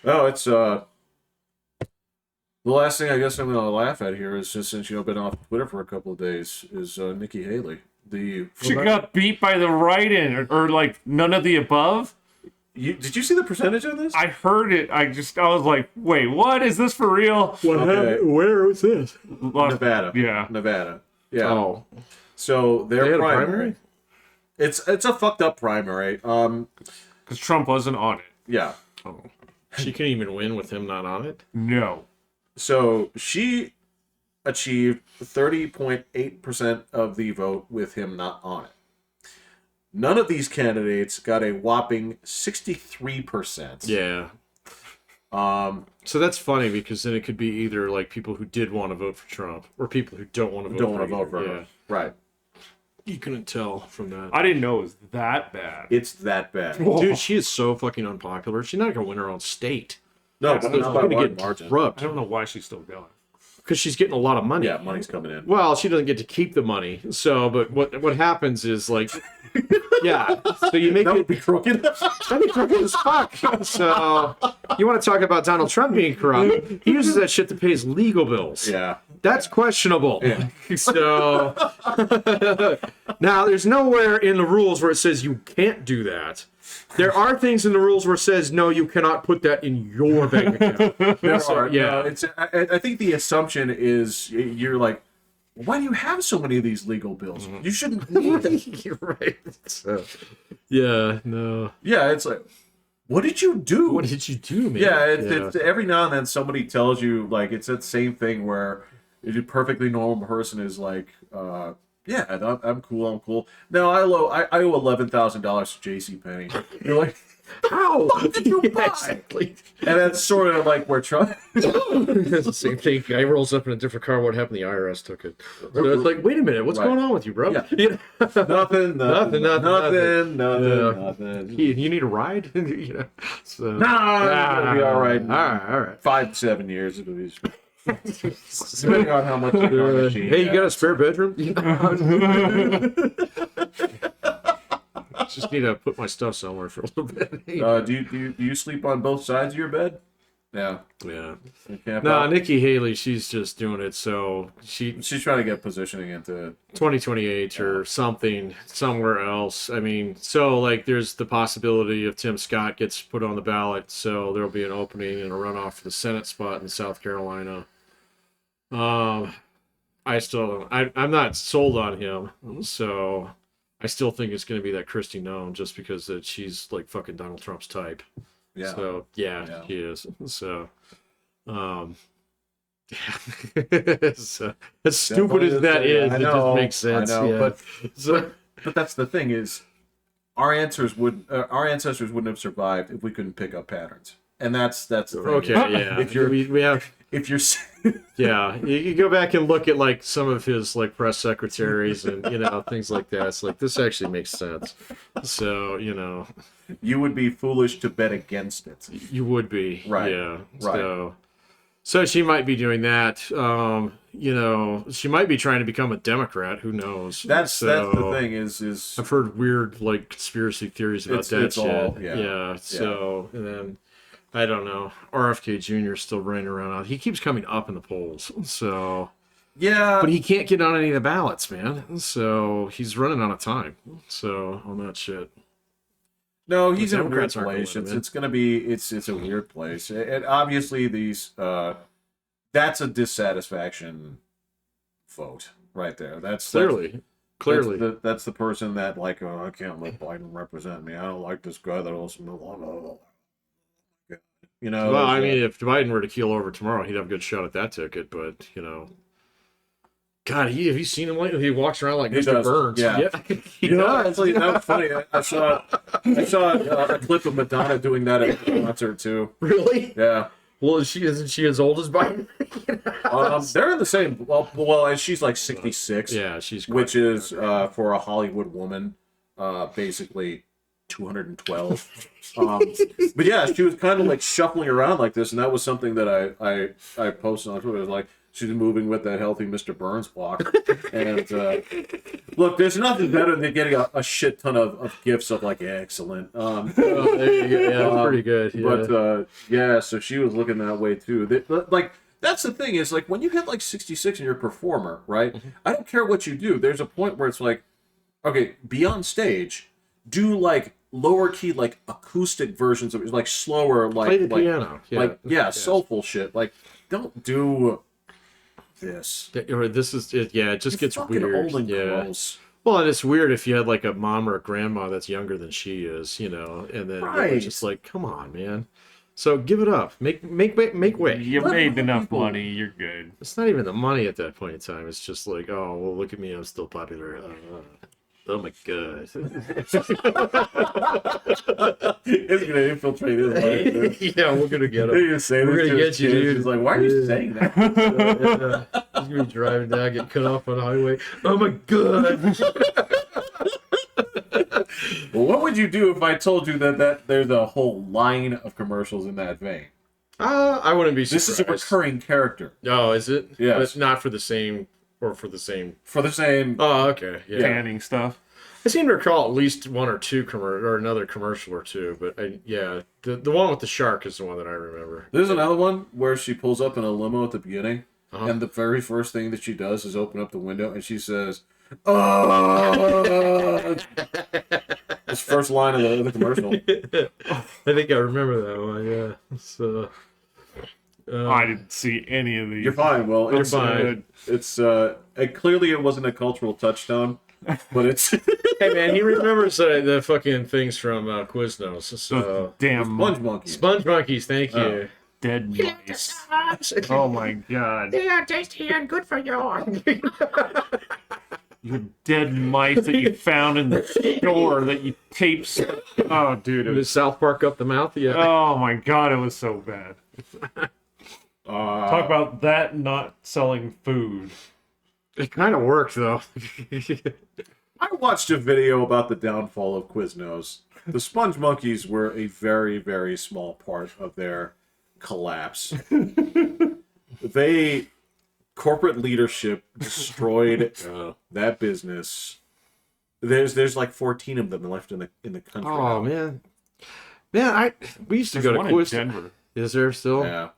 C: Oh, it's the last thing I guess I'm gonna laugh at here is just since you've been off Twitter for a couple of days is Nikki Haley.
B: She got beat by the write-in, or like none of the above.
C: Did you see the percentage on this?
B: I heard it. I was like, wait, what? Is this for real?
A: What
C: Okay.
A: happened? Where was this?
C: Nevada.
B: Yeah.
C: Nevada. Yeah.
A: Oh,
C: So
A: they
C: their
A: had a
C: primary.
A: primary?
C: It's a fucked up primary.
B: Because Trump wasn't on it.
C: Yeah.
A: Oh, she couldn't even win with him not on it.
B: No.
C: So she achieved 30.8% of the vote with him not on it. None of these candidates got a whopping 63%.
A: Yeah. So that's funny because then it could be either like people who did want to vote for Trump or people who don't want to vote for him.
C: him. Right.
A: You couldn't tell from that.
B: I didn't know it was that bad.
C: It's that bad.
A: Dude, she is so fucking unpopular. She's not gonna win her own state.
C: No,
A: She's
C: it's not by
A: gonna
C: a
A: get
C: margin.
B: I
A: corrupt
B: don't know why she's still going.
A: because she's getting a lot of money.
C: Yeah, money's coming in.
A: Well, she doesn't get to keep the money. So, but what happens is like, yeah. So you make
C: That
A: it
C: would be crooked.
A: that'd be crooked as fuck. So you want to talk about Donald Trump being corrupt? He uses that shit to pay his legal bills.
C: Yeah.
A: That's questionable.
C: Yeah.
A: So now there's nowhere in the rules where it says you can't do that. There are things in the rules where it says no, you cannot put that in your bank account.
C: There
A: So,
C: are.
A: yeah.
C: It's. I think the assumption is you're like, why do you have so many of these legal bills? You shouldn't need them.
A: You're right. So, yeah, no.
C: Yeah, it's like, what did you do?
A: What did you do, man?
C: Yeah, it's every now and then somebody tells you, like, it's that same thing where a perfectly normal person is like, yeah, I'm cool. No, I owe $11,000 to JCPenney. You're like,
A: how
C: did you buy?
A: Exactly.
C: And that's sort of like we're trying.
A: It's the same thing. Guy rolls up in a different car. What happened? The IRS took it. So it's like, wait a minute, what's
C: Right.
A: going on with you, bro?
C: Yeah.
A: You know?
C: Nothing.
A: You need a ride? You know. So,
C: It'll be all right.
A: All right.
C: 5 to 7 years. It'll be depending on how much.
A: Hey, you got a spare bedroom? Just need to put my stuff somewhere for a little bit.
C: Do you sleep on both sides of your bed? Yeah.
A: Yeah.
C: You camp
A: No,
C: out?
A: Nikki Haley, she's just doing it. So she's
C: She's trying to get positioning into.
A: 2028 or something somewhere else. I mean, so like there's the possibility if Tim Scott gets put on the ballot, so there'll be an opening and a runoff for the Senate spot in South Carolina. I'm not sold on him, so I still think it's going to be that Kristi Noem just because that she's like fucking Donald Trump's type.
C: Yeah.
A: So yeah,
C: Yeah.
A: he is. So, so as stupid as that is,
C: I
A: it
C: know,
A: just makes sense.
C: I know,
A: Yeah. So,
C: but that's the thing is, our ancestors wouldn't have survived if we couldn't pick up patterns, and that's the thing.
A: okay, yeah.
C: If you're
A: we have
C: if you're
A: yeah, you go back and look at like some of his like press secretaries and things like that. It's like this actually makes sense. So
C: you would be foolish to bet against it.
A: you would be
C: Right,
A: yeah.
C: right.
A: So she might be doing that. She might be trying to become a Democrat. Who knows?
C: That's the
A: So,
C: thing is
A: I've heard weird like conspiracy theories about that
C: it's
A: shit.
C: all- yeah.
A: So and then I don't know. RFK Jr. is still running around. He keeps coming up in the polls. So
C: yeah.
A: but he can't get on any of the ballots, man. So he's running out of time. So on that shit.
C: No, he's
A: The
C: in a weird
A: Democrats aren't
C: place.
A: going to
C: It's going to be it's a weird place, and obviously these that's a dissatisfaction vote right there. That's
A: Clearly.
C: that's the person that like, oh, I can't let Biden represent me. I don't like this guy that also
A: Well, I mean, if Biden were to keel over tomorrow, he'd have a good shot at that ticket. But God, have you seen him lately? He walks around like
C: He
A: Mr.
C: does,
A: Burns.
C: yeah.
A: He does.
C: Actually, that was funny. I saw a clip of Madonna doing that at a concert too.
A: Really?
C: Yeah.
A: Well, isn't she as old as Biden?
C: They're in the same. Well, and she's like 66.
A: Yeah, she's
C: which is for a Hollywood woman, basically 212. But yeah, she was kind of like shuffling around like this, and that was something that I posted on Twitter. It was like she's moving with that healthy Mr. Burns walk. And look, there's nothing better than getting a shit ton of gifts of like excellent.
A: there you go. Yeah, that's pretty good. Yeah.
C: But so she was looking that way too. Like. That's the thing is like when you hit like 66 and you're a performer, right?
A: Mm-hmm.
C: I don't care what you do. There's a point where it's like, okay, be on stage, do like lower key, like acoustic versions of it, like slower, like
A: Play the piano. Yeah.
C: soulful shit. Like, don't do this.
A: Or this is it. Yeah, it just gets
C: Fucking
A: weird.
C: old and
A: Yeah.
C: gross.
A: Well, and it's weird if you had like a mom or a grandma that's younger than she is, and then
C: Right.
A: it's just like, come on, man. So give it up. Make way.
B: You made enough money. You're good.
A: It's not even the money at that point in time. It's just like, oh, well, look at me. I'm still popular. Oh my god.
C: It's gonna infiltrate his life.
A: Yeah, we're gonna get him.
C: You're gonna say
A: We're
C: this
A: gonna
C: to
A: get
C: his
A: you,
C: kids.
A: dude.
C: He's like, why are you saying that?
A: He's gonna be driving down, get cut off on the highway. Oh my god.
C: Well, what would you do if I told you that there's a whole line of commercials in that vein?
A: I wouldn't be surprised.
C: This is a recurring character.
A: Oh, is it?
C: Yes.
A: But not for the same, or for the same.
C: For the same...
A: Oh, okay. Yeah.
B: Tanning stuff.
A: I seem to recall at least one or two or another commercial or two, but the one with the shark is the one that I remember.
C: There's another one where she pulls up in a limo at the beginning,
A: Uh-huh.
C: and the very first thing that she does is open up the window, and she says, "Oh!" It's first line of the commercial.
A: I think I remember that one. Yeah. So.
B: I didn't see any of these.
C: You're fine. Well,
A: You're
C: it's
A: fine.
C: It's clearly it wasn't a cultural touchstone, but it's
A: Hey man, he remembers the fucking things from Quiznos. So
B: Damn
C: Sponge Monkey.
A: Sponge Monkeys, thank you.
B: dead mice. Oh my god.
A: They are tasty and good for you.
B: You dead mice that you found in the store that you taped. Oh, dude. It
A: Did
B: was,
A: South Park up the mouth? Yeah.
B: oh my god, it was so bad. Talk about that not selling food.
A: It kind of worked though.
C: I watched a video about the downfall of Quiznos. The Sponge Monkeys were a very, very small part of their collapse. Corporate leadership destroyed that business. There's like 14 of them left in the country.
A: Oh
C: now.
A: man, we used to
B: There's
A: go
B: one
A: to
B: in
A: Quiz.
B: Denver.
A: Is there still?
C: Yeah.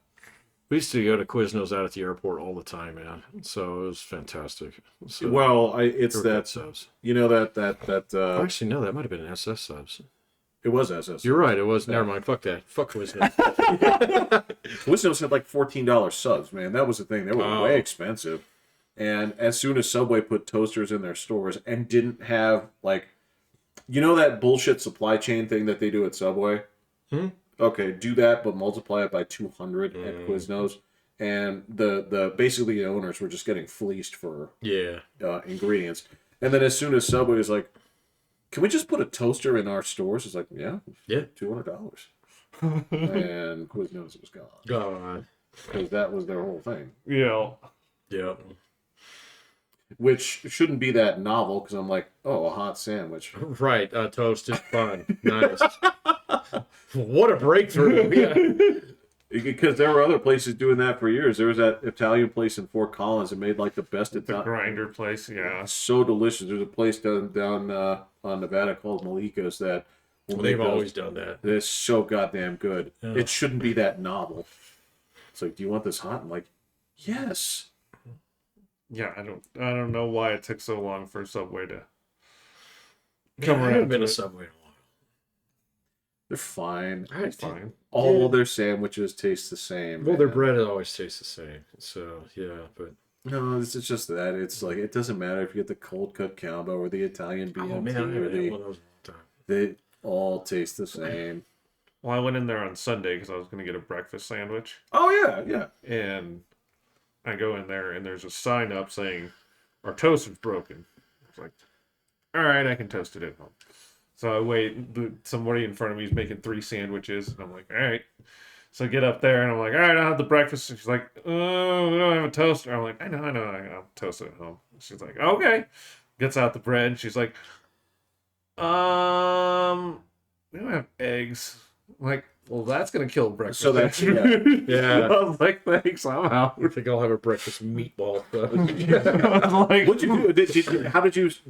A: We used to go to Quiznos out at the airport all the time, man. So it was fantastic. So,
C: Well, it's
A: they were good
C: that
A: subs.
C: you know that
A: Actually, no, that might have been SS subs.
C: it was SS.
A: You're right. It was. Never mind. Fuck that. Fuck Quiznos.
C: Quiznos had like $14 subs, man. That was the thing. They were way expensive. And as soon as Subway put toasters in their stores and didn't have like, you know that bullshit supply chain thing that they do at Subway? Okay, do that, but multiply it by 200 at Quiznos. And the basically the owners were just getting fleeced for
A: Yeah.
C: ingredients. And then as soon as Subway was like, can we just put a toaster in our stores? It's like, yeah, $200. And Quiznos was gone.
A: God.
C: Because that was their whole thing.
B: Yeah.
A: Yeah.
C: Which shouldn't be that novel, because I'm like, oh, a hot sandwich.
A: Right. Toast is fun. Nice. What a breakthrough. Yeah.
C: Because there were other places doing that for years. There was that Italian place in Fort Collins that made like the best
B: The
C: Italian.
B: grinder place, yeah.
C: So delicious. There's a place down on Nevada called Malika's that will
A: They've
C: make those-
A: always done that.
C: They're so goddamn good.
A: Yeah.
C: It shouldn't be that novel. It's like, do you want this hot? I'm like, yes.
B: Yeah, I don't know why it took so long for Subway to
A: Come I haven't
B: around
A: been
B: to
A: to
B: it.
A: Subway in a while.
C: They're fine.
B: It's fine.
C: All their sandwiches taste the same.
A: Well, their
C: man.
A: bread always tastes the same. So, yeah, but...
C: No, it's just that. It's like, it doesn't matter if you get the cold cut combo or the Italian BLT
A: Oh, man, I
C: or
A: haven't had
C: the...
A: one of those in a long time.
C: They all taste the same.
B: Well, I went in there on Sunday because I was going to get a breakfast sandwich.
C: Oh, yeah.
B: And I go in there and there's a sign up saying, our toaster's broken. It's like, all right, I can toast it at home. So I wait. Somebody in front of me is making 3 sandwiches. And I'm like, all right. So I get up there and I'm like, all right, I'll have the breakfast. And she's like, oh, we don't have a toaster. I'm like, I know, I'll toast it at home. She's like, okay. Gets out the bread. And she's like, we don't have eggs. I'm like, well, that's going to kill breakfast.
C: So that's, yeah.
A: Yeah.
B: I was like, thanks, I'm out.
A: I think I'll have a breakfast meatball.
B: I was like,
C: What'd you do?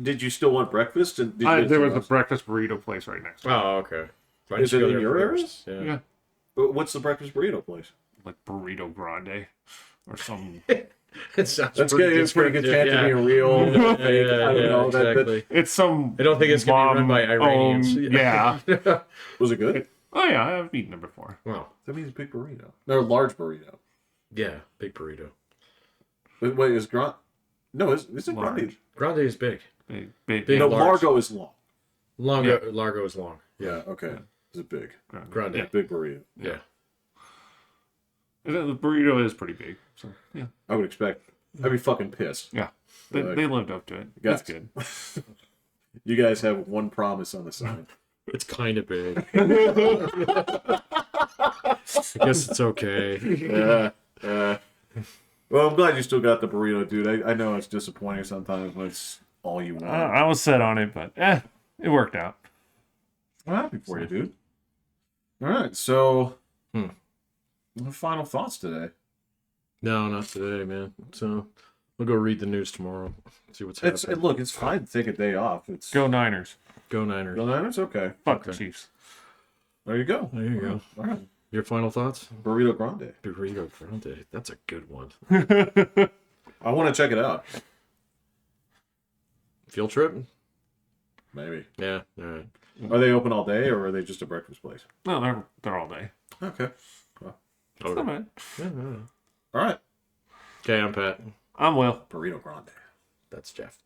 C: Did you still want breakfast? And did you
B: there was a breakfast burrito place right next to it.
A: Oh, okay. I
C: Is
A: just
C: it
A: go
C: in
A: there
C: your
A: first.
C: area?
A: Yeah.
B: Yeah.
C: What's the breakfast burrito place?
B: Like Burrito Grande or some.
A: It sounds
C: That's
A: pretty
C: good. It's pretty good chance to be a real.
A: Yeah,
C: fake. I don't know.
A: exactly.
B: It's some.
A: I don't think it's going to be run by Iranians.
B: Yeah.
C: Was it good?
B: Oh yeah, I've eaten it before.
A: Wow.
C: That means big burrito. No, large burrito.
A: Yeah, big burrito.
C: Wait, is Grant? No, is it
B: Large.
C: Grande?
A: Grande is big.
B: Big.
A: Big.
C: No,
A: large.
C: Largo is long.
A: Largo is long.
C: Yeah, okay. Is it big?
A: Grande.
B: Yeah.
C: Big burrito.
A: Yeah.
B: The burrito is pretty big. So yeah.
C: I would expect. I'd be fucking pissed.
B: Yeah. They lived up to it. That's good.
C: You guys have one promise on the sign.
A: It's kind of big. I guess it's okay.
C: Yeah. Well, I'm glad you still got the burrito, dude. I know it's disappointing sometimes when it's all you want.
B: I was set on it, but it worked out.
C: I'm happy for you, dude. All right, so final thoughts today.
A: No, not today, man. So we'll go read the news tomorrow. See what's happening.
C: Look, it's fine to take a day off.
B: Go Niners.
A: Go Niners.
C: Go Niners? Okay.
B: Fuck the Chiefs.
C: There you go.
A: There you go.
C: All right.
A: Your final thoughts?
C: Burrito Grande.
A: Burrito Grande. That's a good one.
C: I want to check it out.
A: Field trip?
C: Maybe.
A: Yeah. All right.
C: Are they open all day, or are they just a breakfast place?
B: No, they're all day.
C: Okay.
B: It's not bad.
A: Yeah.
C: All right.
A: Okay, I'm Pat.
B: I'm Will.
C: Burrito Grande.
A: That's Jeff.